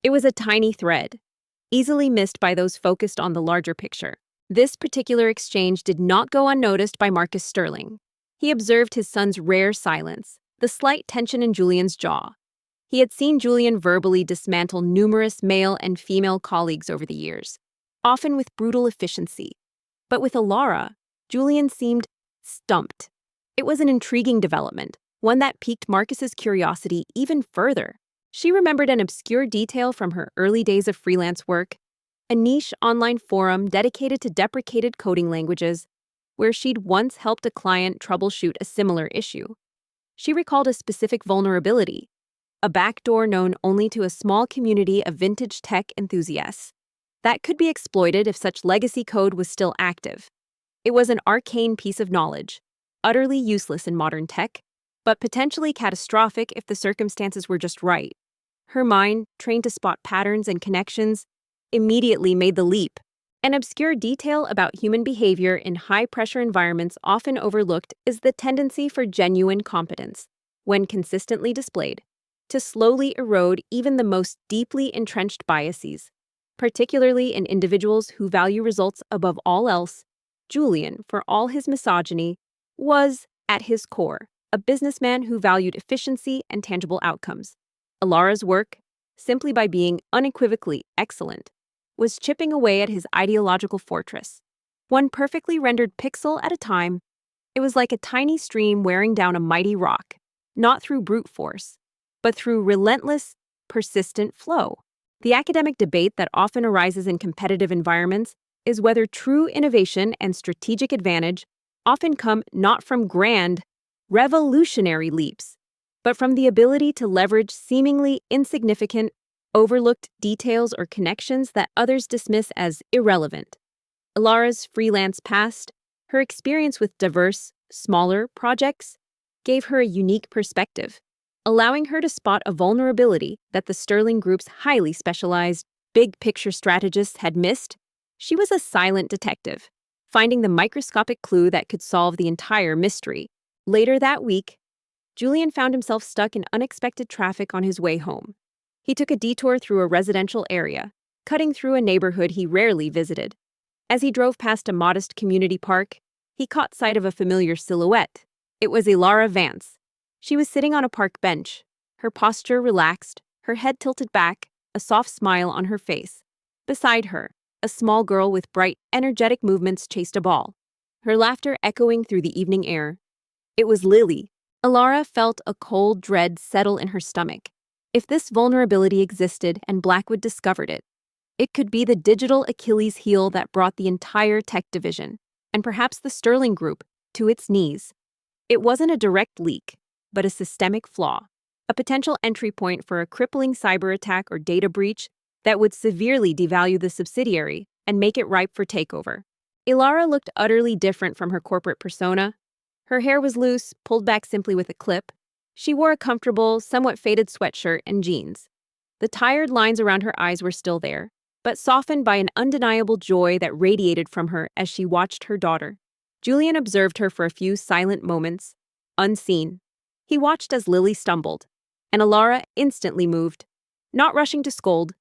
It was a tiny thread, easily missed by those focused on the larger picture. This particular exchange did not go unnoticed by Marcus Sterling. He observed his son's rare silence, the slight tension in Julian's jaw. He had seen Julian verbally dismantle numerous male and female colleagues over the years, often with brutal efficiency. But with Ilara, Julian seemed stumped. It was an intriguing development, one that piqued Marcus's curiosity even further. She remembered an obscure detail from her early days of freelance work, a niche online forum dedicated to deprecated coding languages, where she'd once helped a client troubleshoot a similar issue. She recalled a specific vulnerability, a backdoor known only to a small community of vintage tech enthusiasts, that could be exploited if such legacy code was still active. It was an arcane piece of knowledge, utterly useless in modern tech, but potentially catastrophic if the circumstances were just right. Her mind, trained to spot patterns and connections, immediately made the leap. An obscure detail about human behavior in high-pressure environments often overlooked is the tendency for genuine competence, when consistently displayed, to slowly erode even the most deeply entrenched biases, particularly in individuals who value results above all else. Julian, for all his misogyny, was, at his core, a businessman who valued efficiency and tangible outcomes. Alara's work, simply by being unequivocally excellent, was chipping away at his ideological fortress. One perfectly rendered pixel at a time, it was like a tiny stream wearing down a mighty rock, not through brute force, but through relentless, persistent flow. The academic debate that often arises in competitive environments is whether true innovation and strategic advantage often come not from grand, revolutionary leaps, but from the ability to leverage seemingly insignificant, overlooked details or connections that others dismiss as irrelevant. Alara's freelance past, her experience with diverse, smaller projects, gave her a unique perspective, allowing her to spot a vulnerability that the Sterling Group's highly specialized, big-picture strategists had missed. She was a silent detective, finding the microscopic clue that could solve the entire mystery. Later that week, Julian found himself stuck in unexpected traffic on his way home. He took a detour through a residential area, cutting through a neighborhood he rarely visited. As he drove past a modest community park, he caught sight of a familiar silhouette. It was Alara Vance. She was sitting on a park bench, her posture relaxed, her head tilted back, a soft smile on her face. Beside her, a small girl with bright, energetic movements chased a ball, her laughter echoing through the evening air. It was Lily. Alara felt a cold dread settle in her stomach. If this vulnerability existed and Blackwood discovered it, it could be the digital Achilles heel that brought the entire tech division, and perhaps the Sterling Group, to its knees. It wasn't a direct leak, but a systemic flaw, a potential entry point for a crippling cyber attack or data breach that would severely devalue the subsidiary and make it ripe for takeover. Alara looked utterly different from her corporate persona. Her hair was loose, pulled back simply with a clip. She wore a comfortable, somewhat faded sweatshirt and jeans. The tired lines around her eyes were still there, but softened by an undeniable joy that radiated from her as she watched her daughter. Julian observed her for a few silent moments, unseen. He watched as Lily stumbled, and Alara instantly moved, not rushing to scold,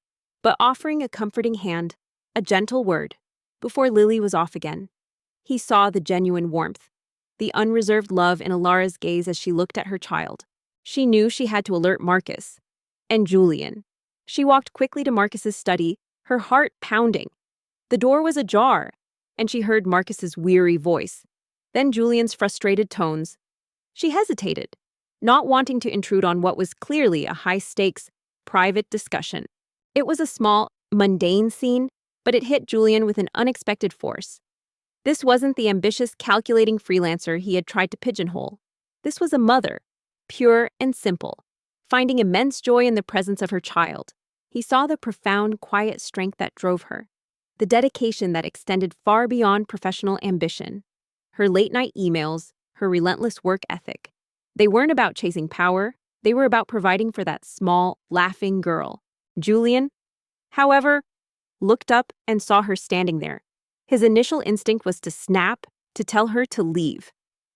but offering a comforting hand, a gentle word, before Lily was off again. He saw the genuine warmth, the unreserved love in Alara's gaze as she looked at her child. She knew she had to alert Marcus and Julian. She walked quickly to Marcus's study, her heart pounding. The door was ajar, and she heard Marcus's weary voice, then Julian's frustrated tones. She hesitated, not wanting to intrude on what was clearly a high-stakes, private discussion. It was a small, mundane scene, but it hit Julian with an unexpected force. This wasn't the ambitious, calculating freelancer he had tried to pigeonhole. This was a mother, pure and simple, finding immense joy in the presence of her child. He saw the profound, quiet strength that drove her, the dedication that extended far beyond professional ambition, her late-night emails, her relentless work ethic. They weren't about chasing power, they were about providing for that small, laughing girl. Julian, however, looked up and saw her standing there. His initial instinct was to snap, to tell her to leave.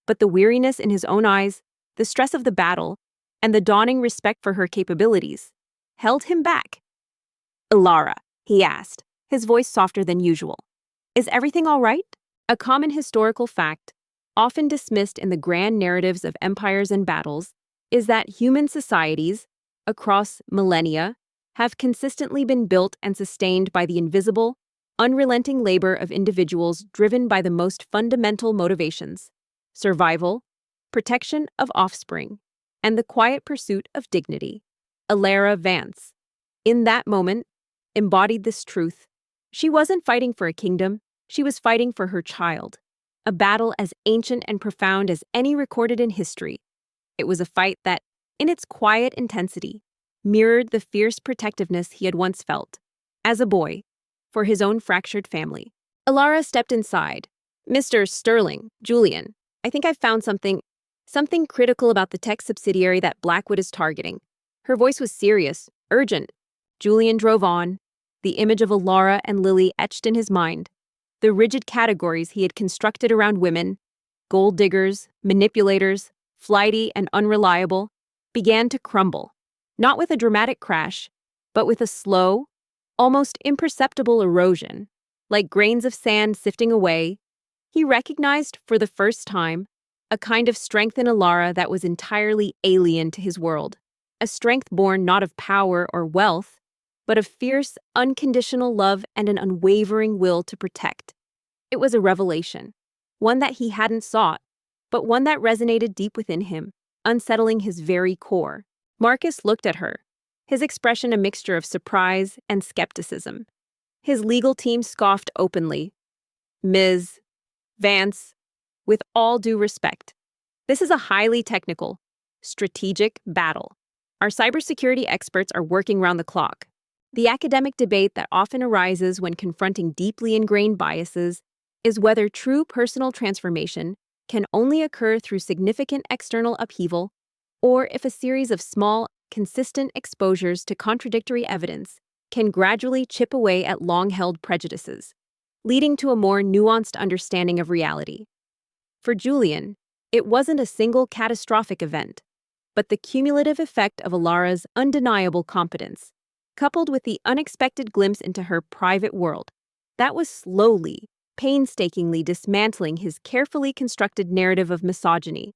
But the weariness in his own eyes, the stress of the battle, and the dawning respect for her capabilities held him back. "Alara," he asked, his voice softer than usual. "Is everything all right?" A common historical fact, often dismissed in the grand narratives of empires and battles, is that human societies, across millennia, have consistently been built and sustained by the invisible, unrelenting labor of individuals driven by the most fundamental motivations: survival, protection of offspring, and the quiet pursuit of dignity. Alara Vance, in that moment, embodied this truth. She wasn't fighting for a kingdom, she was fighting for her child, a battle as ancient and profound as any recorded in history. It was a fight that, in its quiet intensity, mirrored the fierce protectiveness he had once felt, as a boy, for his own fractured family. Alara stepped inside, Mr. Sterling, Julian, I think I've found something critical about the tech subsidiary that Blackwood is targeting. Her voice was serious, urgent. Julian drove on, the image of Alara and Lily etched in his mind. The rigid categories he had constructed around women, gold diggers, manipulators, flighty and unreliable, began to crumble, not with a dramatic crash, but with a slow, almost imperceptible erosion. Like grains of sand sifting away, he recognized for the first time a kind of strength in Alara that was entirely alien to his world, a strength born not of power or wealth, but of fierce, unconditional love and an unwavering will to protect. It was a revelation, one that he hadn't sought, but one that resonated deep within him, unsettling his very core. Marcus looked at her, his expression a mixture of surprise and skepticism. His legal team scoffed openly. Ms. Vance, with all due respect, this is a highly technical, strategic battle. Our cybersecurity experts are working round the clock. The academic debate that often arises when confronting deeply ingrained biases is whether true personal transformation can only occur through significant external upheaval, or if a series of small, consistent exposures to contradictory evidence can gradually chip away at long-held prejudices, leading to a more nuanced understanding of reality. For Julian, it wasn't a single catastrophic event, but the cumulative effect of Alara's undeniable competence, coupled with the unexpected glimpse into her private world, that was slowly, painstakingly dismantling his carefully constructed narrative of misogyny.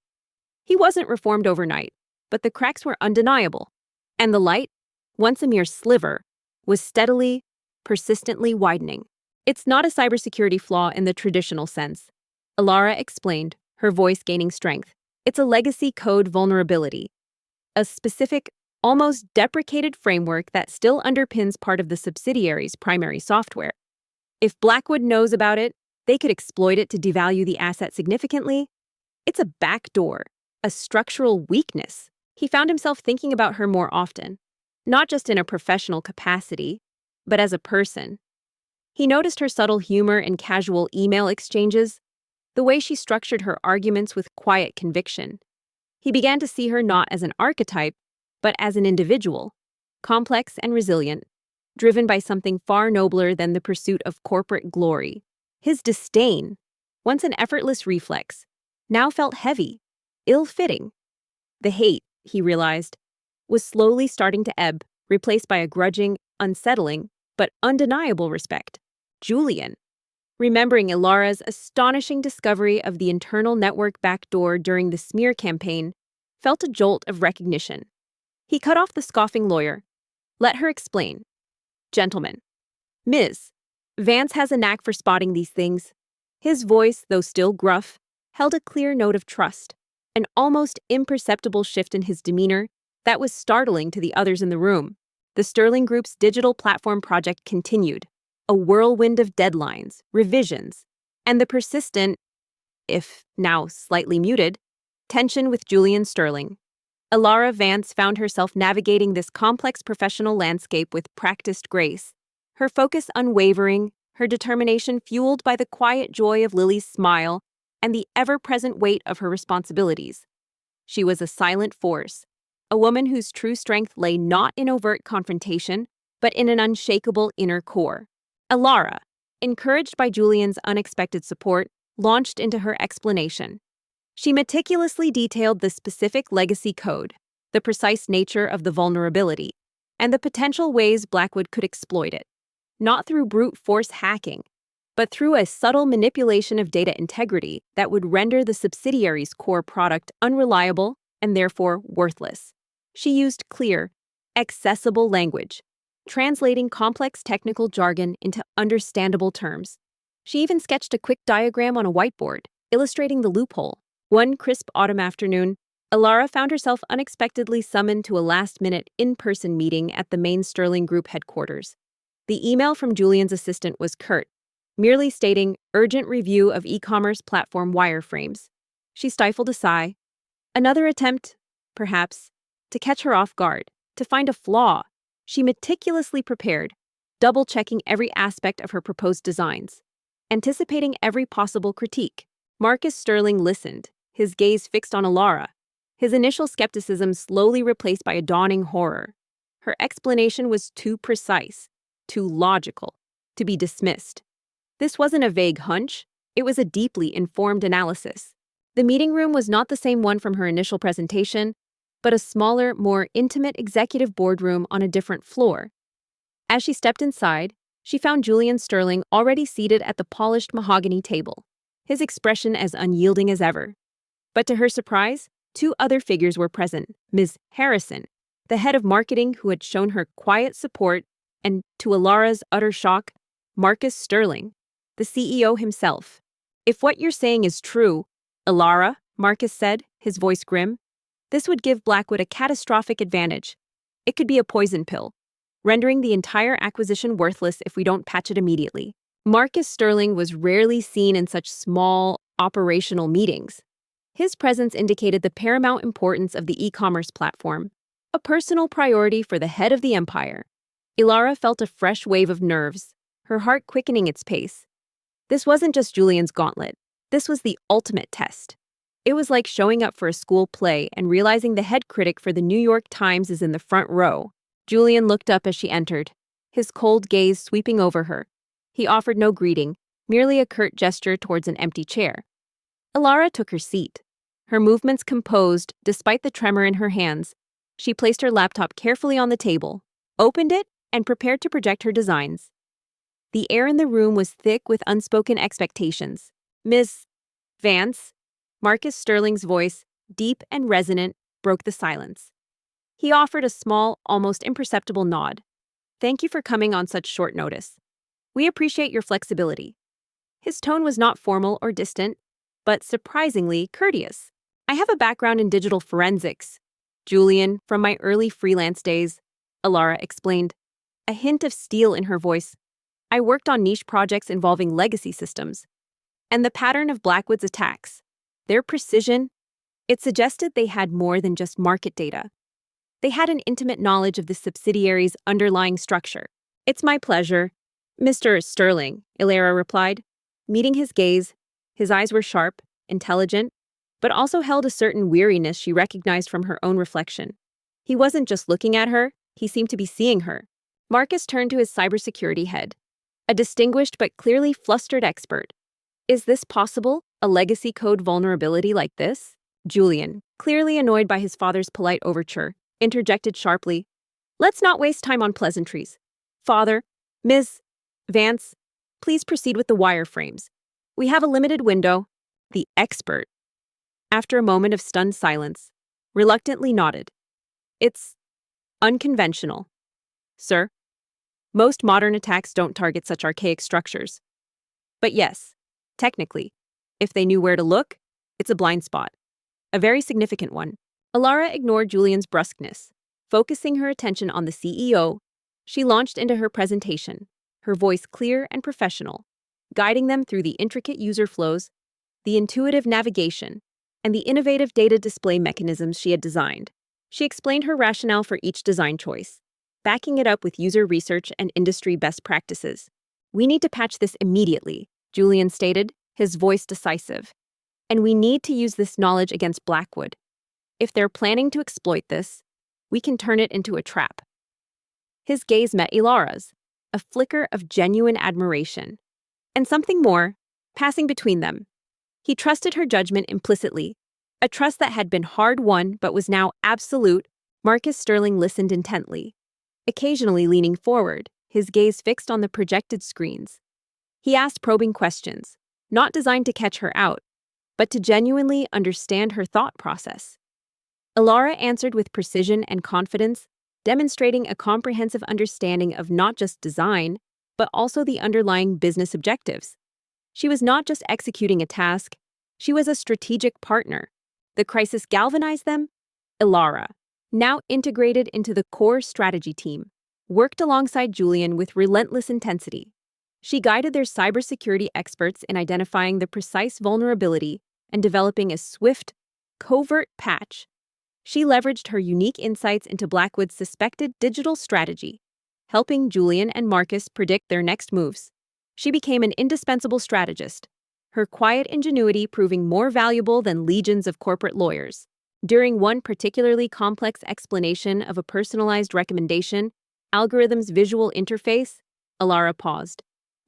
He wasn't reformed overnight, but the cracks were undeniable, and the light, once a mere sliver, was steadily, persistently widening. It's not a cybersecurity flaw in the traditional sense, Alara explained, her voice gaining strength. It's a legacy code vulnerability, a specific, almost deprecated framework that still underpins part of the subsidiary's primary software. If Blackwood knows about it, they could exploit it to devalue the asset significantly. It's a backdoor, a structural weakness. He found himself thinking about her more often, not just in a professional capacity, but as a person. He noticed her subtle humor in casual email exchanges, the way she structured her arguments with quiet conviction. He began to see her not as an archetype, but as an individual, complex and resilient, driven by something far nobler than the pursuit of corporate glory. His disdain, once an effortless reflex, now felt heavy, ill-fitting. The hate, he realized, was slowly starting to ebb, replaced by a grudging, unsettling, but undeniable respect. Julian, remembering Alara's astonishing discovery of the internal network backdoor during the smear campaign, felt a jolt of recognition. He cut off the scoffing lawyer. Let her explain. Gentlemen, Ms. Vance has a knack for spotting these things. His voice, though still gruff, held a clear note of trust, an almost imperceptible shift in his demeanor that was startling to the others in the room. The Sterling Group's digital platform project continued, a whirlwind of deadlines, revisions, and the persistent, if now slightly muted, tension with Julian Sterling. Alara Vance found herself navigating this complex professional landscape with practiced grace, her focus unwavering, her determination fueled by the quiet joy of Lily's smile and the ever-present weight of her responsibilities. She was a silent force, a woman whose true strength lay not in overt confrontation, but in an unshakable inner core. Alara, encouraged by Julian's unexpected support, launched into her explanation. She meticulously detailed the specific legacy code, the precise nature of the vulnerability, and the potential ways Blackwood could exploit it, not through brute force hacking, but through a subtle manipulation of data integrity that would render the subsidiary's core product unreliable and therefore worthless. She used clear, accessible language, translating complex technical jargon into understandable terms. She even sketched a quick diagram on a whiteboard, illustrating the loophole. One crisp autumn afternoon, Alara found herself unexpectedly summoned to a last-minute in-person meeting at the main Sterling Group headquarters. The email from Julian's assistant was curt, merely stating urgent review of e-commerce platform wireframes. She stifled a sigh. Another attempt, perhaps, to catch her off guard, to find a flaw. She meticulously prepared, double-checking every aspect of her proposed designs. anticipating every possible critique. Marcus Sterling listened, his gaze fixed on Alara, his initial skepticism slowly replaced by a dawning horror. Her explanation was too precise, too logical, to be dismissed. This wasn't a vague hunch, it was a deeply informed analysis. The meeting room was not the same one from her initial presentation, but a smaller, more intimate executive boardroom on a different floor. As she stepped inside, she found Julian Sterling already seated at the polished mahogany table, his expression as unyielding as ever. But to her surprise, two other figures were present: Ms. Harrison, the head of marketing who had shown her quiet support, and, to Alara's utter shock, Marcus Sterling, the CEO himself. "If what you're saying is true, Alara," Marcus said, his voice grim, "this would give Blackwood a catastrophic advantage. It could be a poison pill, rendering the entire acquisition worthless if we don't patch it immediately." Marcus Sterling was rarely seen in such small, operational meetings. His presence indicated the paramount importance of the e-commerce platform, a personal priority for the head of the empire. Alara felt a fresh wave of nerves, her heart quickening its pace. This wasn't just Julian's gauntlet. This was the ultimate test. It was like showing up for a school play and realizing the head critic for the New York Times is in the front row. Julian looked up as she entered, his cold gaze sweeping over her. He offered no greeting, merely a curt gesture towards an empty chair. Alara took her seat, her movements composed despite the tremor in her hands. She placed her laptop carefully on the table, opened it, and prepared to project her designs. The air in the room was thick with unspoken expectations. "Miss Vance," Marcus Sterling's voice, deep and resonant, broke the silence. He offered a small, almost imperceptible nod. "Thank you for coming on such short notice. We appreciate your flexibility." His tone was not formal or distant, but surprisingly courteous. "I have a background in digital forensics, Julian, from my early freelance days," Alara explained, a hint of steel in her voice. "I worked on niche projects involving legacy systems. And the pattern of Blackwood's attacks, their precision, it suggested they had more than just market data. They had an intimate knowledge of the subsidiary's underlying structure." "It's my pleasure, Mr. Sterling," Alara replied. Meeting his gaze, his eyes were sharp, intelligent, but also held a certain weariness she recognized from her own reflection. He wasn't just looking at her, he seemed to be seeing her. Marcus turned to his cybersecurity head, a distinguished but clearly flustered expert. "Is this possible? A legacy code vulnerability like this?" Julian, clearly annoyed by his father's polite overture, interjected sharply. "Let's not waste time on pleasantries. Father, Ms. Vance, please proceed with the wireframes. We have a limited window." The expert, after a moment of stunned silence, reluctantly nodded. "It's unconventional, sir. Most modern attacks don't target such archaic structures. But yes, technically, if they knew where to look, it's a blind spot. A very significant one." Alara ignored Julian's brusqueness. Focusing her attention on the CEO, she launched into her presentation, her voice clear and professional, guiding them through the intricate user flows, the intuitive navigation, and the innovative data display mechanisms she had designed. She explained her rationale for each design choice, backing it up with user research and industry best practices. "We need to patch this immediately," Julian stated, his voice decisive. "And we need to use this knowledge against Blackwood. If they're planning to exploit this, we can turn it into a trap." His gaze met Alara's, a flicker of genuine admiration, and something more, passing between them. He trusted her judgment implicitly, a trust that had been hard-won but was now absolute. Marcus Sterling listened intently, occasionally leaning forward, his gaze fixed on the projected screens. He asked probing questions, not designed to catch her out, but to genuinely understand her thought process. Alara answered with precision and confidence, demonstrating a comprehensive understanding of not just design, but also the underlying business objectives. She was not just executing a task, she was a strategic partner. The crisis galvanized them. Alara, now integrated into the core strategy team, worked alongside Julian with relentless intensity. She guided their cybersecurity experts in identifying the precise vulnerability and developing a swift, covert patch. She leveraged her unique insights into Blackwood's suspected digital strategy, helping Julian and Marcus predict their next moves. She became an indispensable strategist, her quiet ingenuity proving more valuable than legions of corporate lawyers. During one particularly complex explanation of a personalized recommendation algorithm's visual interface, Alara paused,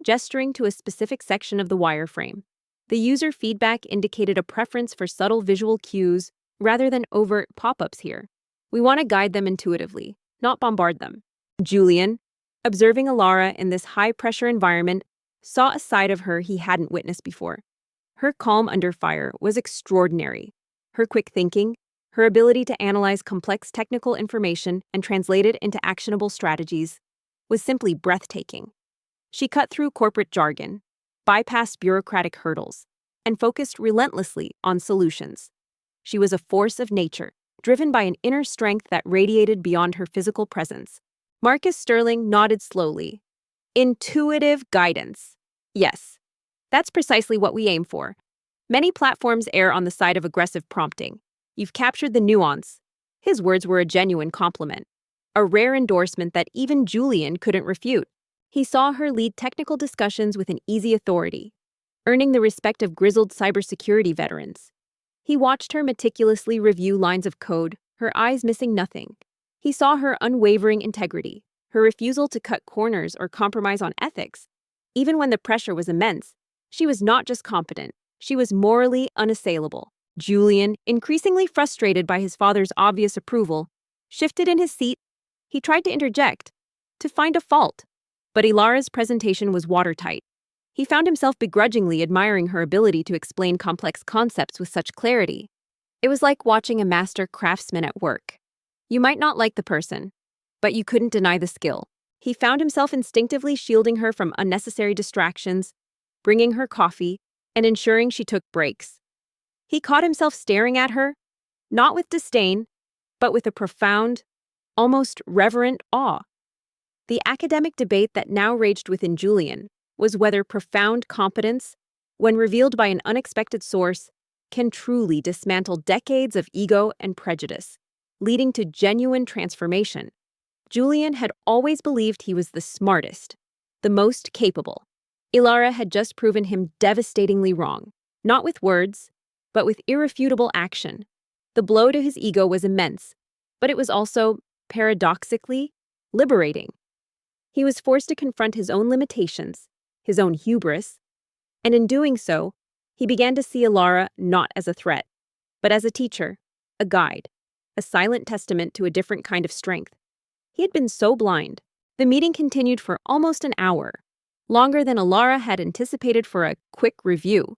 gesturing to a specific section of the wireframe. The user feedback indicated a preference for subtle visual cues rather than overt pop-ups here. We want to guide them intuitively, not bombard them. Julian, observing Alara in this high-pressure environment, saw a side of her he hadn't witnessed before. Her calm under fire was extraordinary. Her quick thinking, her ability to analyze complex technical information and translate it into actionable strategies, was simply breathtaking. She cut through corporate jargon, bypassed bureaucratic hurdles, and focused relentlessly on solutions. She was a force of nature, driven by an inner strength that radiated beyond her physical presence. Marcus Sterling nodded slowly. Intuitive guidance. Yes, that's precisely what we aim for. Many platforms err on the side of aggressive prompting. You've captured the nuance. His words were a genuine compliment, a rare endorsement that even Julian couldn't refute. He saw her lead technical discussions with an easy authority, earning the respect of grizzled cybersecurity veterans. He watched her meticulously review lines of code, her eyes missing nothing. He saw her unwavering integrity, her refusal to cut corners or compromise on ethics. Even when the pressure was immense, she was not just competent, she was morally unassailable. Julian, increasingly frustrated by his father's obvious approval, shifted in his seat. He tried to interject, to find a fault, but Ilara's presentation was watertight. He found himself begrudgingly admiring her ability to explain complex concepts with such clarity. It was like watching a master craftsman at work. You might not like the person, but you couldn't deny the skill. He found himself instinctively shielding her from unnecessary distractions, bringing her coffee, and ensuring she took breaks. He caught himself staring at her, not with disdain, but with a profound, almost reverent awe. The academic debate that now raged within Julian was whether profound competence, when revealed by an unexpected source, can truly dismantle decades of ego and prejudice, leading to genuine transformation. Julian had always believed he was the smartest, the most capable. Ilara had just proven him devastatingly wrong, not with words, but with irrefutable action. The blow to his ego was immense, but it was also, paradoxically, liberating. He was forced to confront his own limitations, his own hubris, and in doing so, he began to see Ilara not as a threat, but as a teacher, a guide, a silent testament to a different kind of strength. He had been so blind. The meeting continued for almost an hour, longer than Ilara had anticipated for a quick review.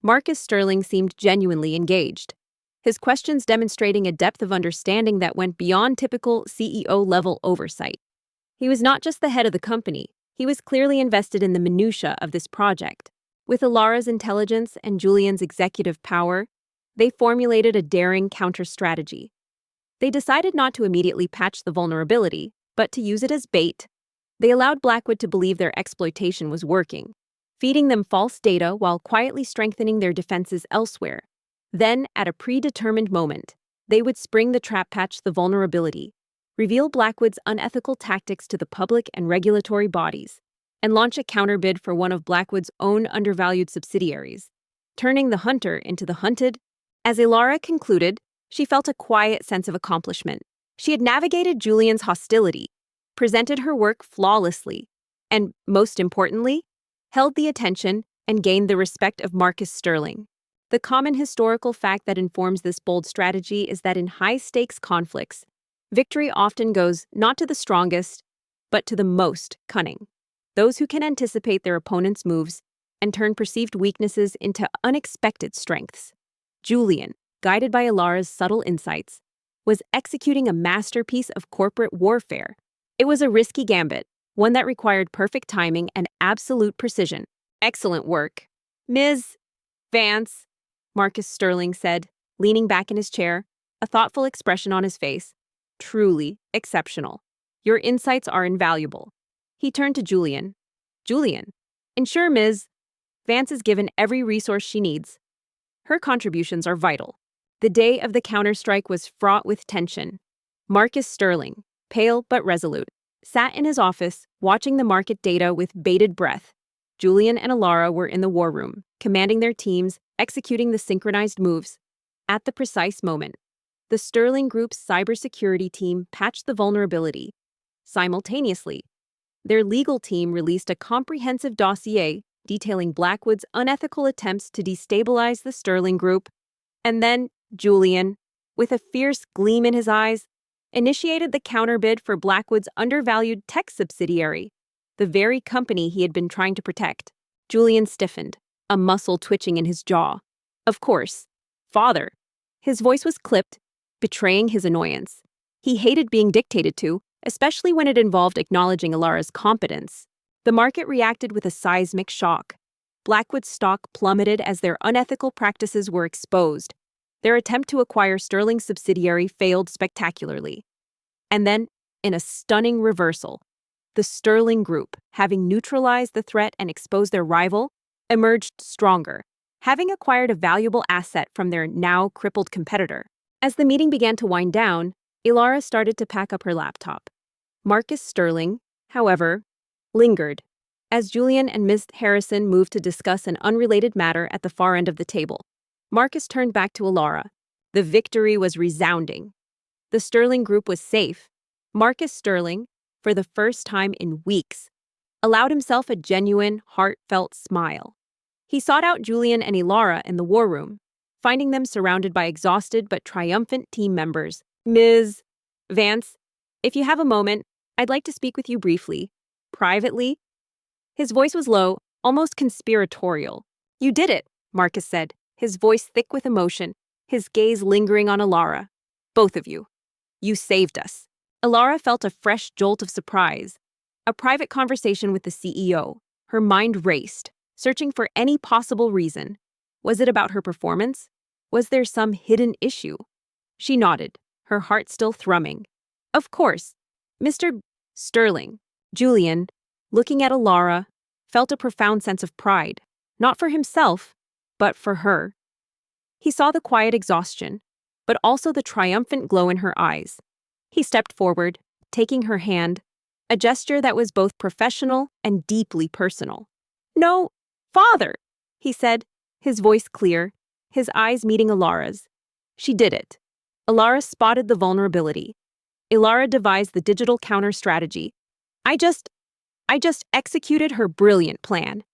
Marcus Sterling seemed genuinely engaged, his questions demonstrating a depth of understanding that went beyond typical CEO-level oversight. He was not just the head of the company, he was clearly invested in the minutiae of this project. With Ilara's intelligence and Julian's executive power, they formulated a daring counter-strategy. They decided not to immediately patch the vulnerability, but to use it as bait. They allowed Blackwood to believe their exploitation was working, feeding them false data while quietly strengthening their defenses elsewhere. Then, at a predetermined moment, they would spring the trap, patch the vulnerability, reveal Blackwood's unethical tactics to the public and regulatory bodies, and launch a counterbid for one of Blackwood's own undervalued subsidiaries, turning the hunter into the hunted. As Ilara concluded, she felt a quiet sense of accomplishment. She had navigated Julian's hostility, presented her work flawlessly, and, most importantly, held the attention and gained the respect of Marcus Sterling. The common historical fact that informs this bold strategy is that in high-stakes conflicts, victory often goes not to the strongest, but to the most cunning. Those who can anticipate their opponent's moves and turn perceived weaknesses into unexpected strengths. Julian, guided by Ilara's subtle insights, was executing a masterpiece of corporate warfare. It was a risky gambit, one that required perfect timing and absolute precision. Excellent work, Ms. Vance, Marcus Sterling said, leaning back in his chair, a thoughtful expression on his face. Truly exceptional. Your insights are invaluable. He turned to Julian. Julian, ensure Ms. Vance is given every resource she needs. Her contributions are vital. The day of the counterstrike was fraught with tension. Marcus Sterling, pale but resolute, sat in his office, watching the market data with bated breath. Julian and Alara were in the war room, commanding their teams, executing the synchronized moves. At the precise moment, the Sterling Group's cybersecurity team patched the vulnerability. Simultaneously, their legal team released a comprehensive dossier detailing Blackwood's unethical attempts to destabilize the Sterling Group. And then Julian, with a fierce gleam in his eyes, initiated the counterbid for Blackwood's undervalued tech subsidiary, the very company he had been trying to protect. Julian stiffened, a muscle twitching in his jaw. Of course, father. His voice was clipped, betraying his annoyance. He hated being dictated to, especially when it involved acknowledging Alara's competence. The market reacted with a seismic shock. Blackwood's stock plummeted as their unethical practices were exposed. Their attempt to acquire Sterling's subsidiary failed spectacularly. And then, in a stunning reversal, the Sterling Group, having neutralized the threat and exposed their rival, emerged stronger, having acquired a valuable asset from their now crippled competitor. As the meeting began to wind down, Alara started to pack up her laptop. Marcus Sterling, however, lingered, as Julian and Ms. Harrison moved to discuss an unrelated matter at the far end of the table. Marcus turned back to Alara. The victory was resounding. The Sterling Group was safe. Marcus Sterling, for the first time in weeks, allowed himself a genuine, heartfelt smile. He sought out Julian and Alara in the war room, finding them surrounded by exhausted but triumphant team members. Ms. Vance, if you have a moment, I'd like to speak with you briefly. Privately? His voice was low, almost conspiratorial. You did it, Marcus said, his voice thick with emotion, his gaze lingering on Alara. Both of you. You saved us. Alara felt a fresh jolt of surprise. A private conversation with the CEO. Her mind raced, searching for any possible reason. Was it about her performance? Was there some hidden issue? She nodded, her heart still thrumming. Of course. Mr. Sterling. Julian, looking at Alara, felt a profound sense of pride, not for himself, but for her. He saw the quiet exhaustion, but also the triumphant glow in her eyes. He stepped forward, taking her hand, a gesture that was both professional and deeply personal. No, father, he said, his voice clear, his eyes meeting Alara's. She did it. Alara spotted the vulnerability. Alara devised the digital counter strategy. I just executed her brilliant plan.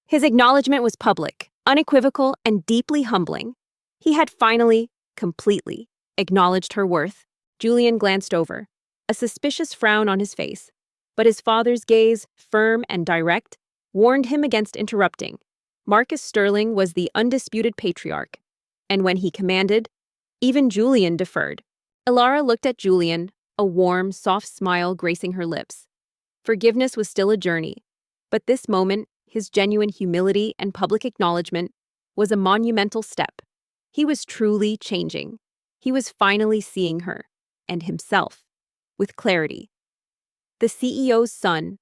His acknowledgement was public, unequivocal, and deeply humbling. He had finally, completely, acknowledged her worth. Julian glanced over, a suspicious frown on his face, but his father's gaze, firm and direct, warned him against interrupting. Marcus Sterling was the undisputed patriarch, and when he commanded, even Julian deferred. Alara looked at Julian, a warm, soft smile gracing her lips. Forgiveness was still a journey, but this moment, his genuine humility and public acknowledgement, was a monumental step. He was truly changing. He was finally seeing her, and himself, with clarity. The CEO's son,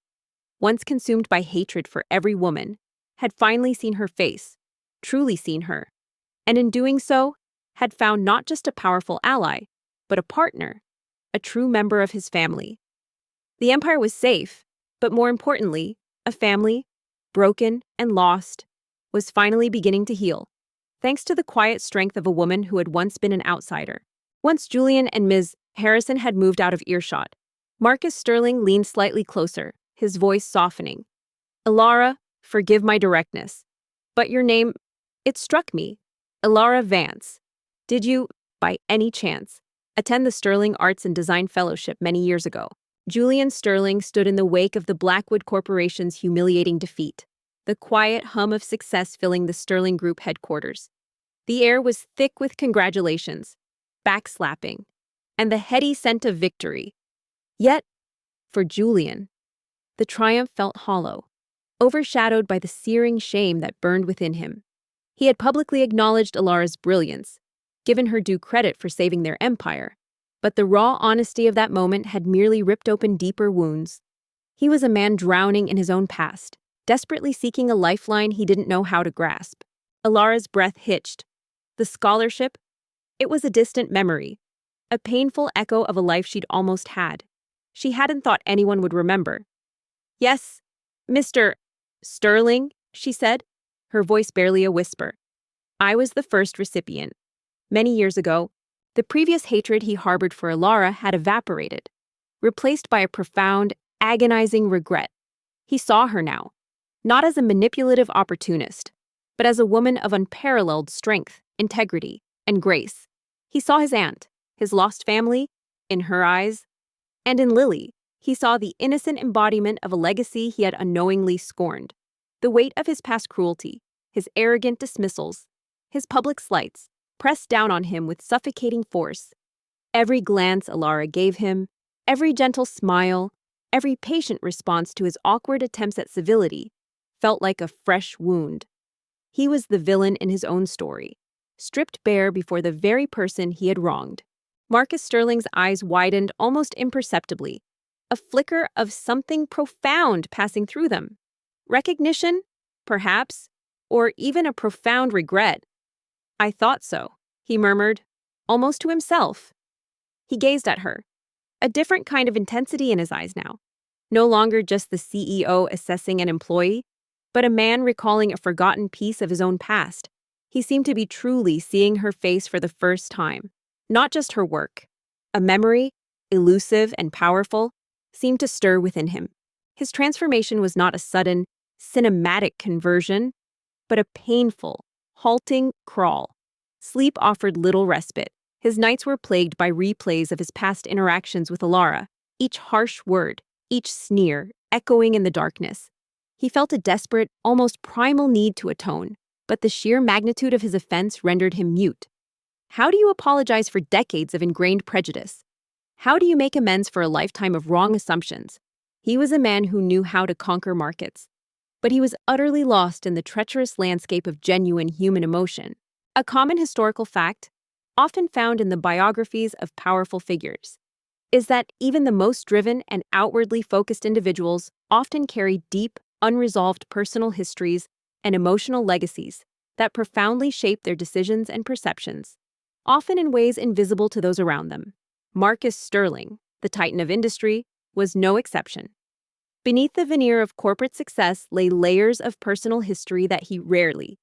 once consumed by hatred for every woman, had finally seen her face, truly seen her, and in doing so, had found not just a powerful ally, but a partner, a true member of his family. The empire was safe, but more importantly, a family, broken and lost, was finally beginning to heal, thanks to the quiet strength of a woman who had once been an outsider. Once Julian and Ms. Harrison had moved out of earshot, Marcus Sterling leaned slightly closer, his voice softening. Alara, forgive my directness, but your name, it struck me. Alara Vance. Did you, by any chance, attend the Sterling Arts and Design Fellowship many years ago? Julian Sterling stood in the wake of the Blackwood Corporation's humiliating defeat, the quiet hum of success filling the Sterling Group headquarters. The air was thick with congratulations, backslapping, and the heady scent of victory. Yet, for Julian, the triumph felt hollow, overshadowed by the searing shame that burned within him. He had publicly acknowledged Alara's brilliance, given her due credit for saving their empire, but the raw honesty of that moment had merely ripped open deeper wounds. He was a man drowning in his own past, desperately seeking a lifeline he didn't know how to grasp. Alara's breath hitched. The scholarship? It was a distant memory, a painful echo of a life she'd almost had. She hadn't thought anyone would remember. Yes, Mr. Sterling, she said, her voice barely a whisper. I was the first recipient. Many years ago, the previous hatred he harbored for Alara had evaporated, replaced by a profound, agonizing regret. He saw her now, not as a manipulative opportunist, but as a woman of unparalleled strength, integrity, and grace. He saw his aunt, his lost family, in her eyes, and in Lily, he saw the innocent embodiment of a legacy he had unknowingly scorned. The weight of his past cruelty, his arrogant dismissals, his public slights, pressed down on him with suffocating force. Every glance Alara gave him, every gentle smile, every patient response to his awkward attempts at civility, felt like a fresh wound. He was the villain in his own story, stripped bare before the very person he had wronged. Marcus Sterling's eyes widened almost imperceptibly, a flicker of something profound passing through them. Recognition, perhaps, or even a profound regret. I thought so, he murmured, almost to himself. He gazed at her, a different kind of intensity in his eyes now. No longer just the CEO assessing an employee, but a man recalling a forgotten piece of his own past. He seemed to be truly seeing her face for the first time. Not just her work. A memory, elusive and powerful, seemed to stir within him. His transformation was not a sudden, cinematic conversion, but a painful, halting crawl. Sleep offered little respite. His nights were plagued by replays of his past interactions with Alara, each harsh word, each sneer, echoing in the darkness. He felt a desperate, almost primal need to atone, but the sheer magnitude of his offense rendered him mute. How do you apologize for decades of ingrained prejudice? How do you make amends for a lifetime of wrong assumptions? He was a man who knew how to conquer markets, but he was utterly lost in the treacherous landscape of genuine human emotion. A common historical fact, often found in the biographies of powerful figures, is that even the most driven and outwardly focused individuals often carry deep, unresolved personal histories and emotional legacies that profoundly shape their decisions and perceptions, often in ways invisible to those around them. Marcus Sterling, the titan of industry, was no exception. Beneath the veneer of corporate success lay layers of personal history that he rarely,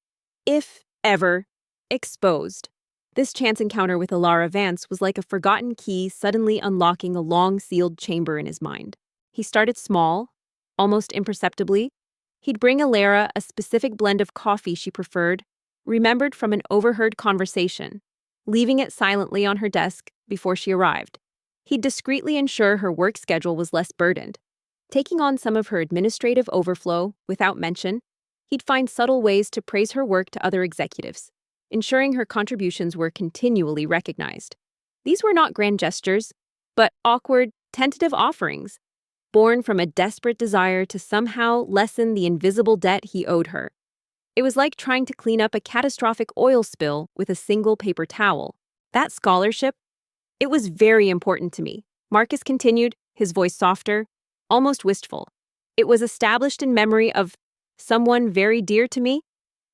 if ever, exposed. This chance encounter with Alara Vance was like a forgotten key suddenly unlocking a long-sealed chamber in his mind. He started small, almost imperceptibly. He'd bring Alara a specific blend of coffee she preferred, remembered from an overheard conversation, leaving it silently on her desk before she arrived. He'd discreetly ensure her work schedule was less burdened. Taking on some of her administrative overflow without mention, he'd find subtle ways to praise her work to other executives, ensuring her contributions were continually recognized. These were not grand gestures, but awkward, tentative offerings, born from a desperate desire to somehow lessen the invisible debt he owed her. It was like trying to clean up a catastrophic oil spill with a single paper towel. That scholarship, it was very important to me, Marcus continued, his voice softer, almost wistful. It was established in memory of someone very dear to me.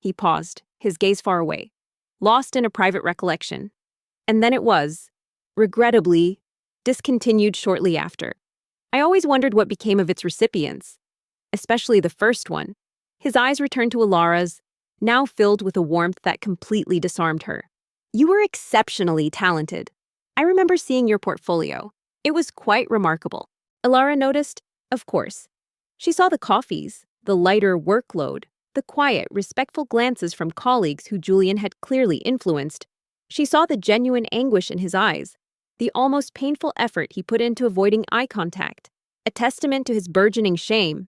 He paused, his gaze far away, lost in a private recollection. And then it was, regrettably, discontinued shortly after. I always wondered what became of its recipients, especially the first one. His eyes returned to Alara's, now filled with a warmth that completely disarmed her. You were exceptionally talented. I remember seeing your portfolio. It was quite remarkable. Alara noticed, of course. She saw the coffees, the lighter workload, the quiet, respectful glances from colleagues who Julian had clearly influenced. She saw the genuine anguish in his eyes, the almost painful effort he put into avoiding eye contact, a testament to his burgeoning shame.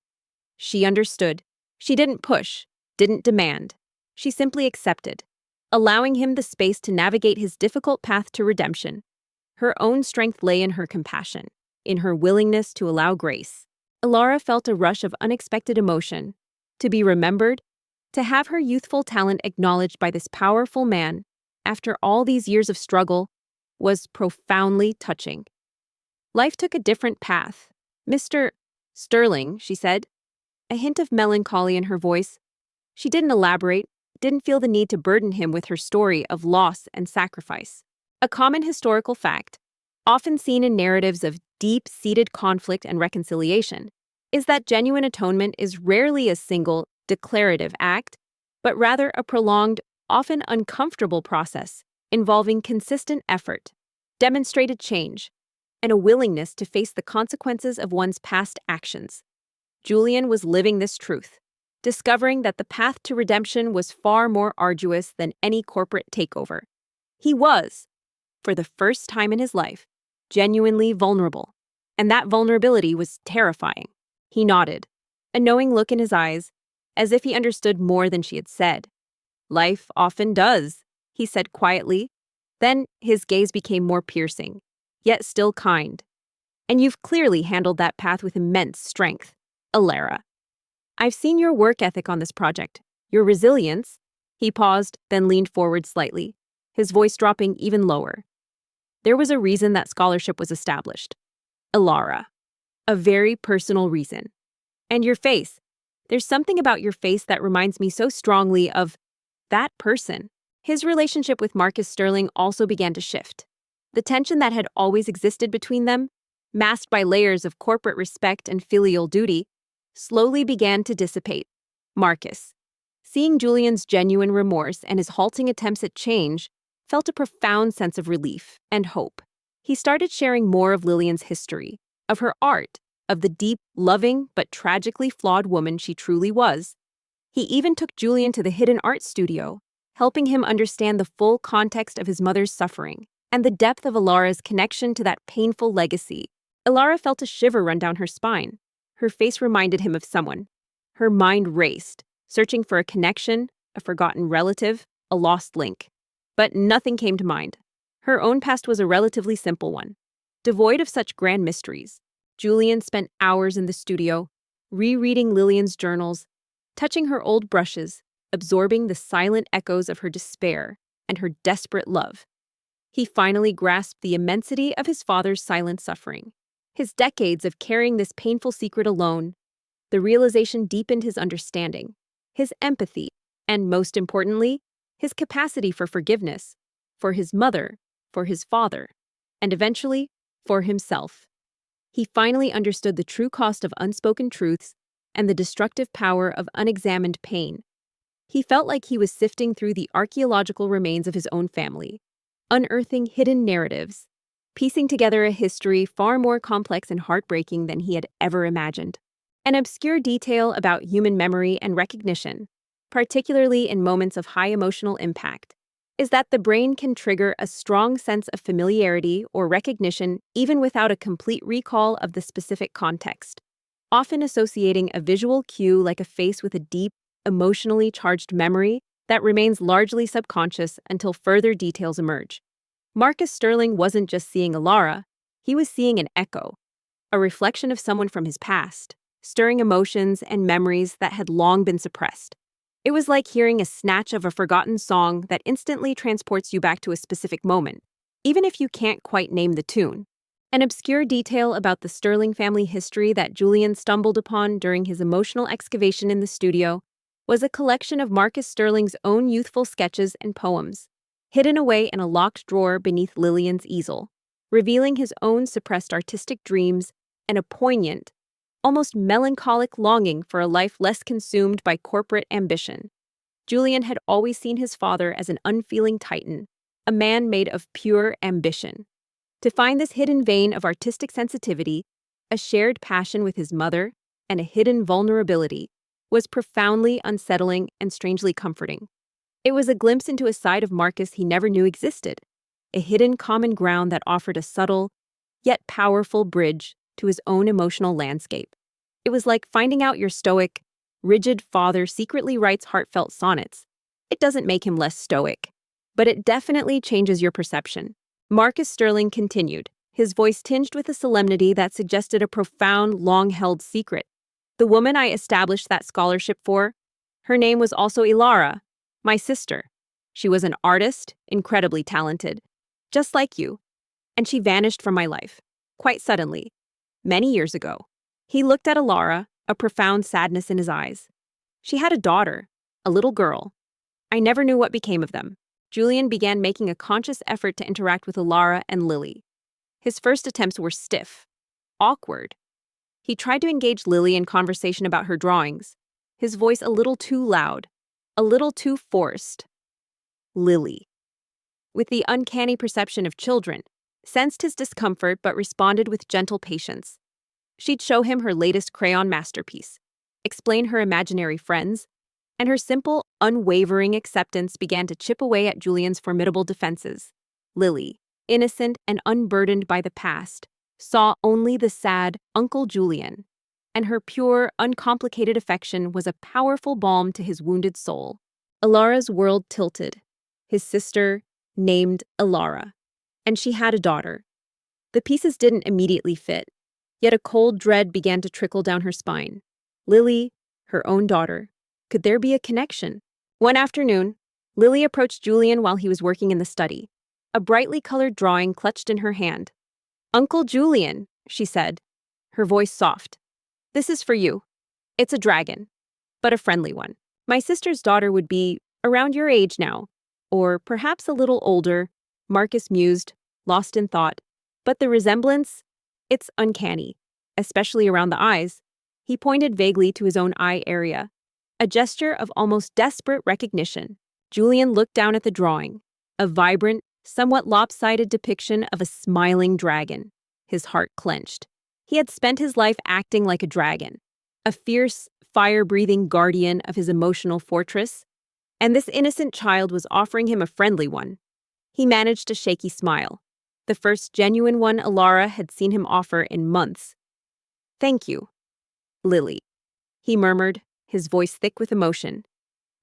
She understood. She didn't push, didn't demand. She simply accepted, allowing him the space to navigate his difficult path to redemption. Her own strength lay in her compassion, in her willingness to allow grace. Alara felt a rush of unexpected emotion. To be remembered, to have her youthful talent acknowledged by this powerful man, after all these years of struggle, was profoundly touching. Life took a different path. Mr. Sterling, she said, a hint of melancholy in her voice. She didn't elaborate, didn't feel the need to burden him with her story of loss and sacrifice. A common historical fact, often seen in narratives of deep-seated conflict and reconciliation, is that genuine atonement is rarely a single, declarative act, but rather a prolonged, often uncomfortable process involving consistent effort, demonstrated change, and a willingness to face the consequences of one's past actions. Julian was living this truth, discovering that the path to redemption was far more arduous than any corporate takeover. He was, for the first time in his life, genuinely vulnerable, and that vulnerability was terrifying. He nodded, a knowing look in his eyes, as if he understood more than she had said. "Life often does," he said quietly. Then his gaze became more piercing, yet still kind. "And you've clearly handled that path with immense strength, Alara. I've seen your work ethic on this project, your resilience." He paused, then leaned forward slightly, his voice dropping even lower. "There was a reason that scholarship was established, Alara. A very personal reason. And your face. There's something about your face that reminds me so strongly of that person." His relationship with Marcus Sterling also began to shift. The tension that had always existed between them, masked by layers of corporate respect and filial duty, slowly began to dissipate. Marcus, seeing Julian's genuine remorse and his halting attempts at change, felt a profound sense of relief and hope. He started sharing more of Lillian's history, of her art, of the deep, loving, but tragically flawed woman she truly was. He even took Julian to the hidden art studio, helping him understand the full context of his mother's suffering and the depth of Alara's connection to that painful legacy. Alara felt a shiver run down her spine. Her face reminded him of someone. Her mind raced, searching for a connection, a forgotten relative, a lost link. But nothing came to mind. Her own past was a relatively simple one, devoid of such grand mysteries. Julian spent hours in the studio, rereading Lillian's journals, touching her old brushes, absorbing the silent echoes of her despair and her desperate love. He finally grasped the immensity of his father's silent suffering. His decades of carrying this painful secret alone, the realization deepened his understanding, his empathy, and most importantly, his capacity for forgiveness, for his mother, for his father, and eventually, for himself. He finally understood the true cost of unspoken truths and the destructive power of unexamined pain. He felt like he was sifting through the archaeological remains of his own family, unearthing hidden narratives, piecing together a history far more complex and heartbreaking than he had ever imagined. An obscure detail about human memory and recognition, particularly in moments of high emotional impact, is that the brain can trigger a strong sense of familiarity or recognition even without a complete recall of the specific context, often associating a visual cue like a face with a deep, emotionally charged memory that remains largely subconscious until further details emerge. Marcus Sterling wasn't just seeing Alara, he was seeing an echo, a reflection of someone from his past, stirring emotions and memories that had long been suppressed. It was like hearing a snatch of a forgotten song that instantly transports you back to a specific moment, even if you can't quite name the tune. An obscure detail about the Sterling family history that Julian stumbled upon during his emotional excavation in the studio was a collection of Marcus Sterling's own youthful sketches and poems, hidden away in a locked drawer beneath Lillian's easel, revealing his own suppressed artistic dreams and a poignant, almost melancholic longing for a life less consumed by corporate ambition. Julian had always seen his father as an unfeeling titan, a man made of pure ambition. To find this hidden vein of artistic sensitivity, a shared passion with his mother, and a hidden vulnerability was profoundly unsettling and strangely comforting. It was a glimpse into a side of Marcus he never knew existed, a hidden common ground that offered a subtle, yet powerful bridge to his own emotional landscape. It was like finding out your stoic, rigid father secretly writes heartfelt sonnets. It doesn't make him less stoic, but it definitely changes your perception. Marcus Sterling continued, his voice tinged with a solemnity that suggested a profound, long-held secret. "The woman I established that scholarship for, her name was also Alara, my sister. She was an artist, incredibly talented, just like you, and she vanished from my life, quite suddenly, many years ago." He looked at Alara, a profound sadness in his eyes. "She had a daughter, a little girl. I never knew what became of them." Julian began making a conscious effort to interact with Alara and Lily. His first attempts were stiff, awkward. He tried to engage Lily in conversation about her drawings, his voice a little too loud, a little too forced. Lily, with the uncanny perception of children, sensed his discomfort but responded with gentle patience. She'd show him her latest crayon masterpiece, explain her imaginary friends, and her simple, unwavering acceptance began to chip away at Julian's formidable defenses. Lily, innocent and unburdened by the past, saw only the sad Uncle Julian, and her pure, uncomplicated affection was a powerful balm to his wounded soul. Alara's world tilted. His sister, named Alara, and she had a daughter. The pieces didn't immediately fit, yet a cold dread began to trickle down her spine. Lily, her own daughter. Could there be a connection? One afternoon, Lily approached Julian while he was working in the study, a brightly colored drawing clutched in her hand. "Uncle Julian," she said, her voice soft. "This is for you. It's a dragon, but a friendly one. My sister's daughter would be around your age now, or perhaps a little older," Marcus mused, lost in thought. "But the resemblance? It's uncanny, especially around the eyes." He pointed vaguely to his own eye area, a gesture of almost desperate recognition. Julian looked down at the drawing, a vibrant, somewhat lopsided depiction of a smiling dragon. His heart clenched. He had spent his life acting like a dragon, a fierce, fire-breathing guardian of his emotional fortress, and this innocent child was offering him a friendly one. He managed a shaky smile, the first genuine one Alara had seen him offer in months. "Thank you, Lily," he murmured, his voice thick with emotion.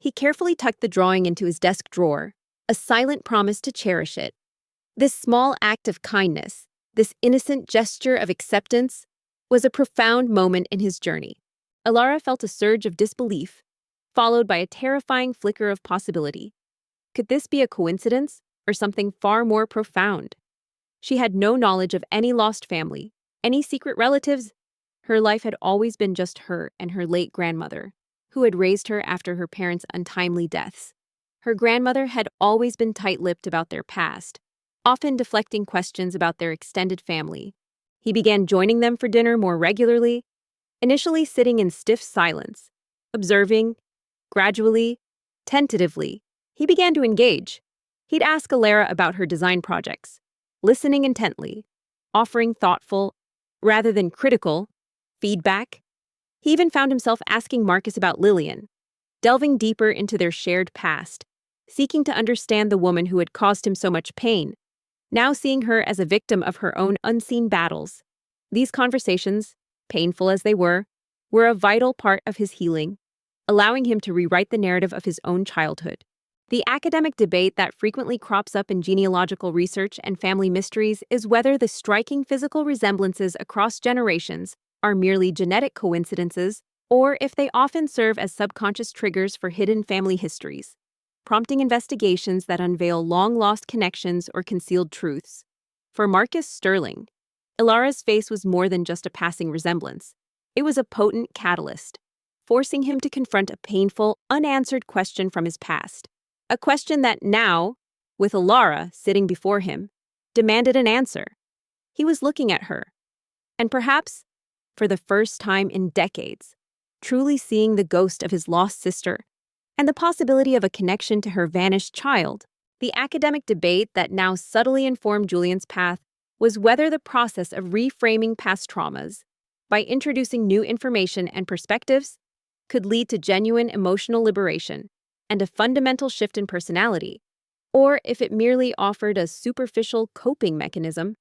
He carefully tucked the drawing into his desk drawer, a silent promise to cherish it. This small act of kindness, this innocent gesture of acceptance, was a profound moment in his journey. Alara felt a surge of disbelief, followed by a terrifying flicker of possibility. Could this be a coincidence or something far more profound? She had no knowledge of any lost family, any secret relatives. Her life had always been just her and her late grandmother, who had raised her after her parents' untimely deaths. Her grandmother had always been tight-lipped about their past, often deflecting questions about their extended family. He began joining them for dinner more regularly, initially sitting in stiff silence, observing. Gradually, tentatively, he began to engage. He'd ask Alara about her design projects, listening intently, offering thoughtful, rather than critical, feedback. He even found himself asking Marcus about Lillian, delving deeper into their shared past, seeking to understand the woman who had caused him so much pain, now seeing her as a victim of her own unseen battles. These conversations, painful as they were a vital part of his healing, allowing him to rewrite the narrative of his own childhood. The academic debate that frequently crops up in genealogical research and family mysteries is whether the striking physical resemblances across generations are merely genetic coincidences or if they often serve as subconscious triggers for hidden family histories, prompting investigations that unveil long-lost connections or concealed truths. For Marcus Sterling, Ilara's face was more than just a passing resemblance. It was a potent catalyst, forcing him to confront a painful, unanswered question from his past. A question that now, with Alara sitting before him, demanded an answer. He was looking at her, and perhaps, for the first time in decades, truly seeing the ghost of his lost sister and the possibility of a connection to her vanished child. The academic debate that now subtly informed Julian's path was whether the process of reframing past traumas, by introducing new information and perspectives, could lead to genuine emotional liberation and a fundamental shift in personality, or if it merely offered a superficial coping mechanism.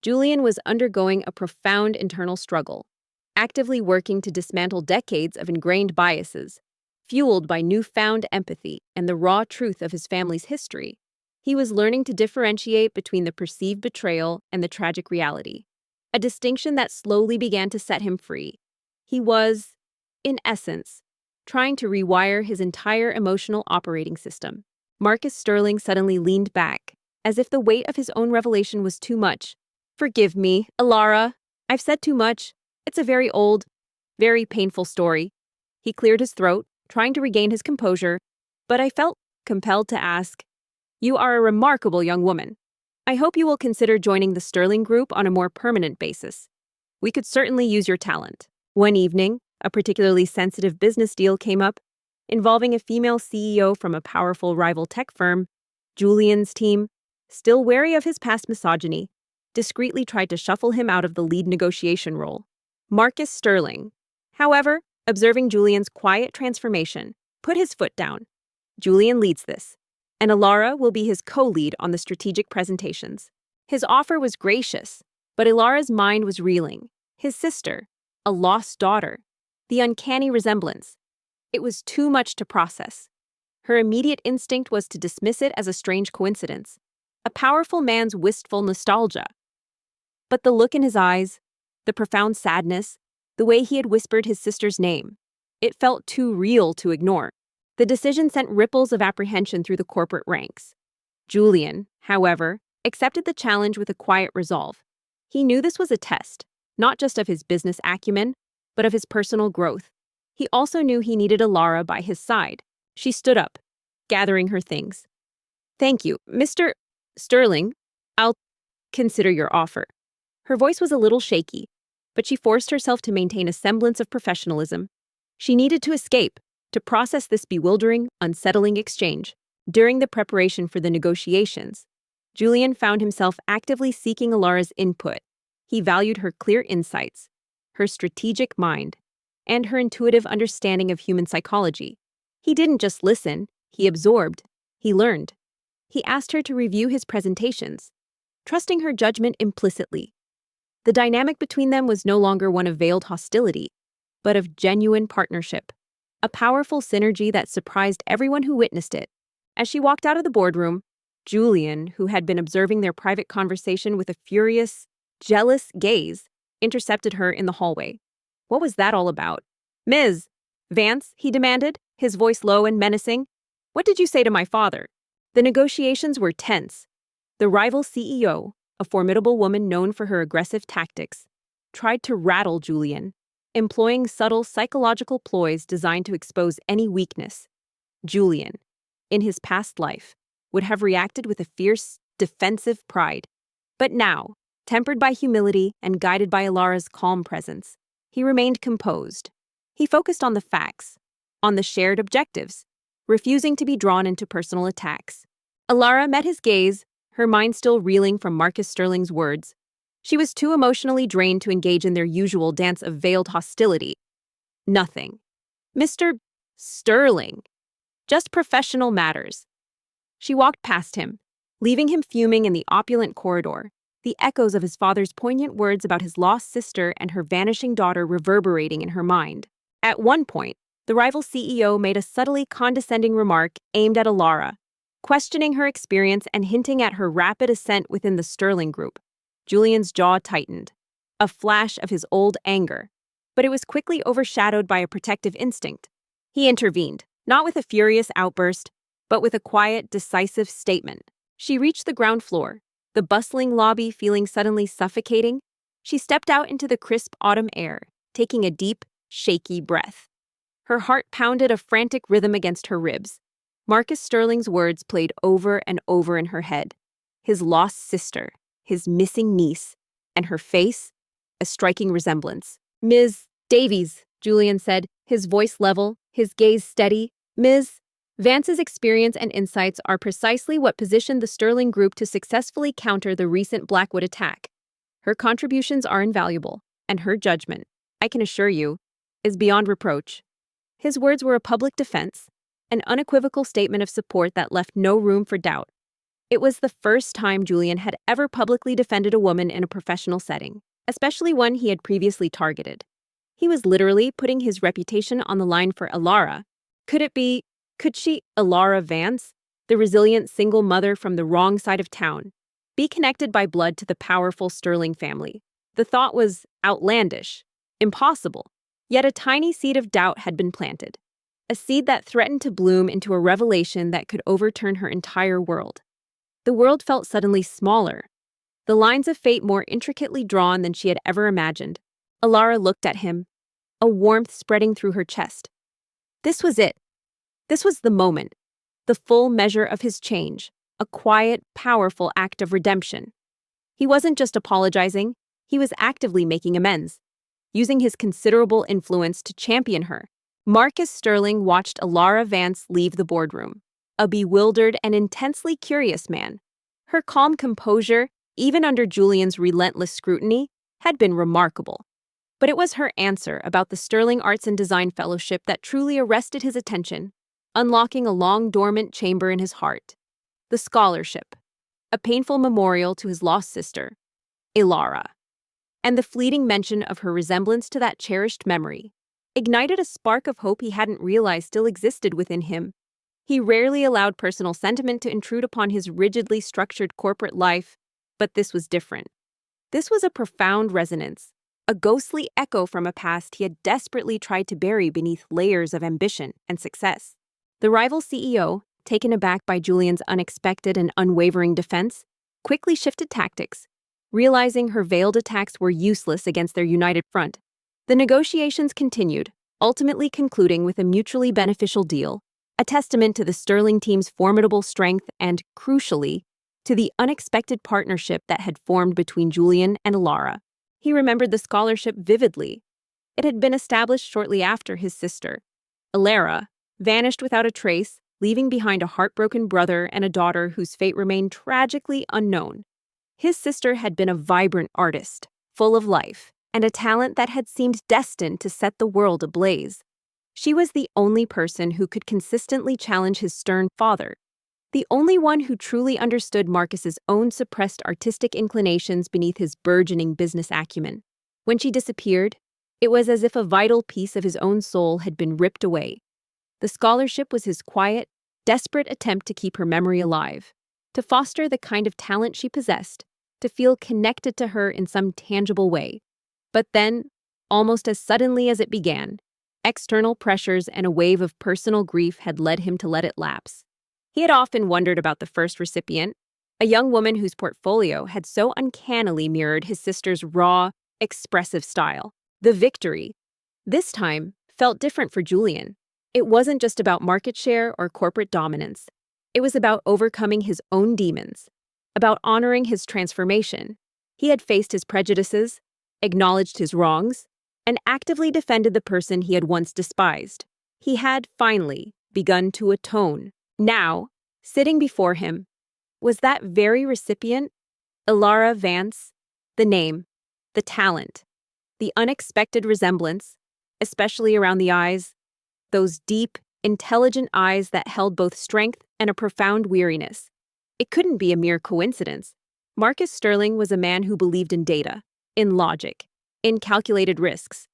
Julian was undergoing a profound internal struggle, actively working to dismantle decades of ingrained biases, fueled by newfound empathy and the raw truth of his family's history. He was learning to differentiate between the perceived betrayal and the tragic reality, a distinction that slowly began to set him free. He was, in essence, trying to rewire his entire emotional operating system. Marcus Sterling suddenly leaned back, as if the weight of his own revelation was too much. "Forgive me, Alara. I've said too much. It's a very old, very painful story." He cleared his throat, trying to regain his composure, but I felt compelled to ask, "You are a remarkable young woman. I hope you will consider joining the Sterling Group on a more permanent basis." We could certainly use your talent. One evening, a particularly sensitive business deal came up, involving a female CEO from a powerful rival tech firm. Julian's team, still wary of his past misogyny, discreetly tried to shuffle him out of the lead negotiation role. Marcus Sterling, however, observing Julian's quiet transformation, put his foot down. Julian leads this, and Alara will be his co-lead on the strategic presentations. His offer was gracious, but Ilara's mind was reeling. His sister, a lost daughter, the uncanny resemblance. It was too much to process. Her immediate instinct was to dismiss it as a strange coincidence, a powerful man's wistful nostalgia. But the look in his eyes, the profound sadness, the way he had whispered his sister's name, it felt too real to ignore. The decision sent ripples of apprehension through the corporate ranks. Julian, however, accepted the challenge with a quiet resolve. He knew this was a test, not just of his business acumen, but of his personal growth. He also knew he needed Alara by his side. She stood up, gathering her things. "Thank you, Mr. Sterling. I'll consider your offer." Her voice was a little shaky, but she forced herself to maintain a semblance of professionalism. She needed to escape, to process this bewildering, unsettling exchange. During the preparation for the negotiations, Julian found himself actively seeking Alara's input. He valued her clear insights, her strategic mind, and her intuitive understanding of human psychology. He didn't just listen, he absorbed, he learned. He asked her to review his presentations, trusting her judgment implicitly. The dynamic between them was no longer one of veiled hostility, but of genuine partnership, a powerful synergy that surprised everyone who witnessed it. As she walked out of the boardroom, Julian, who had been observing their private conversation with a furious, jealous gaze, intercepted her in the hallway. What was that all about? "Ms. Vance," he demanded, his voice low and menacing. "What did you say to my father?" The negotiations were tense. The rival CEO, a formidable woman known for her aggressive tactics, tried to rattle Julian, employing subtle psychological ploys designed to expose any weakness. Julian, in his past life, would have reacted with a fierce, defensive pride. But now, tempered by humility and guided by Alara's calm presence, he remained composed. He focused on the facts, on the shared objectives, refusing to be drawn into personal attacks. Alara met his gaze, her mind still reeling from Marcus Sterling's words. She was too emotionally drained to engage in their usual dance of veiled hostility. Nothing. "Mr. Sterling. Just professional matters." She walked past him, leaving him fuming in the opulent corridor, the echoes of his father's poignant words about his lost sister and her vanishing daughter reverberating in her mind. At one point, the rival CEO made a subtly condescending remark aimed at Alara, questioning her experience and hinting at her rapid ascent within the Sterling Group. Julian's jaw tightened, a flash of his old anger, but it was quickly overshadowed by a protective instinct. He intervened, not with a furious outburst, but with a quiet, decisive statement. She reached the ground floor, the bustling lobby feeling suddenly suffocating. She stepped out into the crisp autumn air, taking a deep, shaky breath. Her heart pounded a frantic rhythm against her ribs. Marcus Sterling's words played over and over in her head. His lost sister, his missing niece, and her face, a striking resemblance. "Ms. Davies," Julian said, his voice level, his gaze steady. "Ms. Vance's experience and insights are precisely what positioned the Sterling Group to successfully counter the recent Blackwood attack. Her contributions are invaluable, and her judgment, I can assure you, is beyond reproach." His words were a public defense, an unequivocal statement of support that left no room for doubt. It was the first time Julian had ever publicly defended a woman in a professional setting, especially one he had previously targeted. He was literally putting his reputation on the line for Alara. Could she, Alara Vance, the resilient single mother from the wrong side of town, be connected by blood to the powerful Sterling family? The thought was outlandish, impossible, yet a tiny seed of doubt had been planted, a seed that threatened to bloom into a revelation that could overturn her entire world. The world felt suddenly smaller, the lines of fate more intricately drawn than she had ever imagined. Alara looked at him, a warmth spreading through her chest. This was it. This was the moment, the full measure of his change, a quiet, powerful act of redemption. He wasn't just apologizing, He was actively making amends, using his considerable influence to champion her. Marcus Sterling watched Alara Vance leave the boardroom, a bewildered and intensely curious man. Her calm composure, even under Julian's relentless scrutiny, had been remarkable. But it was her answer about the Sterling Arts and Design Fellowship that truly arrested his attention, unlocking a long-dormant chamber in his heart. The scholarship, a painful memorial to his lost sister, Alara, and the fleeting mention of her resemblance to that cherished memory, ignited a spark of hope he hadn't realized still existed within him. He rarely allowed personal sentiment to intrude upon his rigidly structured corporate life, but this was different. This was a profound resonance, a ghostly echo from a past he had desperately tried to bury beneath layers of ambition and success. The rival CEO, taken aback by Julian's unexpected and unwavering defense, quickly shifted tactics, realizing her veiled attacks were useless against their united front. The negotiations continued, ultimately concluding with a mutually beneficial deal, a testament to the Sterling team's formidable strength and, crucially, to the unexpected partnership that had formed between Julian and Alara. He remembered the scholarship vividly. It had been established shortly after his sister, Alara, vanished without a trace, leaving behind a heartbroken brother and a daughter whose fate remained tragically unknown. His sister had been a vibrant artist, full of life, and a talent that had seemed destined to set the world ablaze. She was the only person who could consistently challenge his stern father, the only one who truly understood Marcus's own suppressed artistic inclinations beneath his burgeoning business acumen. When she disappeared, it was as if a vital piece of his own soul had been ripped away. The scholarship was his quiet, desperate attempt to keep her memory alive, to foster the kind of talent she possessed, to feel connected to her in some tangible way. But then, almost as suddenly as it began, external pressures and a wave of personal grief had led him to let it lapse. He had often wondered about the first recipient, a young woman whose portfolio had so uncannily mirrored his sister's raw, expressive style. The victory, this time, felt different for Julian. It wasn't just about market share or corporate dominance. It was about overcoming his own demons, about honoring his transformation. He had faced his prejudices, acknowledged his wrongs, and actively defended the person he had once despised. He had, finally, begun to atone. Now, sitting before him, was that very recipient, Alara Vance, the name, the talent, the unexpected resemblance, especially around the eyes, those deep, intelligent eyes that held both strength and a profound weariness. It couldn't be a mere coincidence. Marcus Sterling was a man who believed in data, in logic, in calculated risks,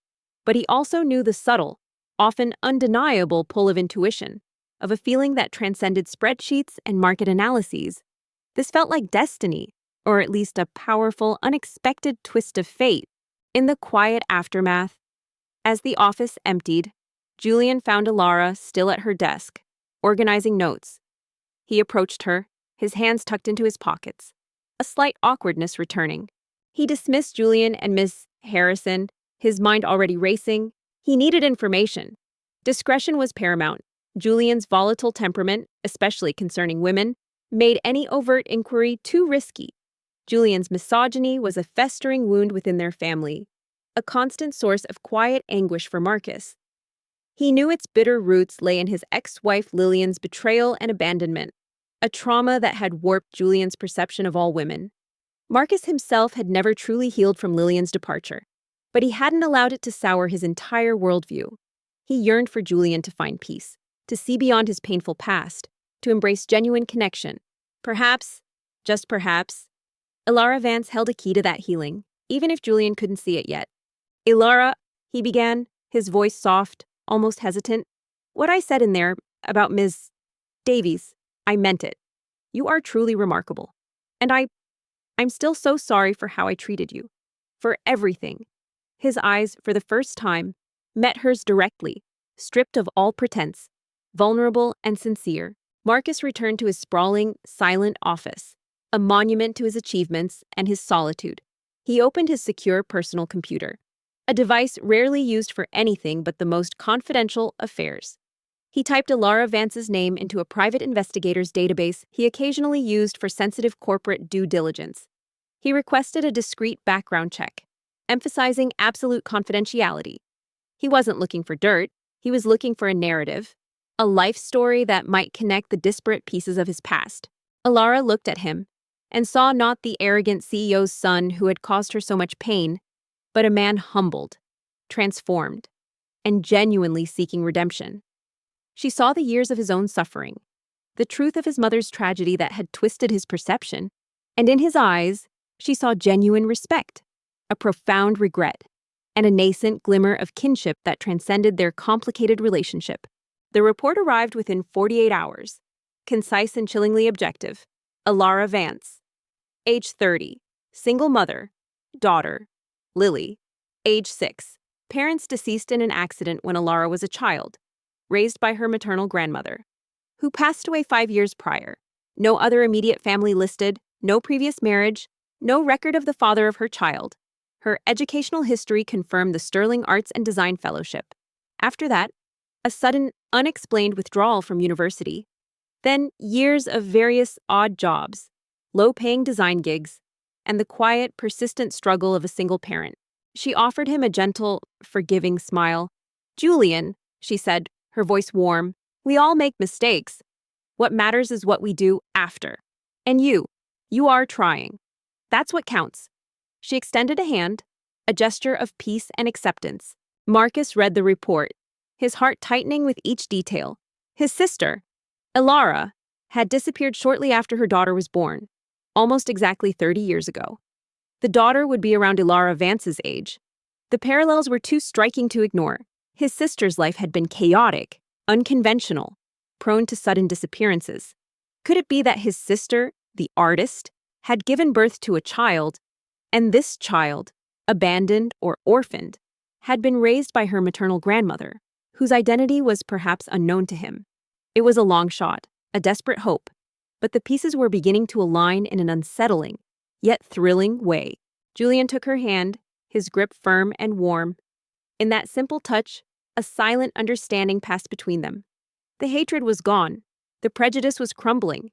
but he also knew the subtle, often undeniable pull of intuition, of a feeling that transcended spreadsheets and market analyses. This felt like destiny, or at least a powerful, unexpected twist of fate. In the quiet aftermath, as the office emptied, Julian found Alara still at her desk, organizing notes. He approached her, his hands tucked into his pockets, a slight awkwardness returning. He dismissed Julian and Miss Harrison, his mind already racing. He needed information. Discretion was paramount. Julian's volatile temperament, especially concerning women, made any overt inquiry too risky. Julian's misogyny was a festering wound within their family, a constant source of quiet anguish for Marcus. He knew its bitter roots lay in his ex-wife Lillian's betrayal and abandonment, a trauma that had warped Julian's perception of all women. Marcus himself had never truly healed from Lillian's departure, but he hadn't allowed it to sour his entire worldview. He yearned for Julian to find peace, to see beyond his painful past, to embrace genuine connection. Perhaps, just perhaps, Alara Vance held a key to that healing, even if Julian couldn't see it yet. Alara, he began, his voice soft, almost hesitant. What I said in there about Ms. Davies, I meant it. You are truly remarkable. And I'm still so sorry for how I treated you. For everything. His eyes, for the first time, met hers directly, stripped of all pretense, vulnerable and sincere. Marcus returned to his sprawling, silent office, a monument to his achievements and his solitude. He opened his secure personal computer, a device rarely used for anything but the most confidential affairs. He typed Alara Vance's name into a private investigator's database he occasionally used for sensitive corporate due diligence. He requested a discreet background check, emphasizing absolute confidentiality. He wasn't looking for dirt, he was looking for a narrative, a life story that might connect the disparate pieces of his past. Alara looked at him and saw not the arrogant CEO's son who had caused her so much pain, but a man humbled, transformed, and genuinely seeking redemption. She saw the years of his own suffering, the truth of his mother's tragedy that had twisted his perception, and in his eyes, she saw genuine respect, a profound regret, and a nascent glimmer of kinship that transcended their complicated relationship. The report arrived within 48 hours, concise and chillingly objective. Alara Vance, age 30, single mother, daughter, Lily, age 6, parents deceased in an accident when Alara was a child, raised by her maternal grandmother, who passed away 5 years prior. No other immediate family listed, no previous marriage, no record of the father of her child. Her educational history confirmed the Sterling Arts and Design Fellowship. After that, a sudden, unexplained withdrawal from university. Then years of various odd jobs, low-paying design gigs, and the quiet, persistent struggle of a single parent. She offered him a gentle, forgiving smile. "Julian," she said, her voice warm, "we all make mistakes. What matters is what we do after. And you are trying. That's what counts." She extended a hand, a gesture of peace and acceptance. Marcus read the report, his heart tightening with each detail. His sister, Alara, had disappeared shortly after her daughter was born, almost exactly 30 years ago. The daughter would be around Alara Vance's age. The parallels were too striking to ignore. His sister's life had been chaotic, unconventional, prone to sudden disappearances. Could it be that his sister, the artist, had given birth to a child, and this child, abandoned or orphaned, had been raised by her maternal grandmother, whose identity was perhaps unknown to him? It was a long shot, a desperate hope, but the pieces were beginning to align in an unsettling, yet thrilling way. Julian took her hand, his grip firm and warm. In that simple touch, a silent understanding passed between them. The hatred was gone, the prejudice was crumbling,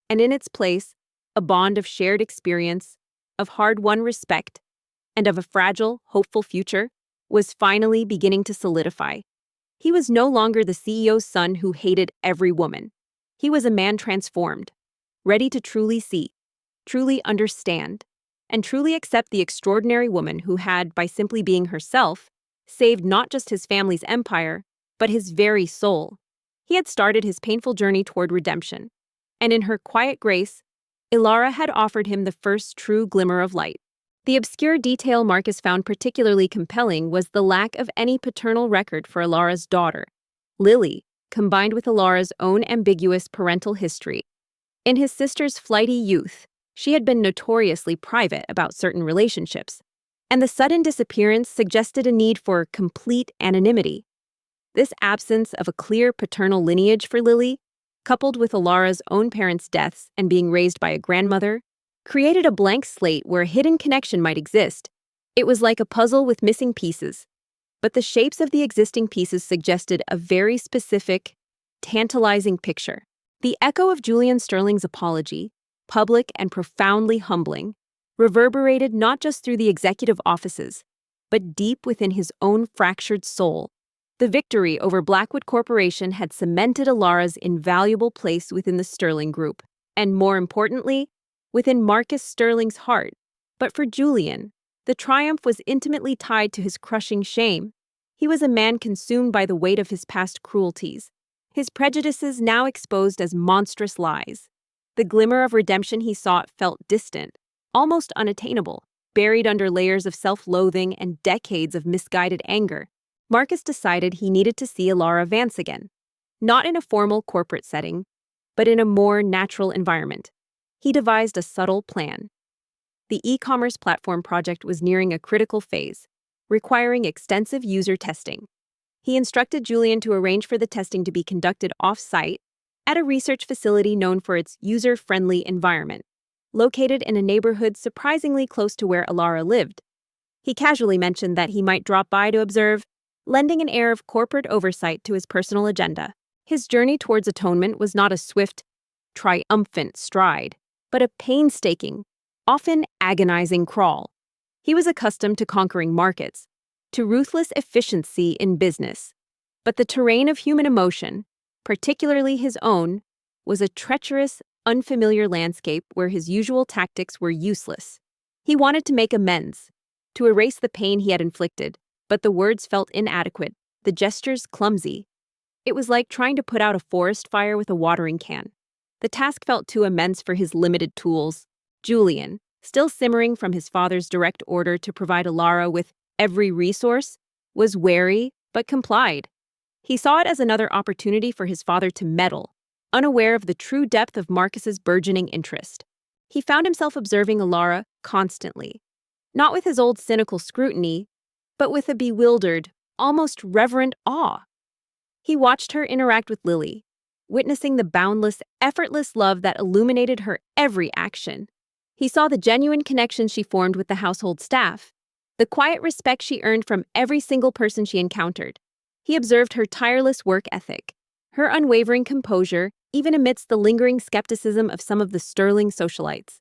and in its place, a bond of shared experience, of hard-won respect, and of a fragile, hopeful future was finally beginning to solidify. He was no longer the CEO's son who hated every woman. He was a man transformed, ready to truly see, truly understand, and truly accept the extraordinary woman who had, by simply being herself, saved not just his family's empire, but his very soul. He had started his painful journey toward redemption, and in her quiet grace, Alara had offered him the first true glimmer of light. The obscure detail Marcus found particularly compelling was the lack of any paternal record for Alara's daughter, Lily, combined with Alara's own ambiguous parental history. In his sister's flighty youth, she had been notoriously private about certain relationships, and the sudden disappearance suggested a need for complete anonymity. This absence of a clear paternal lineage for Lily, coupled with Alara's own parents' deaths and being raised by a grandmother, created a blank slate where a hidden connection might exist. It was like a puzzle with missing pieces, but the shapes of the existing pieces suggested a very specific, tantalizing picture. The echo of Julian Sterling's apology, public and profoundly humbling, reverberated not just through the executive offices, but deep within his own fractured soul. The victory over Blackwood Corporation had cemented Alara's invaluable place within the Sterling Group, and more importantly, within Marcus Sterling's heart. But for Julian, the triumph was intimately tied to his crushing shame. He was a man consumed by the weight of his past cruelties, his prejudices now exposed as monstrous lies. The glimmer of redemption he sought felt distant, almost unattainable, buried under layers of self-loathing and decades of misguided anger. Marcus decided he needed to see Alara Vance again, not in a formal corporate setting, but in a more natural environment. He devised a subtle plan. The e-commerce platform project was nearing a critical phase, requiring extensive user testing. He instructed Julian to arrange for the testing to be conducted off-site at a research facility known for its user-friendly environment, located in a neighborhood surprisingly close to where Alara lived. He casually mentioned that he might drop by to observe, lending an air of corporate oversight to his personal agenda. His journey towards atonement was not a swift, triumphant stride, but a painstaking, often agonizing crawl. He was accustomed to conquering markets, to ruthless efficiency in business. But the terrain of human emotion, particularly his own, was a treacherous, unfamiliar landscape where his usual tactics were useless. He wanted to make amends, to erase the pain he had inflicted, but the words felt inadequate, the gestures clumsy. It was like trying to put out a forest fire with a watering can. The task felt too immense for his limited tools. Julian, still simmering from his father's direct order to provide Alara with every resource, was wary but complied. He saw it as another opportunity for his father to meddle, unaware of the true depth of Marcus's burgeoning interest. He found himself observing Alara constantly, not with his old cynical scrutiny, but with a bewildered, almost reverent awe. He watched her interact with Lily, witnessing the boundless, effortless love that illuminated her every action. He saw the genuine connection she formed with the household staff, the quiet respect she earned from every single person she encountered. He observed her tireless work ethic, her unwavering composure, even amidst the lingering skepticism of some of the sterling socialites.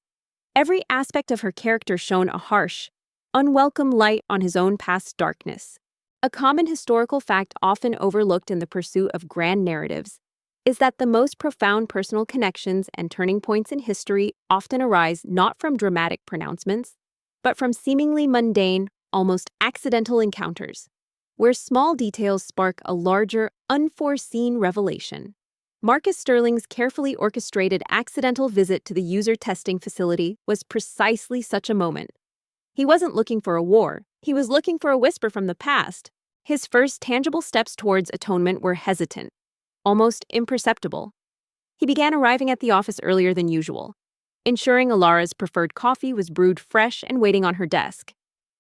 Every aspect of her character shone a harsh, unwelcome light on his own past darkness. A common historical fact often overlooked in the pursuit of grand narratives is that the most profound personal connections and turning points in history often arise not from dramatic pronouncements, but from seemingly mundane, almost accidental encounters, where small details spark a larger, unforeseen revelation. Marcus Sterling's carefully orchestrated accidental visit to the user testing facility was precisely such a moment. He wasn't looking for a war, he was looking for a whisper from the past. His first tangible steps towards atonement were hesitant, almost imperceptible. He began arriving at the office earlier than usual, ensuring Alara's preferred coffee was brewed fresh and waiting on her desk.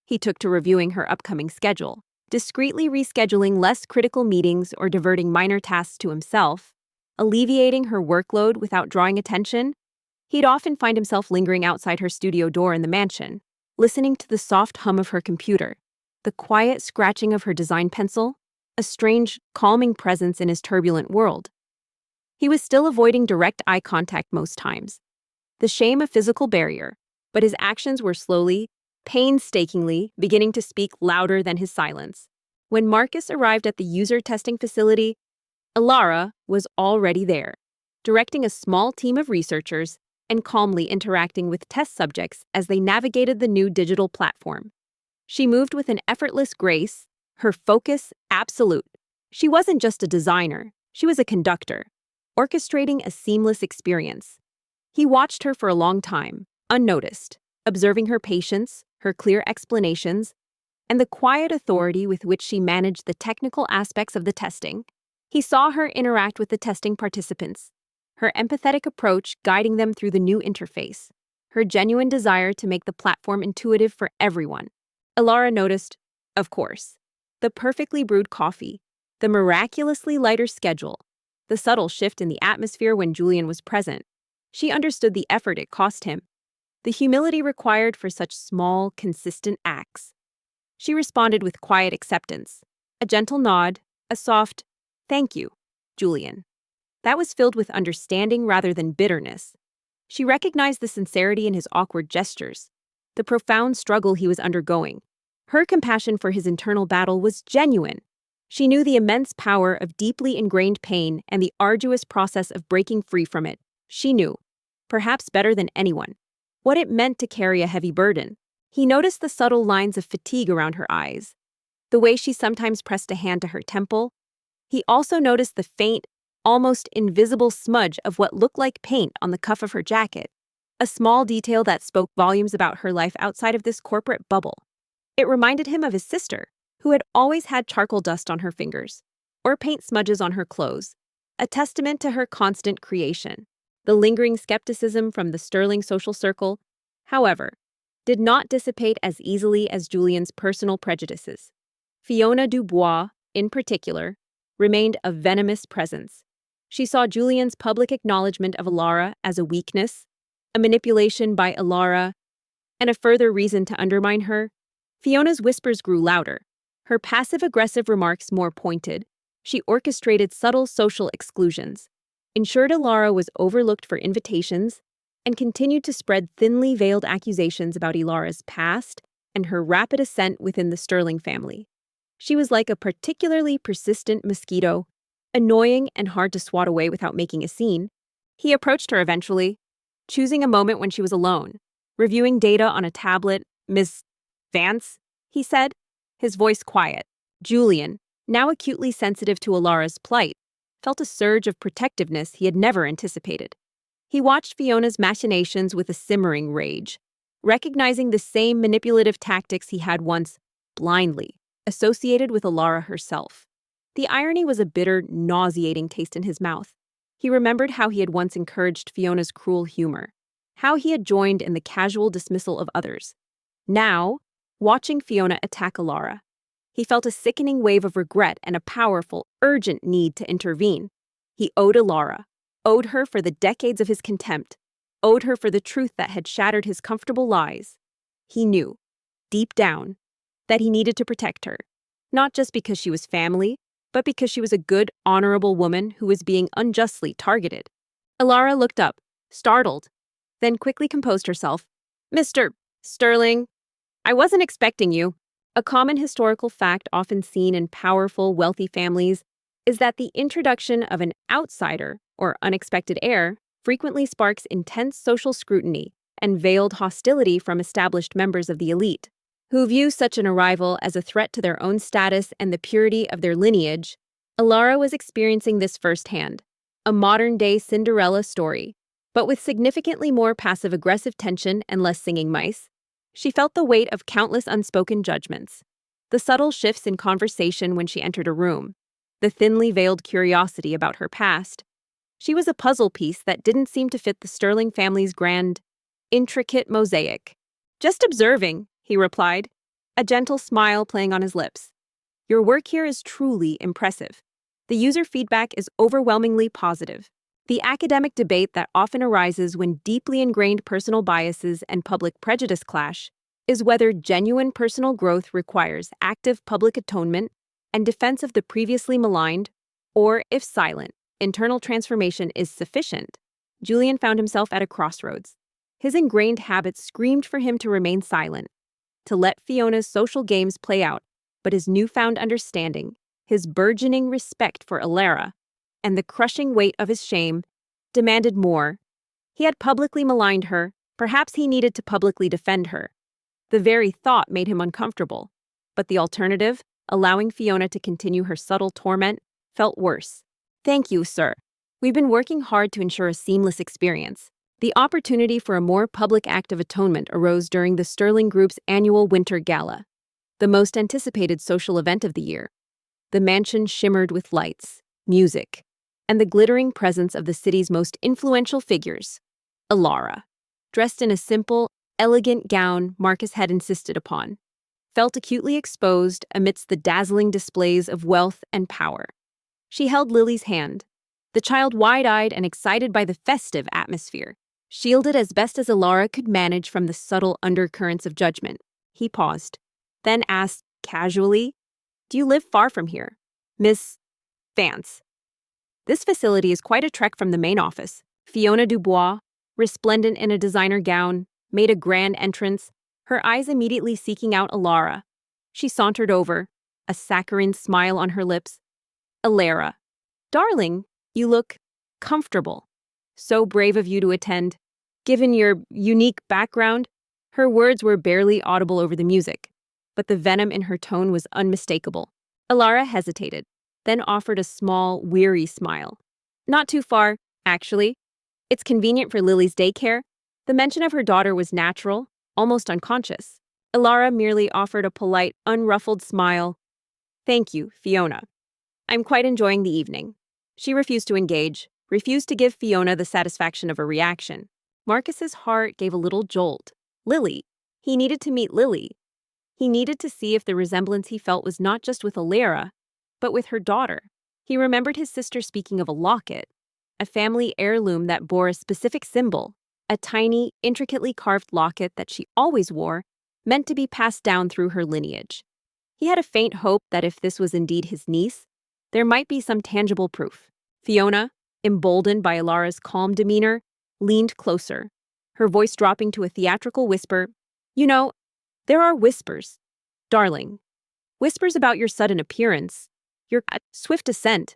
He took to reviewing her upcoming schedule, discreetly rescheduling less critical meetings or diverting minor tasks to himself, alleviating her workload without drawing attention. He'd often find himself lingering outside her studio door in the mansion, listening to the soft hum of her computer, the quiet scratching of her design pencil, a strange, calming presence in his turbulent world. He was still avoiding direct eye contact most times, the shame a physical barrier, but his actions were slowly, painstakingly beginning to speak louder than his silence. When Marcus arrived at the user testing facility, Alara was already there, directing a small team of researchers and calmly interacting with test subjects as they navigated the new digital platform. She moved with an effortless grace, her focus absolute. She wasn't just a designer, she was a conductor, orchestrating a seamless experience. He watched her for a long time, unnoticed, observing her patience, her clear explanations, and the quiet authority with which she managed the technical aspects of the testing. He saw her interact with the testing participants, her empathetic approach guiding them through the new interface, her genuine desire to make the platform intuitive for everyone. Alara noticed, of course, the perfectly brewed coffee, the miraculously lighter schedule, the subtle shift in the atmosphere when Julian was present. She understood the effort it cost him, the humility required for such small, consistent acts. She responded with quiet acceptance, a gentle nod, a soft, "Thank you, Julian." That was filled with understanding rather than bitterness. She recognized the sincerity in his awkward gestures, the profound struggle he was undergoing. Her compassion for his internal battle was genuine. She knew the immense power of deeply ingrained pain and the arduous process of breaking free from it. She knew, perhaps better than anyone, what it meant to carry a heavy burden. He noticed the subtle lines of fatigue around her eyes, the way she sometimes pressed a hand to her temple. He also noticed the faint, almost invisible smudge of what looked like paint on the cuff of her jacket, a small detail that spoke volumes about her life outside of this corporate bubble. It reminded him of his sister, who had always had charcoal dust on her fingers, or paint smudges on her clothes, a testament to her constant creation. The lingering skepticism from the sterling social circle, however, did not dissipate as easily as Julian's personal prejudices. Fiona Dubois, in particular, remained a venomous presence. She saw Julian's public acknowledgement of Alara as a weakness, a manipulation by Alara, and a further reason to undermine her. Fiona's whispers grew louder, her passive-aggressive remarks more pointed. She orchestrated subtle social exclusions, ensured Alara was overlooked for invitations, and continued to spread thinly veiled accusations about Ilara's past and her rapid ascent within the Sterling family. She was like a particularly persistent mosquito, annoying and hard to swat away without making a scene. He approached her eventually, choosing a moment when she was alone, reviewing data on a tablet. "Miss Vance," he said, his voice quiet. Julian, now acutely sensitive to Ilara's plight, felt a surge of protectiveness he had never anticipated. He watched Fiona's machinations with a simmering rage, recognizing the same manipulative tactics he had once, blindly, associated with Ilara herself. The irony was a bitter, nauseating taste in his mouth. He remembered how he had once encouraged Fiona's cruel humor, how he had joined in the casual dismissal of others. Now, watching Fiona attack Ilara, he felt a sickening wave of regret and a powerful, urgent need to intervene. He owed Ilara, owed her for the decades of his contempt, owed her for the truth that had shattered his comfortable lies. He knew, deep down, that he needed to protect her, not just because she was family, but because she was a good, honorable woman who was being unjustly targeted. Ilara looked up, startled, then quickly composed herself. "Mr. Sterling, I wasn't expecting you." A common historical fact often seen in powerful, wealthy families is that the introduction of an outsider or unexpected heir frequently sparks intense social scrutiny and veiled hostility from established members of the elite, who view such an arrival as a threat to their own status and the purity of their lineage. Ilara was experiencing this firsthand, a modern-day Cinderella story, but with significantly more passive-aggressive tension and less singing mice. She felt the weight of countless unspoken judgments, the subtle shifts in conversation when she entered a room, the thinly veiled curiosity about her past. She was a puzzle piece that didn't seem to fit the Sterling family's grand, intricate mosaic. "Just observing," he replied, a gentle smile playing on his lips. "Your work here is truly impressive. The user feedback is overwhelmingly positive. The academic debate that often arises when deeply ingrained personal biases and public prejudice clash is whether genuine personal growth requires active public atonement and defense of the previously maligned, or, if silent, internal transformation is sufficient." Julian found himself at a crossroads. His ingrained habits screamed for him to remain silent, to let Fiona's social games play out, but his newfound understanding, his burgeoning respect for Ilara, and the crushing weight of his shame demanded more. He had publicly maligned her, perhaps he needed to publicly defend her. The very thought made him uncomfortable, but the alternative, allowing Fiona to continue her subtle torment, felt worse. "Thank you, sir. We've been working hard to ensure a seamless experience." The opportunity for a more public act of atonement arose during the Sterling Group's annual Winter Gala, the most anticipated social event of the year. The mansion shimmered with lights, music, and the glittering presence of the city's most influential figures. Ilara, dressed in a simple, elegant gown Marcus had insisted upon, felt acutely exposed amidst the dazzling displays of wealth and power. She held Lily's hand, the child wide-eyed and excited by the festive atmosphere, shielded as best as Ilara could manage from the subtle undercurrents of judgment. He paused, then asked casually, "Do you live far from here, Miss Vance?" "This facility is quite a trek from the main office." Fiona Dubois, resplendent in a designer gown, made a grand entrance, her eyes immediately seeking out Ilara. She sauntered over, a saccharine smile on her lips. "Ilara, darling, you look comfortable. So brave of you to attend, given your unique background." Her words were barely audible over the music, but the venom in her tone was unmistakable. Ilara hesitated, then offered a small, weary smile. "Not too far, actually. It's convenient for Lily's daycare." The mention of her daughter was natural, almost unconscious. Ilara merely offered a polite, unruffled smile. "Thank you, Fiona. I'm quite enjoying the evening." She refused to engage, refused to give Fiona the satisfaction of a reaction. Marcus's heart gave a little jolt. Lily. He needed to meet Lily. He needed to see if the resemblance he felt was not just with Ilara, but with her daughter. He remembered his sister speaking of a locket, a family heirloom that bore a specific symbol, a tiny, intricately carved locket that she always wore, meant to be passed down through her lineage. He had a faint hope that if this was indeed his niece, there might be some tangible proof. Fiona, emboldened by Ilara's calm demeanor, leaned closer, her voice dropping to a theatrical whisper. You know, there are whispers, darling. Whispers about your sudden appearance, your swift ascent.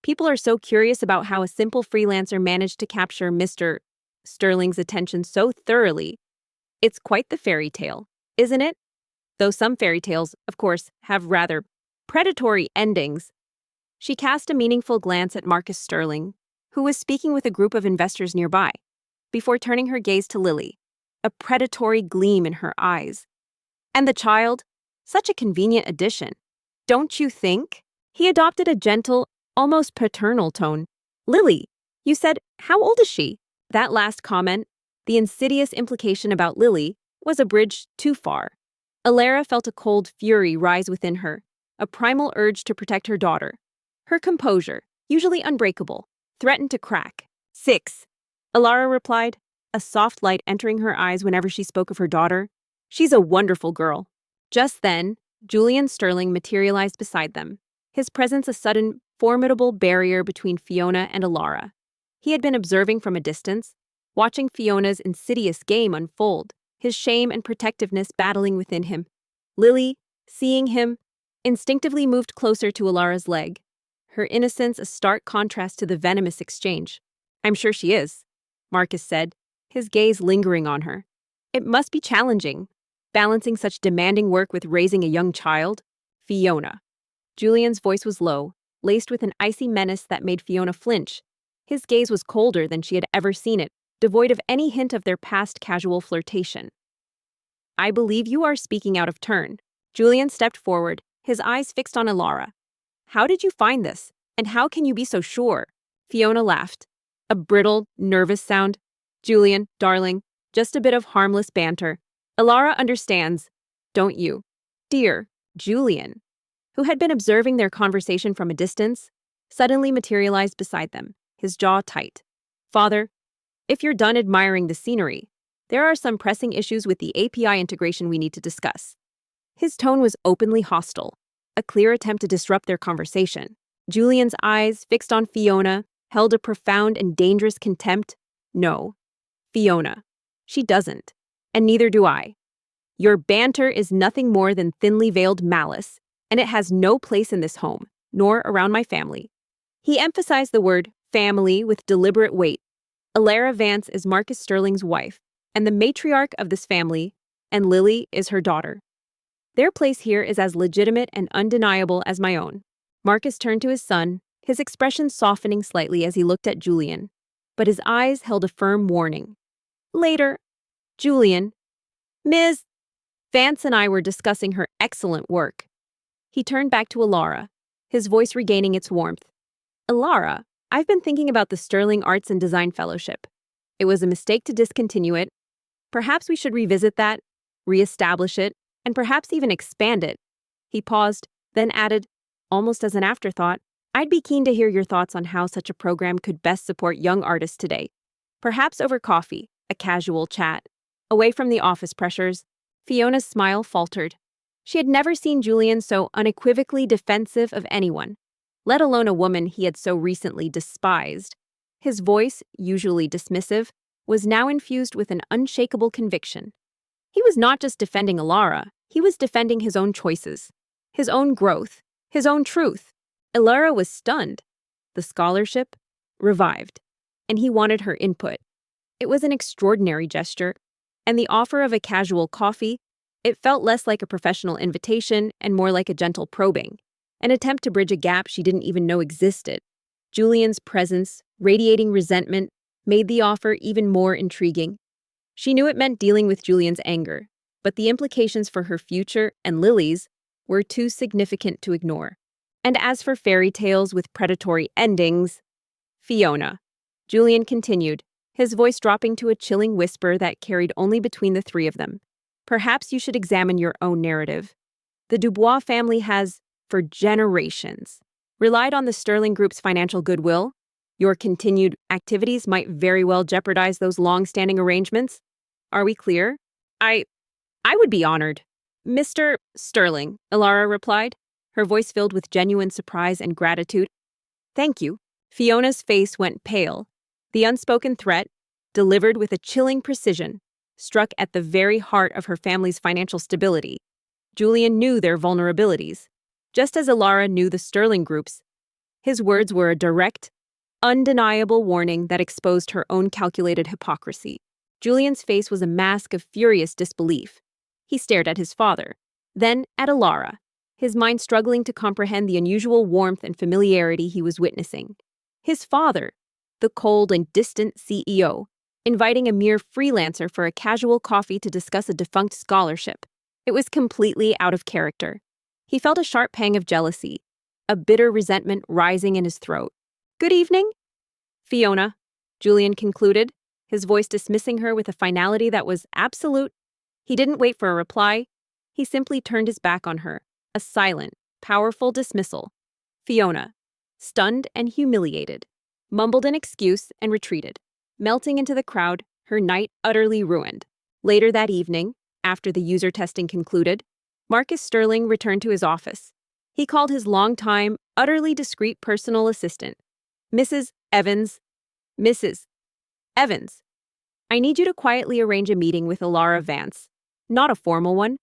People are so curious about how a simple freelancer managed to capture Mr. Sterling's attention so thoroughly. It's quite the fairy tale, isn't it? Though some fairy tales, of course, have rather predatory endings. She cast a meaningful glance at Marcus Sterling, who was speaking with a group of investors nearby, before turning her gaze to Lily, a predatory gleam in her eyes. And the child? Such a convenient addition. Don't you think? He adopted a gentle, almost paternal tone. Lily, you said, how old is she? That last comment, the insidious implication about Lily, was a bridge too far. Alara felt a cold fury rise within her, a primal urge to protect her daughter. Her composure, usually unbreakable, threatened to crack. 6. Alara replied, a soft light entering her eyes whenever she spoke of her daughter. She's a wonderful girl. Just then, Julian Sterling materialized beside them, his presence a sudden, formidable barrier between Fiona and Alara. He had been observing from a distance, watching Fiona's insidious game unfold, his shame and protectiveness battling within him. Lily, seeing him, instinctively moved closer to Alara's leg, her innocence a stark contrast to the venomous exchange. I'm sure she is, Marcus said, his gaze lingering on her. It must be challenging, balancing such demanding work with raising a young child. Fiona. Julian's voice was low, laced with an icy menace that made Fiona flinch. His gaze was colder than she had ever seen it, devoid of any hint of their past casual flirtation. I believe you are speaking out of turn. Julian stepped forward, his eyes fixed on Alara. How did you find this? And how can you be so sure? Fiona laughed. A brittle, nervous sound. Julian, darling, just a bit of harmless banter. Alara understands, don't you? Dear Julian, who had been observing their conversation from a distance, suddenly materialized beside them, his jaw tight. Father, if you're done admiring the scenery, there are some pressing issues with the API integration we need to discuss. His tone was openly hostile, a clear attempt to disrupt their conversation. Julian's eyes, fixed on Fiona, held a profound and dangerous contempt. No, Fiona. She doesn't. And neither do I. Your banter is nothing more than thinly veiled malice, and it has no place in this home, nor around my family. He emphasized the word family with deliberate weight. Alara Vance is Marcus Sterling's wife, and the matriarch of this family, and Lily is her daughter. Their place here is as legitimate and undeniable as my own. Marcus turned to his son, his expression softening slightly as he looked at Julian, but his eyes held a firm warning. Later, Julian, Ms. Vance and I were discussing her excellent work. He turned back to Alara, his voice regaining its warmth. Alara, I've been thinking about the Sterling Arts and Design Fellowship. It was a mistake to discontinue it. Perhaps we should revisit that, reestablish it, and perhaps even expand it. He paused, then added, almost as an afterthought, I'd be keen to hear your thoughts on how such a program could best support young artists today. Perhaps over coffee, a casual chat. Away from the office pressures, Fiona's smile faltered. She had never seen Julian so unequivocally defensive of anyone, let alone a woman he had so recently despised. His voice, usually dismissive, was now infused with an unshakable conviction. He was not just defending Alara, he was defending his own choices, his own growth, his own truth. Alara was stunned. The scholarship revived, and he wanted her input. It was an extraordinary gesture, and the offer of a casual coffee, it felt less like a professional invitation and more like a gentle probing, an attempt to bridge a gap she didn't even know existed. Julian's presence, radiating resentment, made the offer even more intriguing. She knew it meant dealing with Julian's anger, but the implications for her future and Lily's were too significant to ignore. And as for fairy tales with predatory endings, Fiona. Julian continued, his voice dropping to a chilling whisper that carried only between the three of them. Perhaps you should examine your own narrative. The Dubois family has, for generations, relied on the Sterling Group's financial goodwill. Your continued activities might very well jeopardize those long-standing arrangements. Are we clear? I would be honored. Mr. Sterling, Alara replied, her voice filled with genuine surprise and gratitude. Thank you. Fiona's face went pale. The unspoken threat, delivered with a chilling precision, struck at the very heart of her family's financial stability. Julian knew their vulnerabilities, just as Ilara knew the Sterling Group's. His words were a direct, undeniable warning that exposed her own calculated hypocrisy. Julian's face was a mask of furious disbelief. He stared at his father, then at Ilara, his mind struggling to comprehend the unusual warmth and familiarity he was witnessing. His father, the cold and distant CEO, inviting a mere freelancer for a casual coffee to discuss a defunct scholarship. It was completely out of character. He felt a sharp pang of jealousy, a bitter resentment rising in his throat. "Good evening, Fiona," Julian concluded, his voice dismissing her with a finality that was absolute. He didn't wait for a reply. He simply turned his back on her, a silent, powerful dismissal. Fiona, stunned and humiliated, mumbled an excuse and retreated, melting into the crowd, her night utterly ruined. Later that evening, after the user testing concluded, Marcus Sterling returned to his office. He called his longtime, utterly discreet personal assistant, Mrs. Evans. "Mrs. Evans, I need you to quietly arrange a meeting with Ilara Vance. Not a formal one.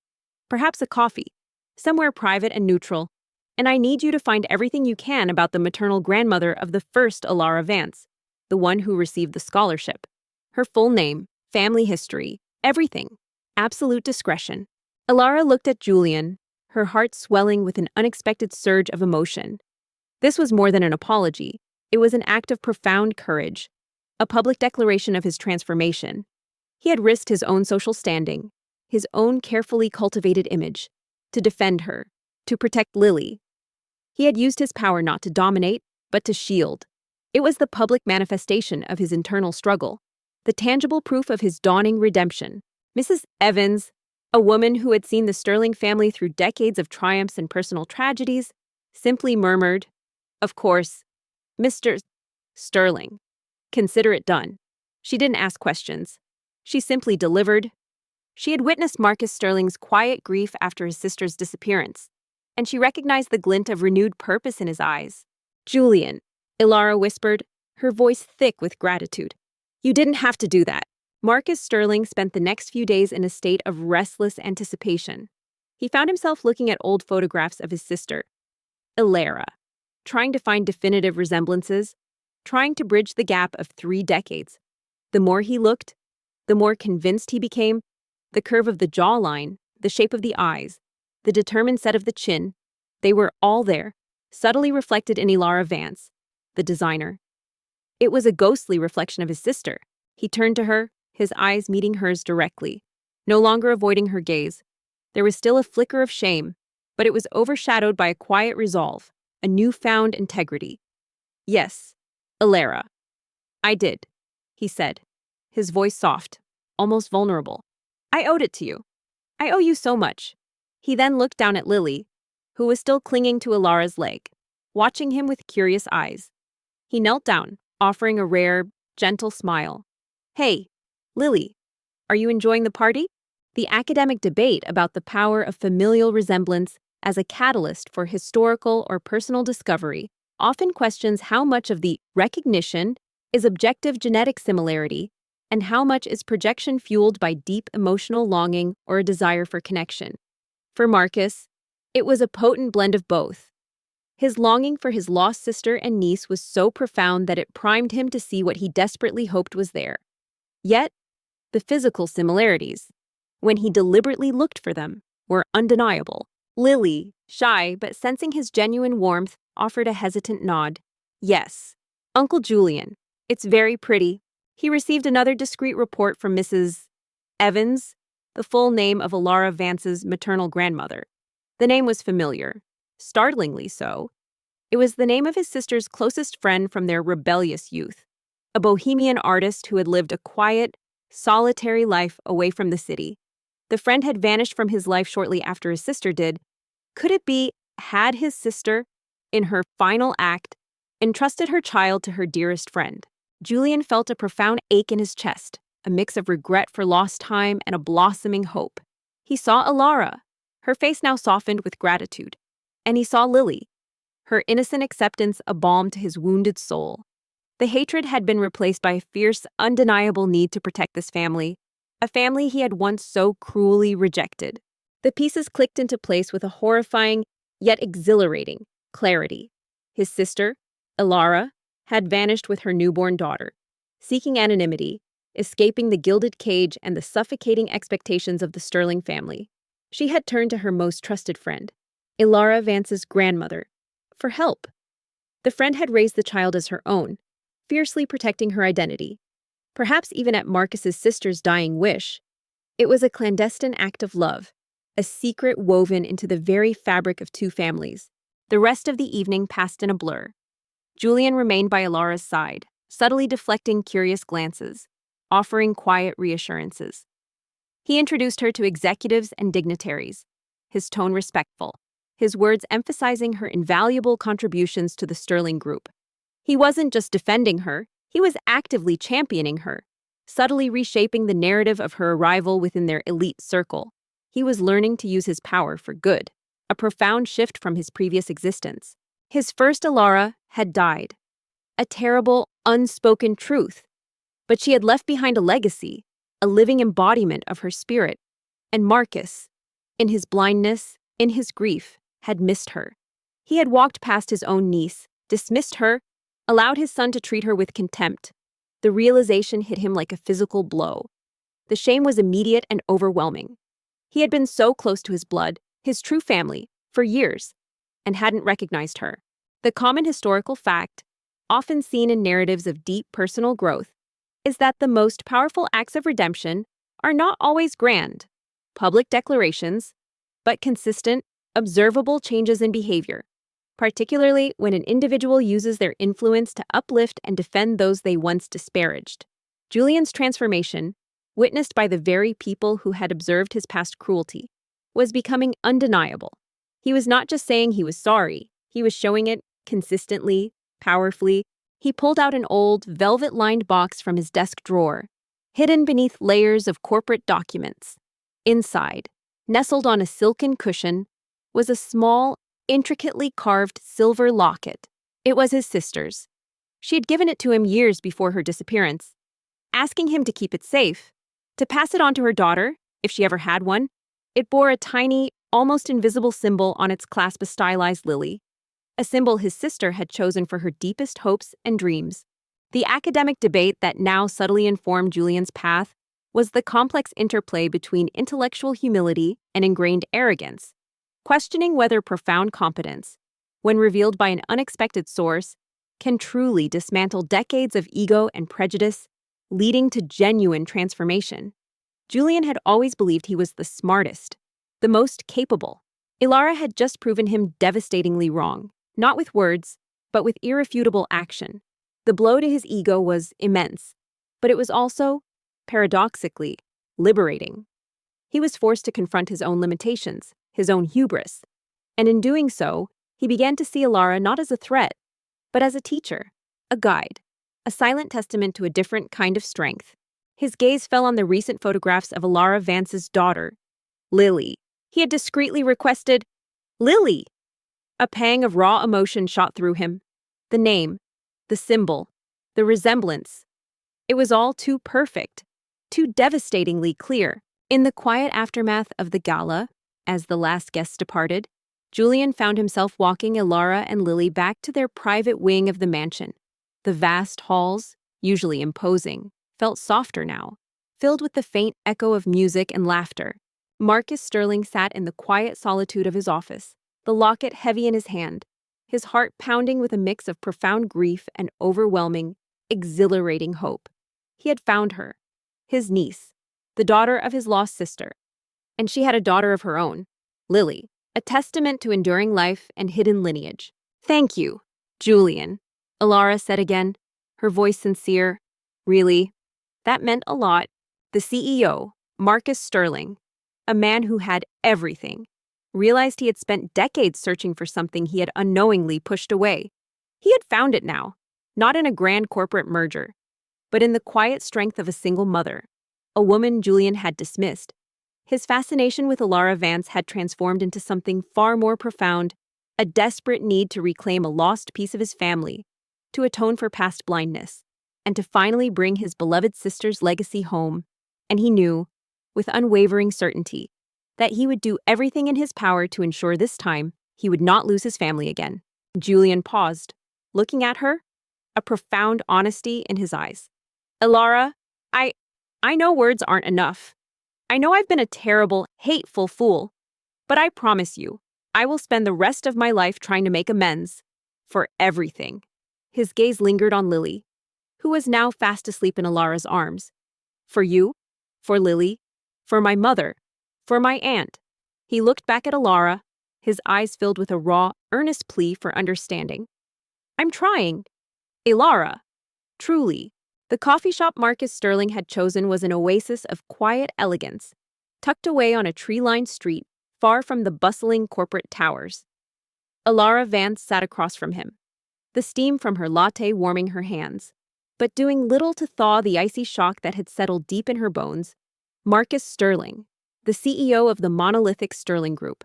Perhaps a coffee. Somewhere private and neutral. And I need you to find everything you can about the maternal grandmother of the first Ilara Vance, the one who received the scholarship. Her full name, family history, everything. Absolute discretion." Ilara looked at Julian, her heart swelling with an unexpected surge of emotion. This was more than an apology. It was an act of profound courage, a public declaration of his transformation. He had risked his own social standing, his own carefully cultivated image, to defend her, to protect Lily. He had used his power not to dominate, but to shield. It was the public manifestation of his internal struggle, the tangible proof of his dawning redemption. Mrs. Evans, a woman who had seen the Sterling family through decades of triumphs and personal tragedies, simply murmured, "Of course, Mr. Sterling. Consider it done." She didn't ask questions. She simply delivered. She had witnessed Marcus Sterling's quiet grief after his sister's disappearance, and she recognized the glint of renewed purpose in his eyes. "Julian," Ilara whispered, her voice thick with gratitude. "You didn't have to do that." Marcus Sterling spent the next few days in a state of restless anticipation. He found himself looking at old photographs of his sister, Ilara, trying to find definitive resemblances, trying to bridge the gap of 3 decades. The more he looked, the more convinced he became. The curve of the jawline, the shape of the eyes, the determined set of the chin, they were all there, subtly reflected in Ilara Vance, the designer. It was a ghostly reflection of his sister. He turned to her, his eyes meeting hers directly, no longer avoiding her gaze. There was still a flicker of shame, but it was overshadowed by a quiet resolve, a newfound integrity. "Yes, Ilara, I did," he said, his voice soft, almost vulnerable. "I owed it to you. I owe you so much." He then looked down at Lily, who was still clinging to Ilara's leg, watching him with curious eyes. He knelt down, offering a rare, gentle smile. "Hey, Lily, are you enjoying the party?" The academic debate about the power of familial resemblance as a catalyst for historical or personal discovery often questions how much of the recognition is objective genetic similarity and how much is projection fueled by deep emotional longing or a desire for connection. For Marcus, it was a potent blend of both. His longing for his lost sister and niece was so profound that it primed him to see what he desperately hoped was there. Yet, the physical similarities, when he deliberately looked for them, were undeniable. Lily, shy but sensing his genuine warmth, offered a hesitant nod. "Yes, Uncle Julian, it's very pretty." He received another discreet report from Mrs. Evans, the full name of Ilara Vance's maternal grandmother. The name was familiar, startlingly so. It was the name of his sister's closest friend from their rebellious youth, a bohemian artist who had lived a quiet, solitary life away from the city. The friend had vanished from his life shortly after his sister did. Could it be, had his sister, in her final act, entrusted her child to her dearest friend? Julian felt a profound ache in his chest, a mix of regret for lost time and a blossoming hope. He saw Ilara, her face now softened with gratitude, and he saw Lily, her innocent acceptance a balm to his wounded soul. The hatred had been replaced by a fierce, undeniable need to protect this family, a family he had once so cruelly rejected. The pieces clicked into place with a horrifying, yet exhilarating, clarity. His sister, Ilara, had vanished with her newborn daughter, seeking anonymity, escaping the gilded cage and the suffocating expectations of the Sterling family. She had turned to her most trusted friend, Ilara Vance's grandmother, for help. The friend had raised the child as her own, fiercely protecting her identity, perhaps even at Marcus's sister's dying wish. It was a clandestine act of love, a secret woven into the very fabric of two families. The rest of the evening passed in a blur. Julian remained by Ilara's side, subtly deflecting curious glances, offering quiet reassurances. He introduced her to executives and dignitaries, his tone respectful, his words emphasizing her invaluable contributions to the Sterling Group. He wasn't just defending her, he was actively championing her, subtly reshaping the narrative of her arrival within their elite circle. He was learning to use his power for good, a profound shift from his previous existence. His first Ilara had died, a terrible, unspoken truth, but she had left behind a legacy, a living embodiment of her spirit. And Marcus, in his blindness, in his grief, had missed her. He had walked past his own niece, dismissed her, allowed his son to treat her with contempt. The realization hit him like a physical blow. The shame was immediate and overwhelming. He had been so close to his blood, his true family, for years, and hadn't recognized her. The common historical fact, often seen in narratives of deep personal growth, is that the most powerful acts of redemption are not always grand, public declarations, but consistent, observable changes in behavior, particularly when an individual uses their influence to uplift and defend those they once disparaged. Julian's transformation, witnessed by the very people who had observed his past cruelty, was becoming undeniable. He was not just saying he was sorry, he was showing it consistently, powerfully. He pulled out an old, velvet-lined box from his desk drawer, hidden beneath layers of corporate documents. Inside, nestled on a silken cushion, was a small, intricately carved silver locket. It was his sister's. She had given it to him years before her disappearance, asking him to keep it safe, to pass it on to her daughter, if she ever had one. It bore a tiny, almost invisible symbol on its clasp, a stylized lily, a symbol his sister had chosen for her deepest hopes and dreams. The academic debate that now subtly informed Julian's path was the complex interplay between intellectual humility and ingrained arrogance, questioning whether profound competence, when revealed by an unexpected source, can truly dismantle decades of ego and prejudice, leading to genuine transformation. Julian had always believed he was the smartest, the most capable. Ilara had just proven him devastatingly wrong, not with words, but with irrefutable action. The blow to his ego was immense, but it was also, paradoxically, liberating. He was forced to confront his own limitations, his own hubris, and in doing so, he began to see Ilara not as a threat, but as a teacher, a guide, a silent testament to a different kind of strength. His gaze fell on the recent photographs of Ilara Vance's daughter, Lily. He had discreetly requested, "Lily!" A pang of raw emotion shot through him. The name, the symbol, the resemblance. It was all too perfect, too devastatingly clear. In the quiet aftermath of the gala, as the last guests departed, Julian found himself walking Ilara and Lily back to their private wing of the mansion. The vast halls, usually imposing, felt softer now, filled with the faint echo of music and laughter. Marcus Sterling sat in the quiet solitude of his office, the locket heavy in his hand, his heart pounding with a mix of profound grief and overwhelming, exhilarating hope. He had found her, his niece, the daughter of his lost sister, and she had a daughter of her own, Lily, a testament to enduring life and hidden lineage. "Thank you, Julian," Ilara said again, her voice sincere. Really, that meant a lot. The CEO, Marcus Sterling, a man who had everything, realized he had spent decades searching for something he had unknowingly pushed away. He had found it now, not in a grand corporate merger, but in the quiet strength of a single mother, a woman Julian had dismissed. His fascination with Ilara Vance had transformed into something far more profound, a desperate need to reclaim a lost piece of his family, to atone for past blindness, and to finally bring his beloved sister's legacy home. And he knew, with unwavering certainty, that he would do everything in his power to ensure this time he would not lose his family again. Julian paused, looking at her, a profound honesty in his eyes. Elara, I know words aren't enough. I know I've been a terrible, hateful fool, but I promise you, I will spend the rest of my life trying to make amends for everything. His gaze lingered on Lily, who was now fast asleep in Alara's arms. For you, for Lily, for my mother, for my aunt. He looked back at Alara, his eyes filled with a raw, earnest plea for understanding. I'm trying. Alara. Truly. The coffee shop Marcus Sterling had chosen was an oasis of quiet elegance, tucked away on a tree-lined street, far from the bustling corporate towers. Alara Vance sat across from him, the steam from her latte warming her hands, but doing little to thaw the icy shock that had settled deep in her bones. Marcus Sterling, the CEO of the monolithic Sterling Group,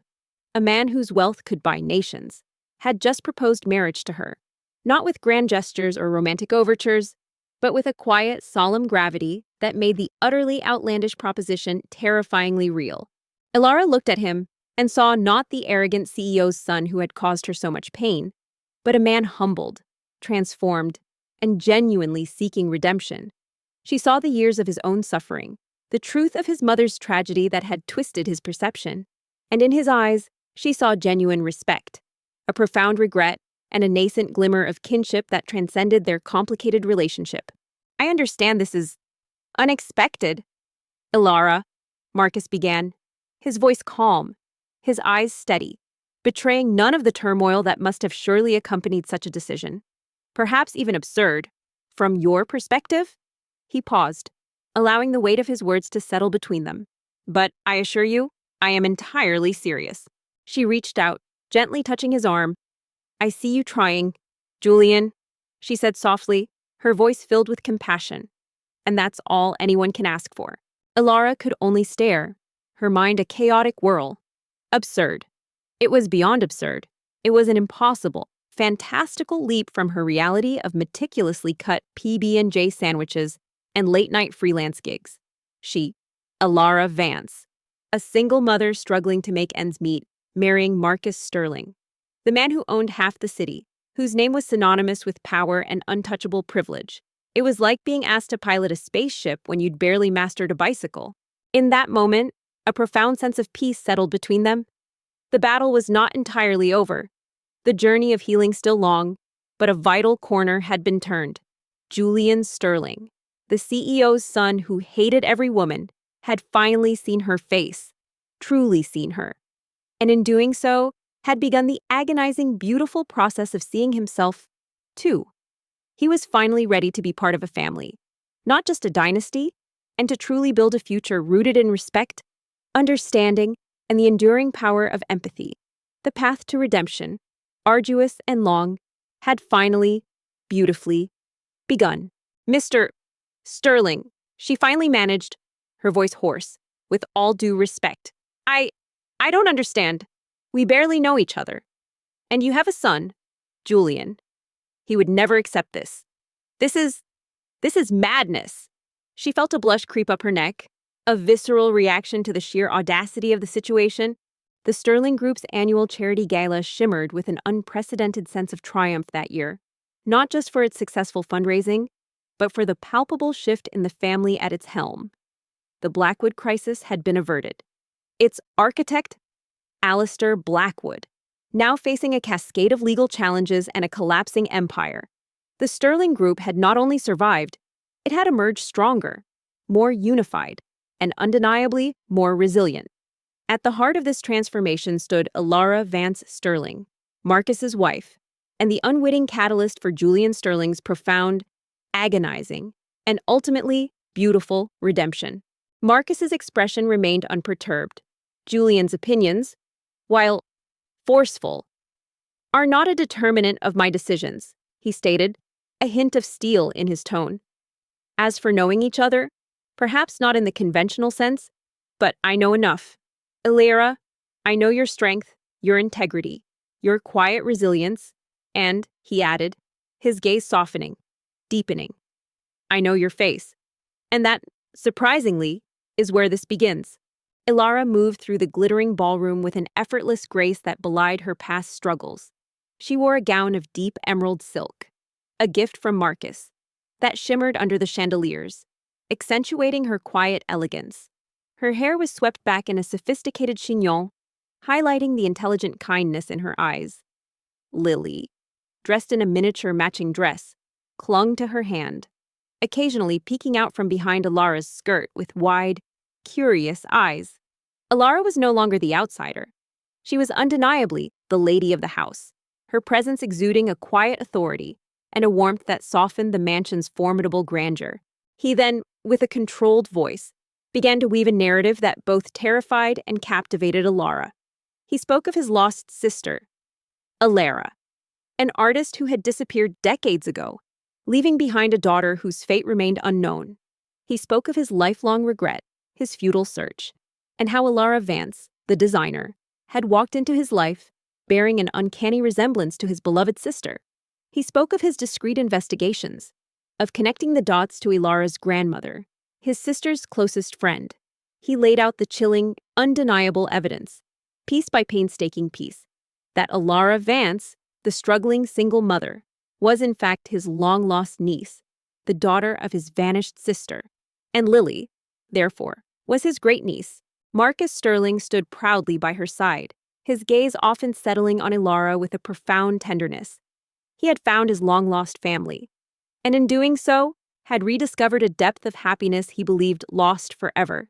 a man whose wealth could buy nations, had just proposed marriage to her, not with grand gestures or romantic overtures, but with a quiet, solemn gravity that made the utterly outlandish proposition terrifyingly real. Alara looked at him and saw not the arrogant CEO's son who had caused her so much pain, but a man humbled, transformed, and genuinely seeking redemption. She saw the years of his own suffering, the truth of his mother's tragedy that had twisted his perception, and in his eyes, she saw genuine respect, a profound regret, and a nascent glimmer of kinship that transcended their complicated relationship. I understand this is unexpected. Alara, Marcus began, his voice calm, his eyes steady, betraying none of the turmoil that must have surely accompanied such a decision. Perhaps even absurd. From your perspective? He paused, allowing the weight of his words to settle between them. But I assure you, I am entirely serious. She reached out, gently touching his arm. I see you trying, Julian, she said softly, her voice filled with compassion. And that's all anyone can ask for. Alara could only stare, her mind a chaotic whirl. Absurd. It was beyond absurd. It was an impossible, fantastical leap from her reality of meticulously cut PB&J sandwiches and late-night freelance gigs. She, Alara Vance, a single mother struggling to make ends meet, marrying Marcus Sterling, the man who owned half the city, whose name was synonymous with power and untouchable privilege. It was like being asked to pilot a spaceship when you'd barely mastered a bicycle. In that moment, a profound sense of peace settled between them. The battle was not entirely over. The journey of healing still long, but a vital corner had been turned. Julian Sterling, the CEO's son who hated every woman, had finally seen her face, truly seen her. And in doing so, had begun the agonizing, beautiful process of seeing himself, too. He was finally ready to be part of a family, not just a dynasty, and to truly build a future rooted in respect, understanding, and the enduring power of empathy. The path to redemption, arduous and long, had finally, beautifully, begun. Mr. Sterling, she finally managed, her voice hoarse, with all due respect. I don't understand. We barely know each other. And you have a son, Julian. He would never accept this. This is madness. She felt a blush creep up her neck, a visceral reaction to the sheer audacity of the situation. The Sterling Group's annual charity gala shimmered with an unprecedented sense of triumph that year, not just for its successful fundraising, but for the palpable shift in the family at its helm. The Blackwood crisis had been averted. Its architect, Alistair Blackwood, now facing a cascade of legal challenges and a collapsing empire. The Sterling Group had not only survived, it had emerged stronger, more unified, and undeniably more resilient. At the heart of this transformation stood Alara Vance Sterling, Marcus's wife, and the unwitting catalyst for Julian Sterling's profound, agonizing, and ultimately beautiful redemption. Marcus's expression remained unperturbed. Julian's opinions, while forceful, are not a determinant of my decisions, he stated, a hint of steel in his tone. As for knowing each other, perhaps not in the conventional sense, but I know enough. Alara, I know your strength, your integrity, your quiet resilience, and, he added, his gaze softening, deepening. I know your face. And that, surprisingly, is where this begins. Ilara moved through the glittering ballroom with an effortless grace that belied her past struggles. She wore a gown of deep emerald silk, a gift from Marcus, that shimmered under the chandeliers, accentuating her quiet elegance. Her hair was swept back in a sophisticated chignon, highlighting the intelligent kindness in her eyes. Lily, dressed in a miniature matching dress, clung to her hand, occasionally peeking out from behind Ilara's skirt with wide, curious eyes. Ilara was no longer the outsider. She was undeniably the lady of the house, her presence exuding a quiet authority and a warmth that softened the mansion's formidable grandeur. He then, with a controlled voice, began to weave a narrative that both terrified and captivated Ilara. He spoke of his lost sister, Ilara, an artist who had disappeared decades ago, leaving behind a daughter whose fate remained unknown. He spoke of his lifelong regret, his futile search, and how Ilara Vance, the designer, had walked into his life, bearing an uncanny resemblance to his beloved sister. He spoke of his discreet investigations, of connecting the dots to Ilara's grandmother, his sister's closest friend. He laid out the chilling, undeniable evidence, piece by painstaking piece, that Ilara Vance, the struggling single mother, was in fact his long-lost niece, the daughter of his vanished sister, and Lily, therefore, was his great-niece. Marcus Sterling stood proudly by her side, his gaze often settling on Ilara with a profound tenderness. He had found his long-lost family, and in doing so, had rediscovered a depth of happiness he believed lost forever.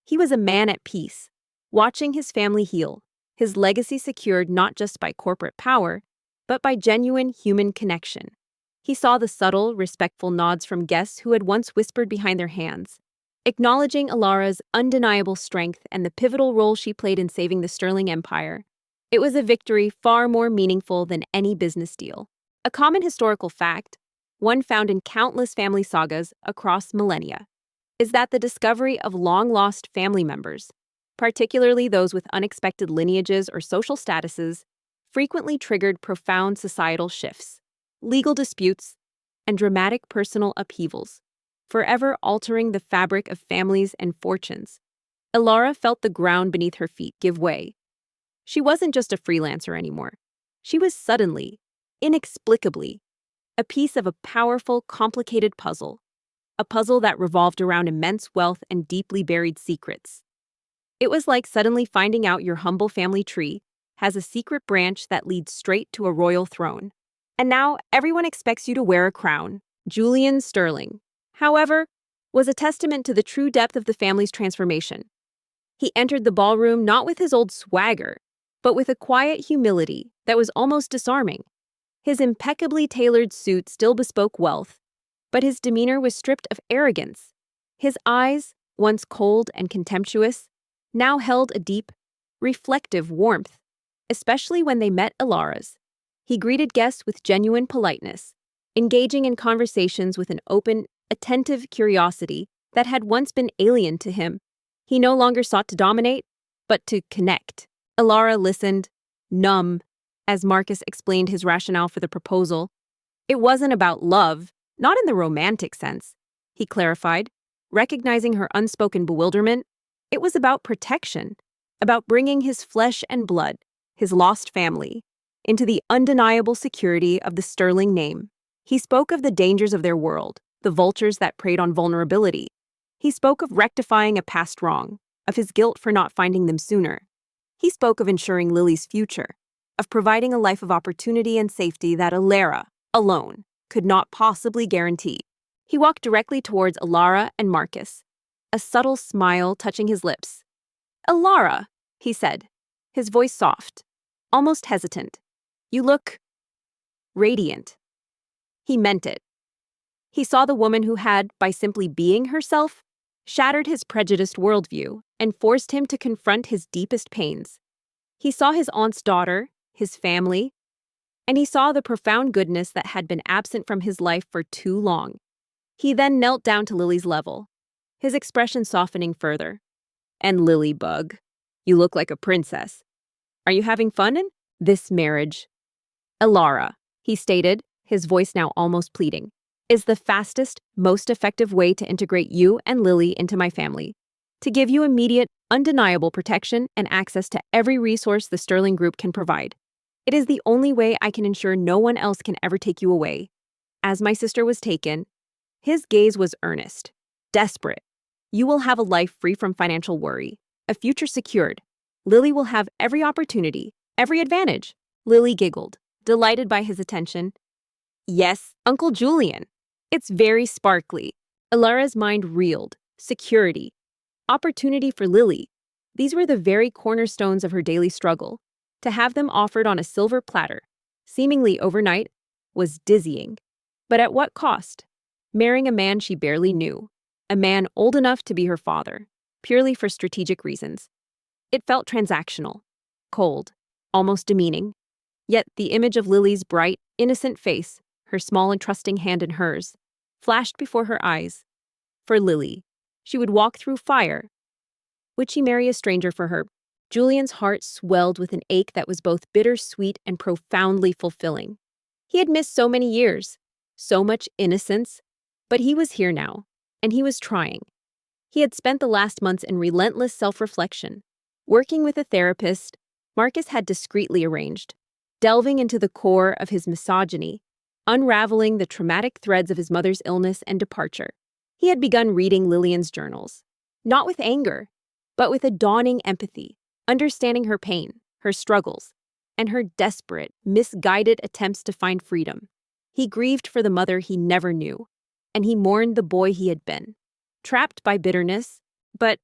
He was a man at peace, watching his family heal, his legacy secured not just by corporate power, but by genuine human connection. He saw the subtle, respectful nods from guests who had once whispered behind their hands, acknowledging Ilara's undeniable strength and the pivotal role she played in saving the Sterling Empire. It was a victory far more meaningful than any business deal. A common historical fact, one found in countless family sagas across millennia, is that the discovery of long-lost family members, particularly those with unexpected lineages or social statuses, frequently triggered profound societal shifts, legal disputes, and dramatic personal upheavals, forever altering the fabric of families and fortunes. Ilara felt the ground beneath her feet give way. She wasn't just a freelancer anymore. She was suddenly, inexplicably, a piece of a powerful, complicated puzzle, a puzzle that revolved around immense wealth and deeply buried secrets. It was like suddenly finding out your humble family tree has a secret branch that leads straight to a royal throne. And now everyone expects you to wear a crown. Julian Sterling, however, was a testament to the true depth of the family's transformation. He entered the ballroom not with his old swagger, but with a quiet humility that was almost disarming. His impeccably tailored suit still bespoke wealth, but his demeanor was stripped of arrogance. His eyes, once cold and contemptuous, now held a deep, reflective warmth, especially when they met Ilara's. He greeted guests with genuine politeness, engaging in conversations with an open, attentive curiosity that had once been alien to him. He no longer sought to dominate, but to connect. Ilara listened, numb, as Marcus explained his rationale for the proposal. It wasn't about love, not in the romantic sense, he clarified, recognizing her unspoken bewilderment. It was about protection, about bringing his flesh and blood, his lost family, into the undeniable security of the Sterling name. He spoke of the dangers of their world, the vultures that preyed on vulnerability. He spoke of rectifying a past wrong, of his guilt for not finding them sooner. He spoke of ensuring Lily's future, of providing a life of opportunity and safety that Ilara, alone, could not possibly guarantee. He walked directly towards Ilara and Marcus, a subtle smile touching his lips. "Ilara," he said, his voice soft, almost hesitant. "You look radiant." He meant it. He saw the woman who had, by simply being herself, shattered his prejudiced worldview and forced him to confront his deepest pains. He saw his aunt's daughter, his family, and he saw the profound goodness that had been absent from his life for too long. He then knelt down to Lily's level, his expression softening further. "And Lily Bug, you look like a princess. Are you having fun in this marriage?" "Ilara," he stated, his voice now almost pleading, is the fastest, most effective way to integrate you and Lily into my family, to give you immediate, undeniable protection and access to every resource the Sterling Group can provide. It is the only way I can ensure no one else can ever take you away. As my sister was taken, his gaze was earnest, desperate. You will have a life free from financial worry, a future secured. Lily will have every opportunity, every advantage. Lily giggled, delighted by his attention. Yes, Uncle Julian. It's very sparkly. Alara's mind reeled. Security. Opportunity for Lily. These were the very cornerstones of her daily struggle. To have them offered on a silver platter, seemingly overnight, was dizzying. But at what cost? Marrying a man she barely knew. A man old enough to be her father, purely for strategic reasons. It felt transactional, cold, almost demeaning. Yet the image of Lily's bright, innocent face, her small and trusting hand in hers, flashed before her eyes. For Lily, she would walk through fire. Would she marry a stranger for her? Julian's heart swelled with an ache that was both bittersweet and profoundly fulfilling. He had missed so many years, so much innocence, but he was here now, and he was trying. He had spent the last months in relentless self-reflection. Working with a therapist, Marcus had discreetly arranged, delving into the core of his misogyny, unraveling the traumatic threads of his mother's illness and departure. He had begun reading Lillian's journals, not with anger, but with a dawning empathy, understanding her pain, her struggles, and her desperate, misguided attempts to find freedom. He grieved for the mother he never knew, and he mourned the boy he had been, trapped by bitterness. But,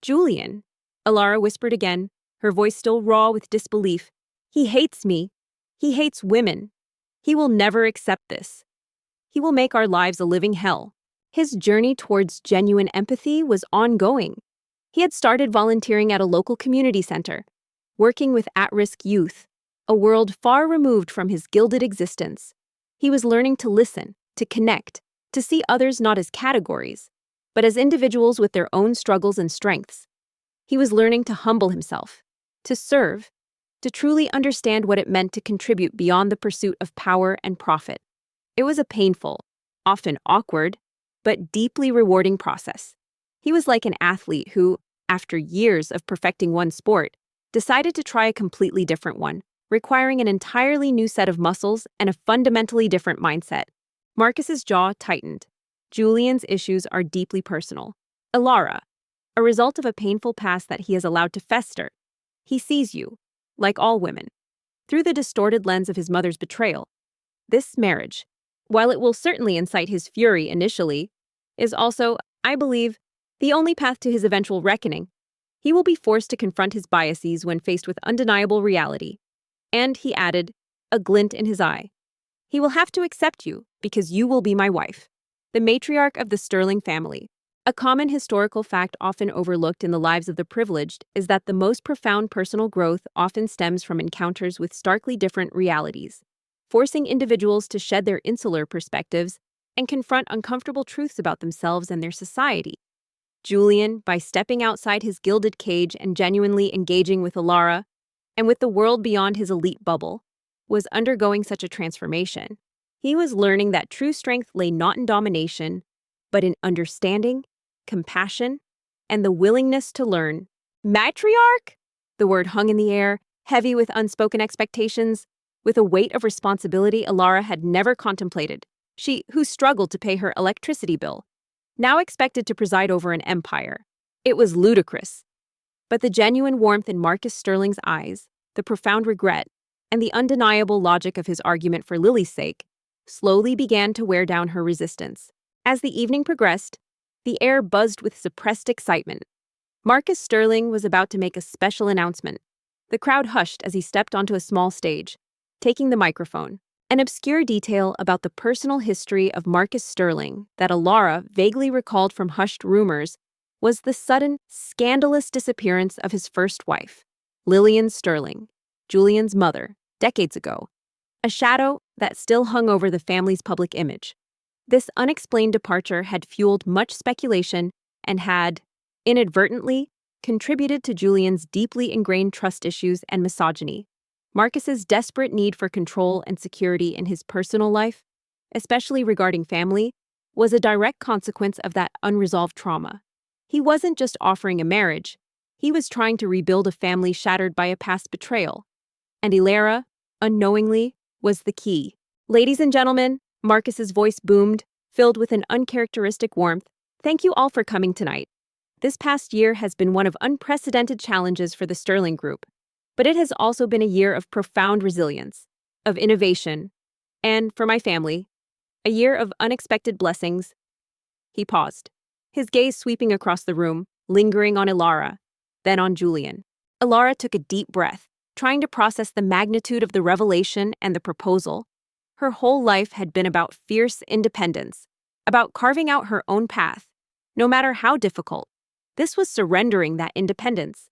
Julian, Alara whispered again, her voice still raw with disbelief, he hates me. He hates women. He will never accept this. He will make our lives a living hell. His journey towards genuine empathy was ongoing. He had started volunteering at a local community center, working with at-risk youth, a world far removed from his gilded existence. He was learning to listen, to connect, to see others not as categories, but as individuals with their own struggles and strengths. He was learning to humble himself, to serve, to truly understand what it meant to contribute beyond the pursuit of power and profit. It was a painful, often awkward, but deeply rewarding process. He was like an athlete who, after years of perfecting one sport, decided to try a completely different one, requiring an entirely new set of muscles and a fundamentally different mindset. Marcus's jaw tightened. Julian's issues are deeply personal. Alara, a result of a painful past that he has allowed to fester. He sees you, like all women, through the distorted lens of his mother's betrayal. This marriage, while it will certainly incite his fury initially, is also, I believe, the only path to his eventual reckoning. He will be forced to confront his biases when faced with undeniable reality. And, he added, a glint in his eye, he will have to accept you because you will be my wife, the matriarch of the Sterling family. A common historical fact often overlooked in the lives of the privileged is that the most profound personal growth often stems from encounters with starkly different realities, forcing individuals to shed their insular perspectives and confront uncomfortable truths about themselves and their society. Julian, by stepping outside his gilded cage and genuinely engaging with Alara, and with the world beyond his elite bubble, was undergoing such a transformation. He was learning that true strength lay not in domination, but in understanding, compassion, and the willingness to learn. Matriarch? The word hung in the air, heavy with unspoken expectations, with a weight of responsibility Alara had never contemplated. She, who struggled to pay her electricity bill, now expected to preside over an empire. It was ludicrous. But the genuine warmth in Marcus Sterling's eyes, the profound regret, and the undeniable logic of his argument for Lily's sake, slowly began to wear down her resistance. As the evening progressed, the air buzzed with suppressed excitement. Marcus Sterling was about to make a special announcement. The crowd hushed as he stepped onto a small stage, taking the microphone. An obscure detail about the personal history of Marcus Sterling that Alara vaguely recalled from hushed rumors was the sudden, scandalous disappearance of his first wife, Lillian Sterling, Julian's mother, decades ago, a shadow that still hung over the family's public image. This unexplained departure had fueled much speculation and had, inadvertently, contributed to Julian's deeply ingrained trust issues and misogyny. Marcus's desperate need for control and security in his personal life, especially regarding family, was a direct consequence of that unresolved trauma. He wasn't just offering a marriage, he was trying to rebuild a family shattered by a past betrayal. And Ilara, unknowingly, was the key. Ladies and gentlemen, Marcus's voice boomed, filled with an uncharacteristic warmth. Thank you all for coming tonight. This past year has been one of unprecedented challenges for the Sterling Group, but it has also been a year of profound resilience, of innovation, and, for my family, a year of unexpected blessings. He paused, his gaze sweeping across the room, lingering on Ilara, then on Julian. Ilara took a deep breath, trying to process the magnitude of the revelation and the proposal. Her whole life had been about fierce independence, about carving out her own path, no matter how difficult. This was surrendering that independence,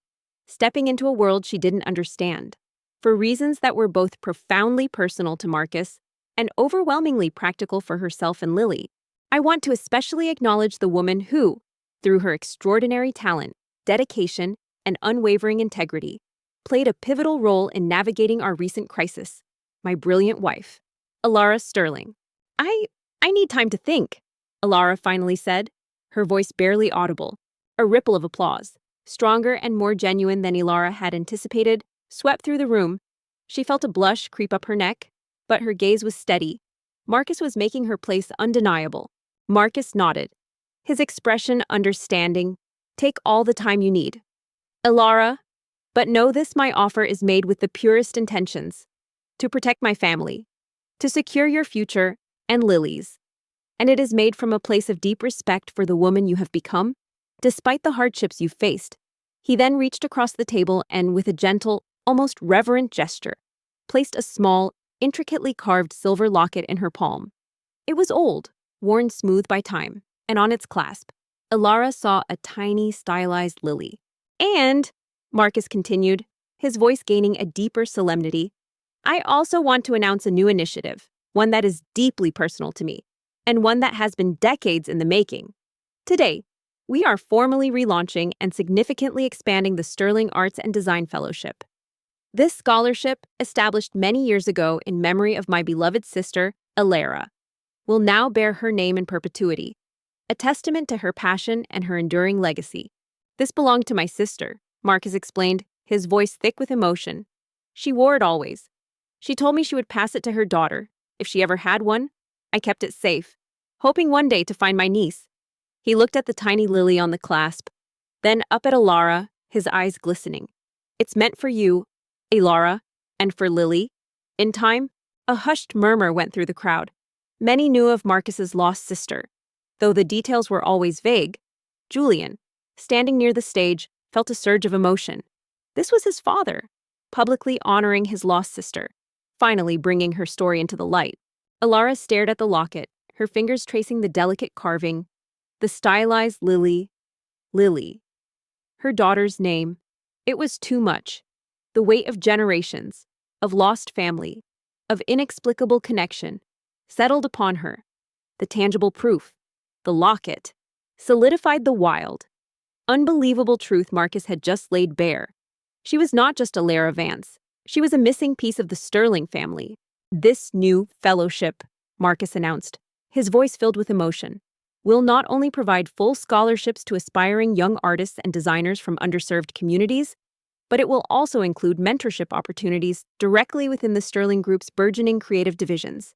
stepping into a world she didn't understand, for reasons that were both profoundly personal to Marcus and overwhelmingly practical for herself and Lily. I want to especially acknowledge the woman who, through her extraordinary talent, dedication, and unwavering integrity, played a pivotal role in navigating our recent crisis, my brilliant wife, Ilara Sterling. I need time to think, Ilara finally said, her voice barely audible. A ripple of applause, stronger and more genuine than Ilara had anticipated, swept through the room. She felt a blush creep up her neck, but her gaze was steady. Marcus was making her place undeniable. Marcus nodded, his expression understanding. Take all the time you need, Ilara, but know this: my offer is made with the purest intentions, to protect my family, to secure your future and Lily's. And it is made from a place of deep respect for the woman you have become, despite the hardships you've faced. He then reached across the table and, with a gentle, almost reverent gesture, placed a small, intricately carved silver locket in her palm. It was old, worn smooth by time, and on its clasp, Ilara saw a tiny, stylized lily. And, Marcus continued, his voice gaining a deeper solemnity, I also want to announce a new initiative, one that is deeply personal to me, and one that has been decades in the making. Today, we are formally relaunching and significantly expanding the Sterling Arts and Design Fellowship. This scholarship, established many years ago in memory of my beloved sister, Ilara, will now bear her name in perpetuity, a testament to her passion and her enduring legacy. This belonged to my sister, Marcus explained, his voice thick with emotion. She wore it always. She told me she would pass it to her daughter, if she ever had one. I kept it safe, hoping one day to find my niece. He looked at the tiny lily on the clasp, then up at Ilara, his eyes glistening. It's meant for you, Ilara, and for Lily. In time, a hushed murmur went through the crowd. Many knew of Marcus's lost sister, though the details were always vague. Julian, standing near the stage, felt a surge of emotion. This was his father, publicly honoring his lost sister, finally bringing her story into the light. Ilara stared at the locket, her fingers tracing the delicate carving. The stylized Lily. Her daughter's name. It was too much. The weight of generations, of lost family, of inexplicable connection, settled upon her. The tangible proof, the locket, solidified the wild, unbelievable truth Marcus had just laid bare. She was not just Ilara Vance. She was a missing piece of the Sterling family. This new fellowship, Marcus announced, his voice filled with emotion, will not only provide full scholarships to aspiring young artists and designers from underserved communities, but it will also include mentorship opportunities directly within the Sterling Group's burgeoning creative divisions.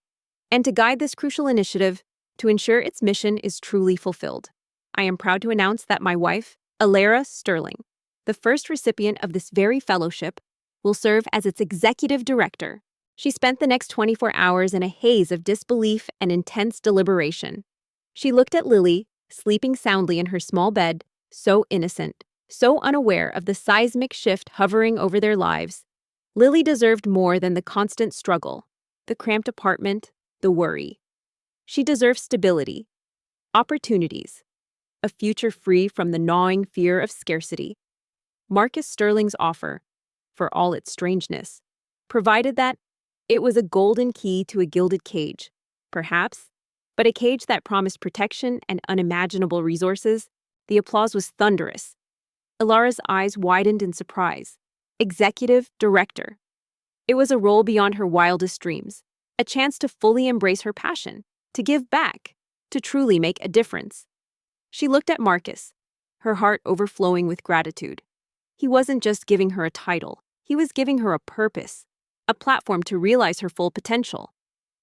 And to guide this crucial initiative, to ensure its mission is truly fulfilled, I am proud to announce that my wife, Ilara Sterling, the first recipient of this very fellowship, will serve as its executive director. She spent the next 24 hours in a haze of disbelief and intense deliberation. She looked at Lily, sleeping soundly in her small bed, so innocent, so unaware of the seismic shift hovering over their lives. Lily deserved more than the constant struggle, the cramped apartment, the worry. She deserved stability, opportunities, a future free from the gnawing fear of scarcity. Marcus Sterling's offer, for all its strangeness, provided that it was a golden key to a gilded cage, perhaps, but a cage that promised protection and unimaginable resources. The applause was thunderous. Ilara's eyes widened in surprise. Executive Director. It was a role beyond her wildest dreams, a chance to fully embrace her passion, to give back, to truly make a difference. She looked at Marcus, her heart overflowing with gratitude. He wasn't just giving her a title, he was giving her a purpose, a platform to realize her full potential.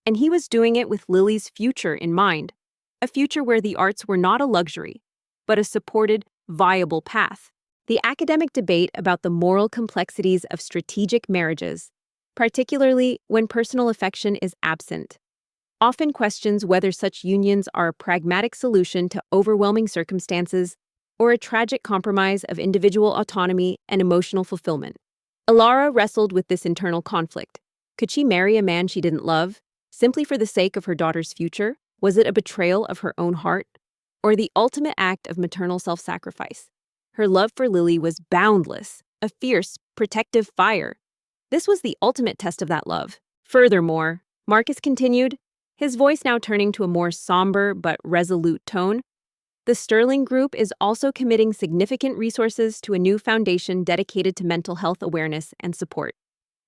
And he was doing it with Lily's future in mind, a future where the arts were not a luxury, but a supported, viable path. The academic debate about the moral complexities of strategic marriages, particularly when personal affection is absent, often questions whether such unions are a pragmatic solution to overwhelming circumstances or a tragic compromise of individual autonomy and emotional fulfillment. Alara wrestled with this internal conflict. Could she marry a man she didn't love, simply for the sake of her daughter's future? Was it a betrayal of her own heart, or the ultimate act of maternal self-sacrifice? Her love for Lily was boundless, a fierce, protective fire. This was the ultimate test of that love. Furthermore, Marcus continued, his voice now turning to a more somber but resolute tone, the Sterling Group is also committing significant resources to a new foundation dedicated to mental health awareness and support,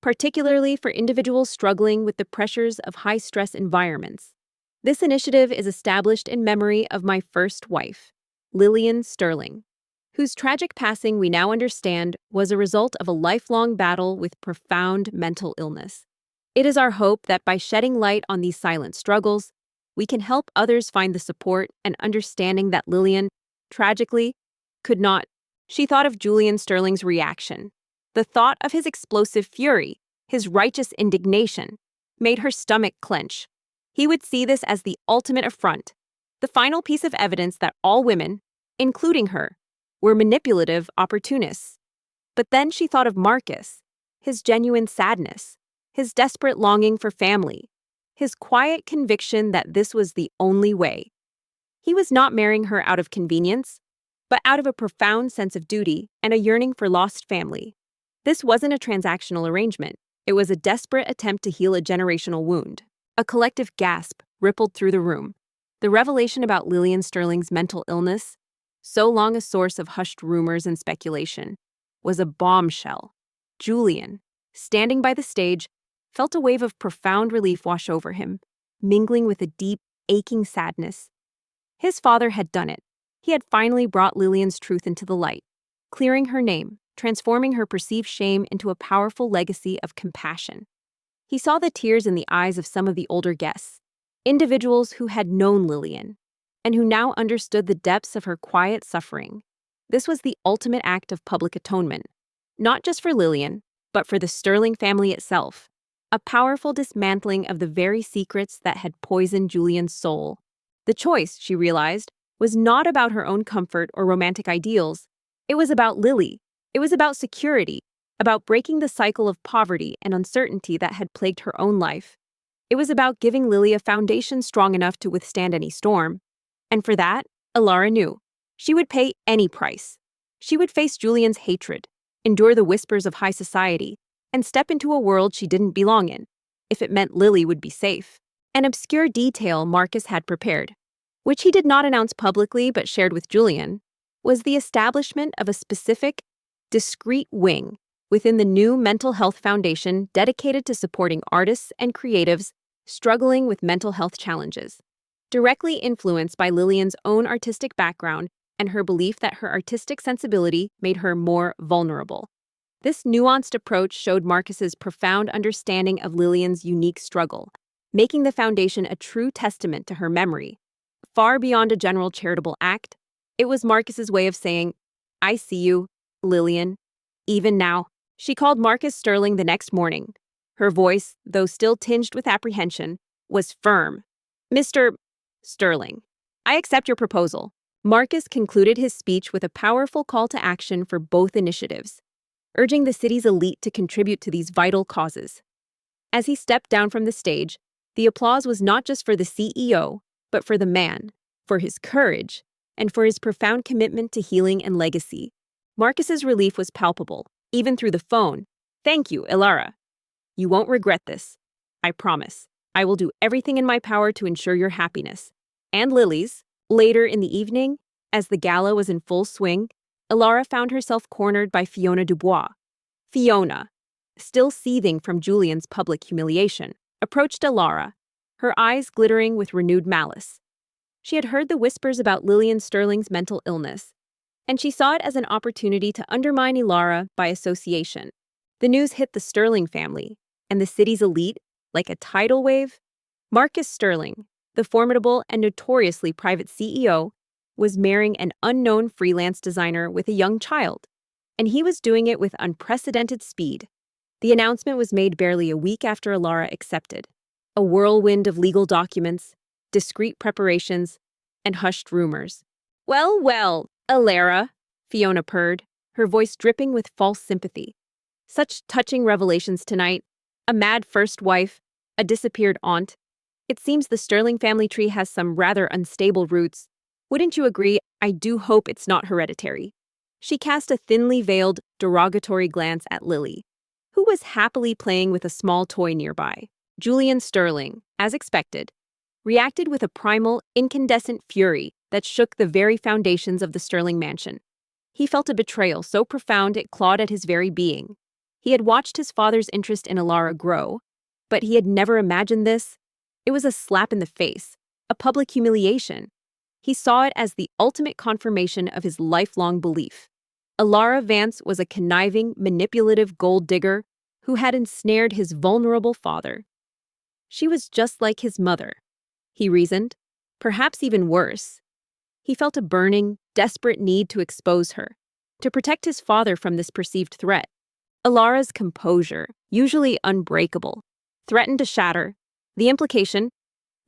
particularly for individuals struggling with the pressures of high-stress environments. This initiative is established in memory of my first wife, Lillian Sterling, whose tragic passing we now understand was a result of a lifelong battle with profound mental illness. It is our hope that by shedding light on these silent struggles, we can help others find the support and understanding that Lillian, tragically, could not. She thought of Julian Sterling's reaction. The thought of his explosive fury, his righteous indignation, made her stomach clench. He would see this as the ultimate affront, the final piece of evidence that all women, including her, were manipulative opportunists. But then she thought of Marcus, his genuine sadness, his desperate longing for family, his quiet conviction that this was the only way. He was not marrying her out of convenience, but out of a profound sense of duty and a yearning for lost family. This wasn't a transactional arrangement. It was a desperate attempt to heal a generational wound. A collective gasp rippled through the room. The revelation about Lillian Sterling's mental illness, so long a source of hushed rumors and speculation, was a bombshell. Julian, standing by the stage, felt a wave of profound relief wash over him, mingling with a deep, aching sadness. His father had done it. He had finally brought Lillian's truth into the light, clearing her name, transforming her perceived shame into a powerful legacy of compassion. He saw the tears in the eyes of some of the older guests, individuals who had known Lillian, and who now understood the depths of her quiet suffering. This was the ultimate act of public atonement, not just for Lillian, but for the Sterling family itself. A powerful dismantling of the very secrets that had poisoned Julian's soul. The choice, she realized, was not about her own comfort or romantic ideals. It was about Lily. It was about security, about breaking the cycle of poverty and uncertainty that had plagued her own life. It was about giving Lily a foundation strong enough to withstand any storm. And for that, Alara knew. She would pay any price. She would face Julian's hatred, endure the whispers of high society, and step into a world she didn't belong in, if it meant Lily would be safe. An obscure detail Marcus had prepared, which he did not announce publicly but shared with Julian, was the establishment of a specific, discrete wing within the new mental health foundation dedicated to supporting artists and creatives struggling with mental health challenges. Directly influenced by Lillian's own artistic background and her belief that her artistic sensibility made her more vulnerable. This nuanced approach showed Marcus's profound understanding of Lillian's unique struggle, making the foundation a true testament to her memory. Far beyond a general charitable act, it was Marcus's way of saying, I see you, Lillian, even now. She called Marcus Sterling the next morning. Her voice, though still tinged with apprehension, was firm. Mr. Sterling, I accept your proposal. Marcus concluded his speech with a powerful call to action for both initiatives, urging the city's elite to contribute to these vital causes. As he stepped down from the stage, the applause was not just for the CEO, but for the man, for his courage, and for his profound commitment to healing and legacy. Marcus's relief was palpable, even through the phone. Thank you, Alara. You won't regret this. I promise. I will do everything in my power to ensure your happiness. And Lily's. Later in the evening, as the gala was in full swing, Alara found herself cornered by Fiona Dubois. Fiona, still seething from Julian's public humiliation, approached Alara, her eyes glittering with renewed malice. She had heard the whispers about Lillian Sterling's mental illness, and she saw it as an opportunity to undermine Alara by association. The news hit the Sterling family, and the city's elite like a tidal wave. Marcus Sterling, the formidable and notoriously private CEO, was marrying an unknown freelance designer with a young child, and he was doing it with unprecedented speed. The announcement was made barely a week after Alara accepted. A whirlwind of legal documents, discreet preparations, and hushed rumors. "Well, well, Alara," Fiona purred, her voice dripping with false sympathy. "Such touching revelations tonight. A mad first wife, a disappeared aunt. It seems the Sterling family tree has some rather unstable roots. Wouldn't you agree? I do hope it's not hereditary." She cast a thinly veiled, derogatory glance at Lily, who was happily playing with a small toy nearby. Julian Sterling, as expected, reacted with a primal, incandescent fury that shook the very foundations of the Sterling mansion. He felt a betrayal so profound it clawed at his very being. He had watched his father's interest in Alara grow, but he had never imagined this. It was a slap in the face, a public humiliation. He saw it as the ultimate confirmation of his lifelong belief. Alara Vance was a conniving, manipulative gold digger who had ensnared his vulnerable father. She was just like his mother, he reasoned, perhaps even worse. He felt a burning, desperate need to expose her, to protect his father from this perceived threat. Alara's composure, usually unbreakable, threatened to shatter. The implication,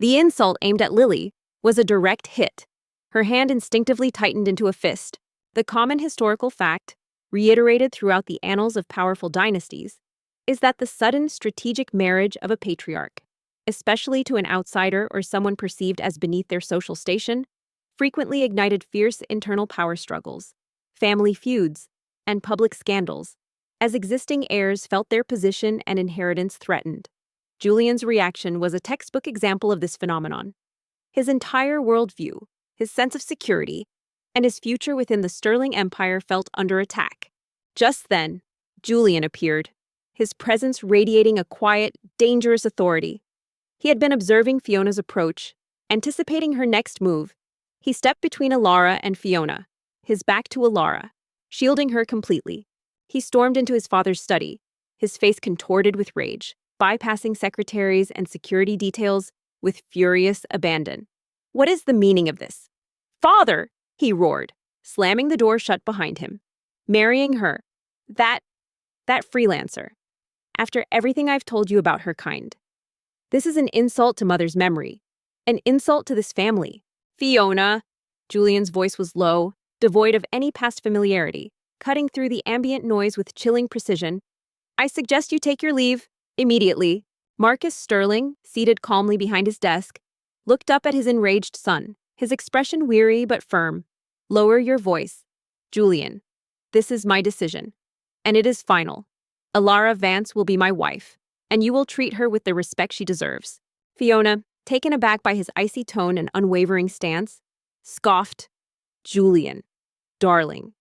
the insult aimed at Lily, was a direct hit. Her hand instinctively tightened into a fist. The common historical fact, reiterated throughout the annals of powerful dynasties, is that the sudden strategic marriage of a patriarch, especially to an outsider or someone perceived as beneath their social station, frequently ignited fierce internal power struggles, family feuds, and public scandals, as existing heirs felt their position and inheritance threatened. Julian's reaction was a textbook example of this phenomenon. His entire worldview, his sense of security, and his future within the Sterling Empire felt under attack. Just then, Julian appeared, his presence radiating a quiet, dangerous authority. He had been observing Fiona's approach, anticipating her next move. He stepped between Alara and Fiona, his back to Alara, shielding her completely. He stormed into his father's study, his face contorted with rage, bypassing secretaries and security details with furious abandon. "What is the meaning of this?" "Father!" he roared, slamming the door shut behind him. "Marrying her. That freelancer. After everything I've told you about her kind. This is an insult to Mother's memory. An insult to this family." "Fiona!" Julian's voice was low, devoid of any past familiarity, cutting through the ambient noise with chilling precision. "I suggest you take your leave, immediately." Marcus Sterling, seated calmly behind his desk, looked up at his enraged son, his expression weary but firm. "Lower your voice. Julian, this is my decision, and it is final. Alara Vance will be my wife, and you will treat her with the respect she deserves." Fiona, taken aback by his icy tone and unwavering stance, scoffed. "Julian, darling,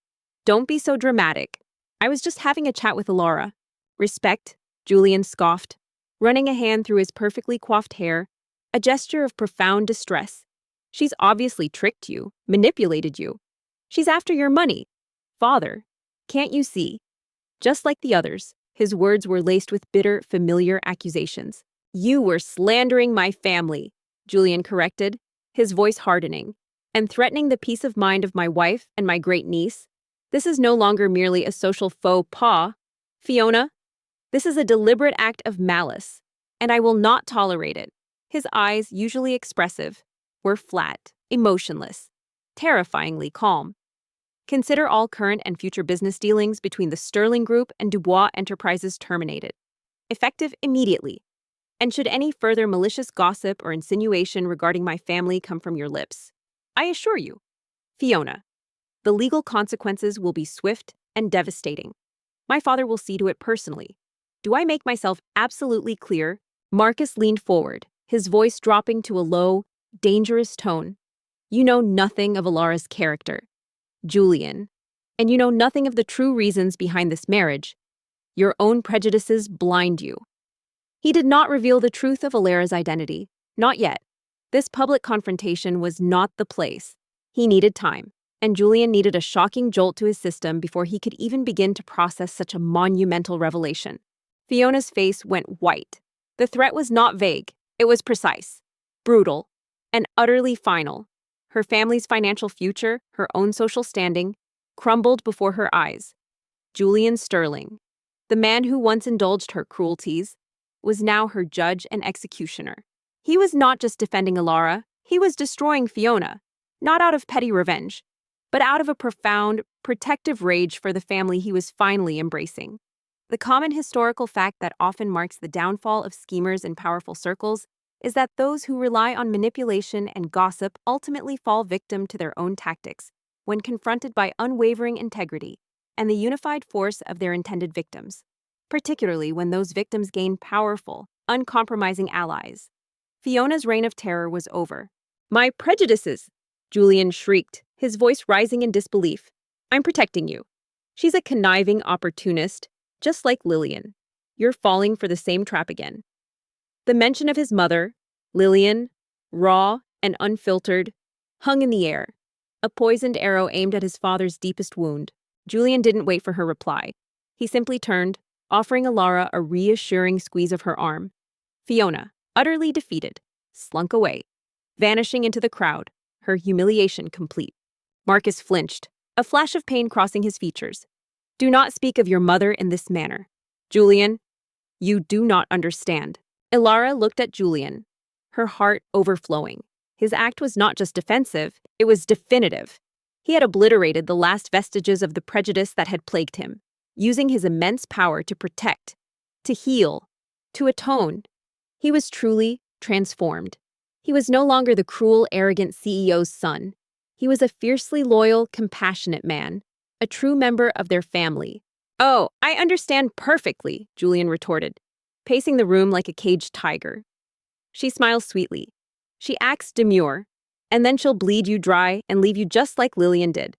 don't be so dramatic. I was just having a chat with Alara." "Respect," Julian scoffed, running a hand through his perfectly coiffed hair, a gesture of profound distress. "She's obviously tricked you, manipulated you. She's after your money. Father, can't you see?" Just like the others, his words were laced with bitter, familiar accusations. "You were slandering my family," Julian corrected, his voice hardening, "and threatening the peace of mind of my wife and my great-niece. This is no longer merely a social faux pas. Fiona, this is a deliberate act of malice, and I will not tolerate it." His eyes, usually expressive, were flat, emotionless, terrifyingly calm. "Consider all current and future business dealings between the Sterling Group and Dubois Enterprises terminated, effective immediately. And should any further malicious gossip or insinuation regarding my family come from your lips, I assure you, Fiona, the legal consequences will be swift and devastating. My father will see to it personally. Do I make myself absolutely clear?" Marcus leaned forward, his voice dropping to a low, dangerous tone. "You know nothing of Alara's character, Julian, and you know nothing of the true reasons behind this marriage. Your own prejudices blind you. He did not reveal the truth of Alara's identity. Not yet. This public confrontation was not the place. He needed time, and Julian needed a shocking jolt to his system before he could even begin to process such a monumental revelation. Fiona's face went white. The threat was not vague. It was precise, brutal, and utterly final. Her family's financial future, her own social standing, crumbled before her eyes. Julian Sterling, the man who once indulged her cruelties, was now her judge and executioner. He was not just defending Alara, he was destroying Fiona, not out of petty revenge, but out of a profound, protective rage for the family he was finally embracing. The common historical fact that often marks the downfall of schemers in powerful circles is that those who rely on manipulation and gossip ultimately fall victim to their own tactics when confronted by unwavering integrity and the unified force of their intended victims, particularly when those victims gain powerful, uncompromising allies. Fiona's reign of terror was over. "My prejudices!" Julian shrieked, his voice rising in disbelief. "I'm protecting you. She's a conniving opportunist, just like Lillian. You're falling for the same trap again." The mention of his mother, Lillian, raw and unfiltered, hung in the air, a poisoned arrow aimed at his father's deepest wound. Julian didn't wait for her reply. He simply turned, offering Alara a reassuring squeeze of her arm. Fiona, utterly defeated, slunk away, vanishing into the crowd, her humiliation complete. Marcus flinched, a flash of pain crossing his features. "Do not speak of your mother in this manner. Julian, you do not understand." Alara looked at Julian, her heart overflowing. His act was not just defensive, it was definitive. He had obliterated the last vestiges of the prejudice that had plagued him, using his immense power to protect, to heal, to atone. He was truly transformed. He was no longer the cruel, arrogant CEO's son. He was a fiercely loyal, compassionate man, a true member of their family. "Oh, I understand perfectly," Julian retorted, pacing the room like a caged tiger. She smiles sweetly. She acts demure, and then she'll bleed you dry and leave you just like Lillian did.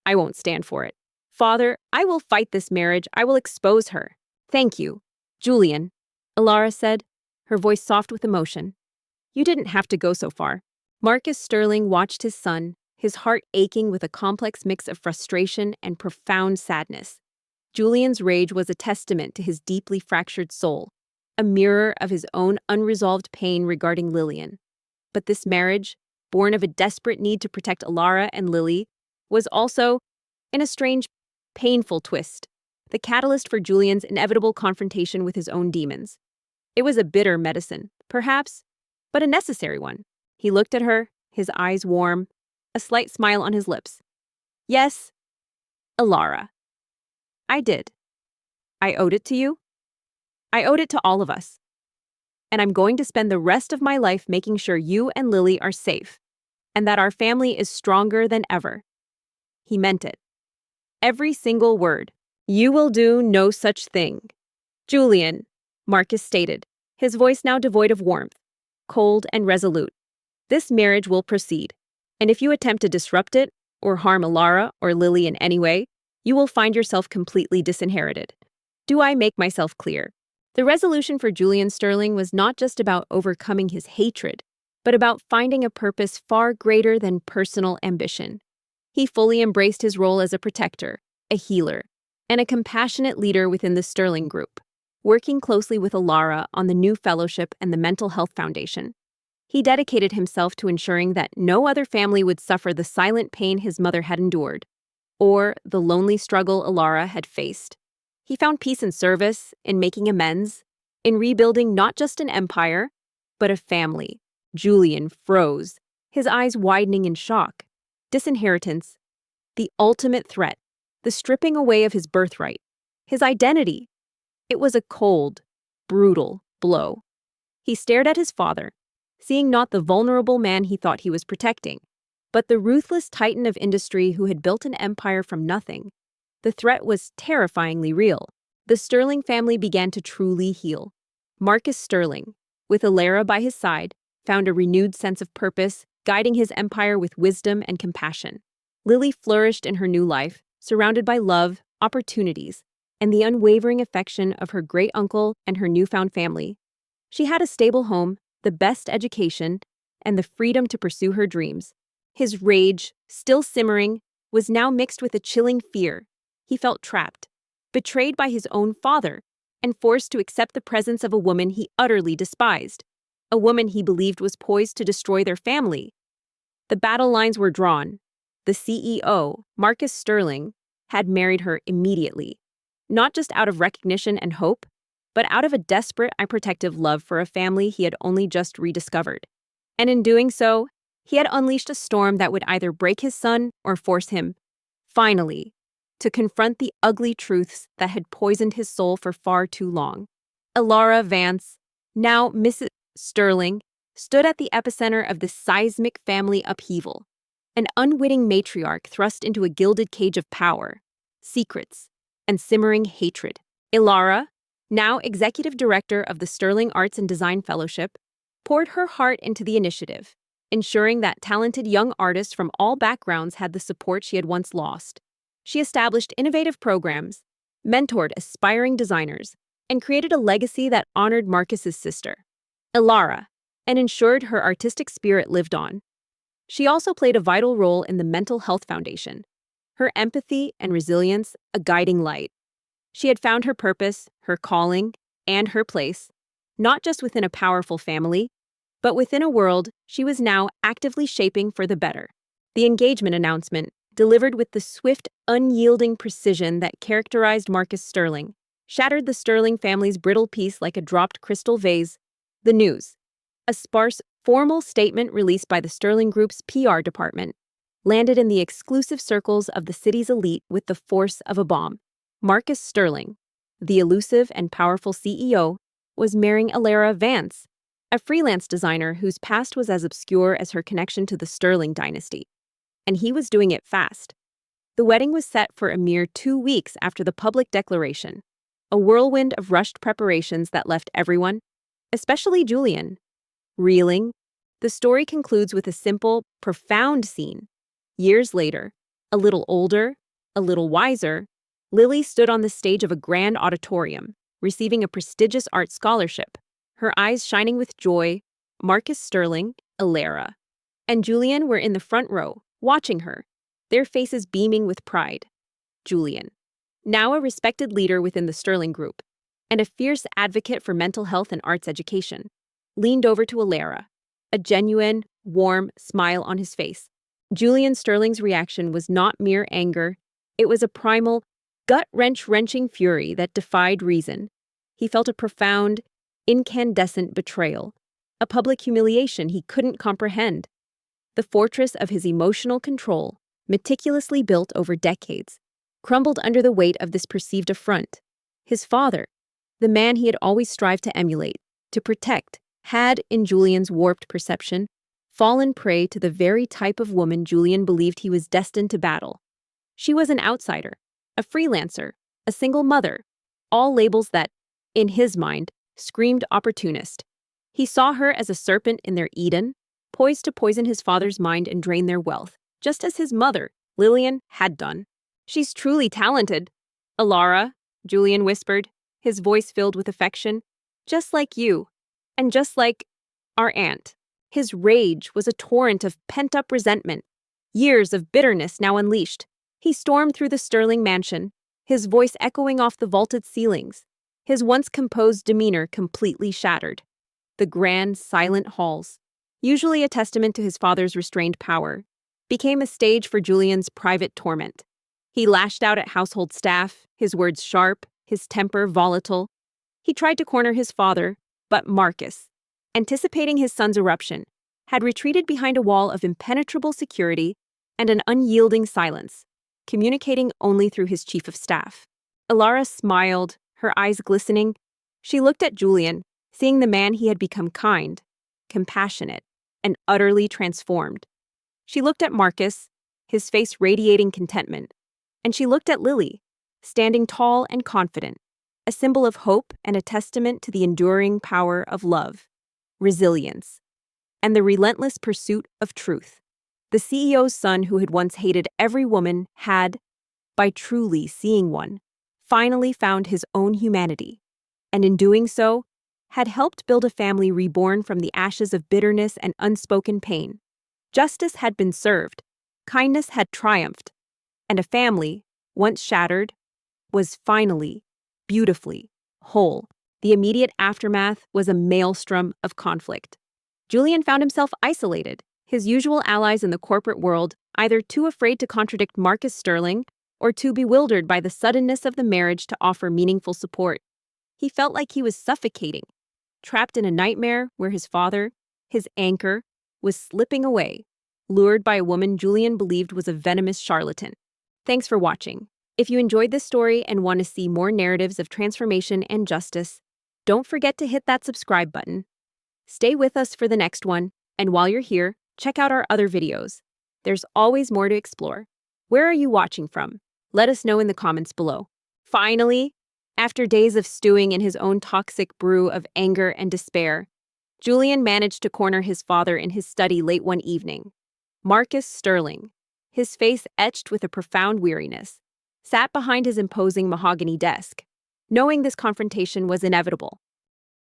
I won't stand for it. "Father, I will fight this marriage. I will expose her." "Thank you, Julian," Alara said, her voice soft with emotion. "You didn't have to go so far." Marcus Sterling watched his son, his heart aching with a complex mix of frustration and profound sadness. Julian's rage was a testament to his deeply fractured soul, a mirror of his own unresolved pain regarding Lillian. But this marriage, born of a desperate need to protect Alara and Lily, was also, in a strange, painful twist, the catalyst for Julian's inevitable confrontation with his own demons. It was a bitter medicine, perhaps, but a necessary one. He looked at her, his eyes warm, a slight smile on his lips. "Yes, Alara. I did. I owed it to you. I owed it to all of us. And I'm going to spend the rest of my life making sure you and Lily are safe, and that our family is stronger than ever." He meant it. Every single word. "You will do no such thing, Julian," Marcus stated, his voice now devoid of warmth, cold and resolute. "This marriage will proceed, and if you attempt to disrupt it, or harm Alara or Lily in any way, you will find yourself completely disinherited. Do I make myself clear?" The resolution for Julian Sterling was not just about overcoming his hatred, but about finding a purpose far greater than personal ambition. He fully embraced his role as a protector, a healer, and a compassionate leader within the Sterling Group, working closely with Alara on the new fellowship and the Mental Health Foundation. He dedicated himself to ensuring that no other family would suffer the silent pain his mother had endured, or the lonely struggle Alara had faced. He found peace in service, in making amends, in rebuilding not just an empire, but a family. Julian froze, his eyes widening in shock. Disinheritance, the ultimate threat, the stripping away of his birthright, his identity. It was a cold, brutal blow. He stared at his father, seeing not the vulnerable man he thought he was protecting, but the ruthless titan of industry who had built an empire from nothing. The threat was terrifyingly real. The Sterling family began to truly heal. Marcus Sterling, with Alara by his side, found a renewed sense of purpose, guiding his empire with wisdom and compassion. Lily flourished in her new life, surrounded by love, opportunities, and the unwavering affection of her great-uncle and her newfound family. She had a stable home, the best education, and the freedom to pursue her dreams. His rage, still simmering, was now mixed with a chilling fear. He felt trapped, betrayed by his own father, and forced to accept the presence of a woman he utterly despised, a woman he believed was poised to destroy their family. The battle lines were drawn. The CEO, Marcus Sterling, had married her immediately, not just out of recognition and hope, but out of a desperate and protective love for a family he had only just rediscovered. And in doing so, he had unleashed a storm that would either break his son or force him, finally, to confront the ugly truths that had poisoned his soul for far too long. Elara Vance, now Mrs. Sterling, stood at the epicenter of this seismic family upheaval, an unwitting matriarch thrust into a gilded cage of power, secrets, and simmering hatred. Elara, now executive director of the Sterling Arts and Design Fellowship, poured her heart into the initiative, ensuring that talented young artists from all backgrounds had the support she had once lost. She established innovative programs, mentored aspiring designers, and created a legacy that honored Marcus's sister, Elara, and ensured her artistic spirit lived on. She also played a vital role in the Mental Health Foundation, her empathy and resilience a guiding light. She had found her purpose, her calling, and her place, not just within a powerful family, but within a world she was now actively shaping for the better. The engagement announcement, delivered with the swift, unyielding precision that characterized Marcus Sterling, shattered the Sterling family's brittle peace like a dropped crystal vase. The news, a sparse, formal statement released by the Sterling Group's PR department, landed in the exclusive circles of the city's elite with the force of a bomb. Marcus Sterling, the elusive and powerful CEO, was marrying Elara Vance, a freelance designer whose past was as obscure as her connection to the Sterling dynasty. And he was doing it fast. The wedding was set for a mere 2 weeks after the public declaration, a whirlwind of rushed preparations that left everyone, especially Julian, reeling. The story concludes with a simple, profound scene. Years later, a little older, a little wiser, Lily stood on the stage of a grand auditorium, receiving a prestigious art scholarship, her eyes shining with joy. Marcus Sterling, Elara, and Julian were in the front row, watching her, their faces beaming with pride. Julian, now a respected leader within the Sterling Group, and a fierce advocate for mental health and arts education, leaned over to Elara, a genuine, warm smile on his face. Julian Sterling's reaction was not mere anger, it was a primal, gut-wrenching fury that defied reason. He felt a profound, incandescent betrayal, a public humiliation he couldn't comprehend. The fortress of his emotional control, meticulously built over decades, crumbled under the weight of this perceived affront. His father, the man he had always strived to emulate, to protect, had, in Julian's warped perception, fallen prey to the very type of woman Julian believed he was destined to battle. She was an outsider, a freelancer, a single mother, all labels that, in his mind, screamed opportunist. He saw her as a serpent in their Eden, poised to poison his father's mind and drain their wealth, just as his mother, Lillian, had done. "She's truly talented, Elara," Julian whispered, his voice filled with affection. "Just like you, and just like our aunt." His rage was a torrent of pent-up resentment, years of bitterness now unleashed. He stormed through the Sterling mansion, his voice echoing off the vaulted ceilings, his once composed demeanor completely shattered. The grand, silent halls, usually a testament to his father's restrained power, became a stage for Julian's private torment. He lashed out at household staff, his words sharp, his temper volatile. He tried to corner his father, but Marcus, anticipating his son's eruption, had retreated behind a wall of impenetrable security and an unyielding silence, communicating only through his chief of staff. Elara smiled, her eyes glistening. She looked at Julian, seeing the man he had become kind, compassionate, and utterly transformed. She looked at Marcus, his face radiating contentment, and she looked at Lily, standing tall and confident, a symbol of hope and a testament to the enduring power of love, resilience, and the relentless pursuit of truth. The CEO's son, who had once hated every woman, had, by truly seeing one, finally found his own humanity, and in doing so, had helped build a family reborn from the ashes of bitterness and unspoken pain. Justice had been served, kindness had triumphed, and a family, once shattered, was finally, beautifully, whole. The immediate aftermath was a maelstrom of conflict. Julian found himself isolated, his usual allies in the corporate world either too afraid to contradict Marcus Sterling or too bewildered by the suddenness of the marriage to offer meaningful support. He felt like he was suffocating, trapped in a nightmare where his father, his anchor, was slipping away, lured by a woman Julian believed was a venomous charlatan. Thanks for watching. If you enjoyed this story and want to see more narratives of transformation and justice, don't forget to hit that subscribe button. Stay with us for the next one, and while you're here, check out our other videos. There's always more to explore. Where are you watching from? Let us know in the comments below. Finally, after days of stewing in his own toxic brew of anger and despair, Julian managed to corner his father in his study late one evening. Marcus Sterling, his face etched with a profound weariness, sat behind his imposing mahogany desk. Knowing this confrontation was inevitable,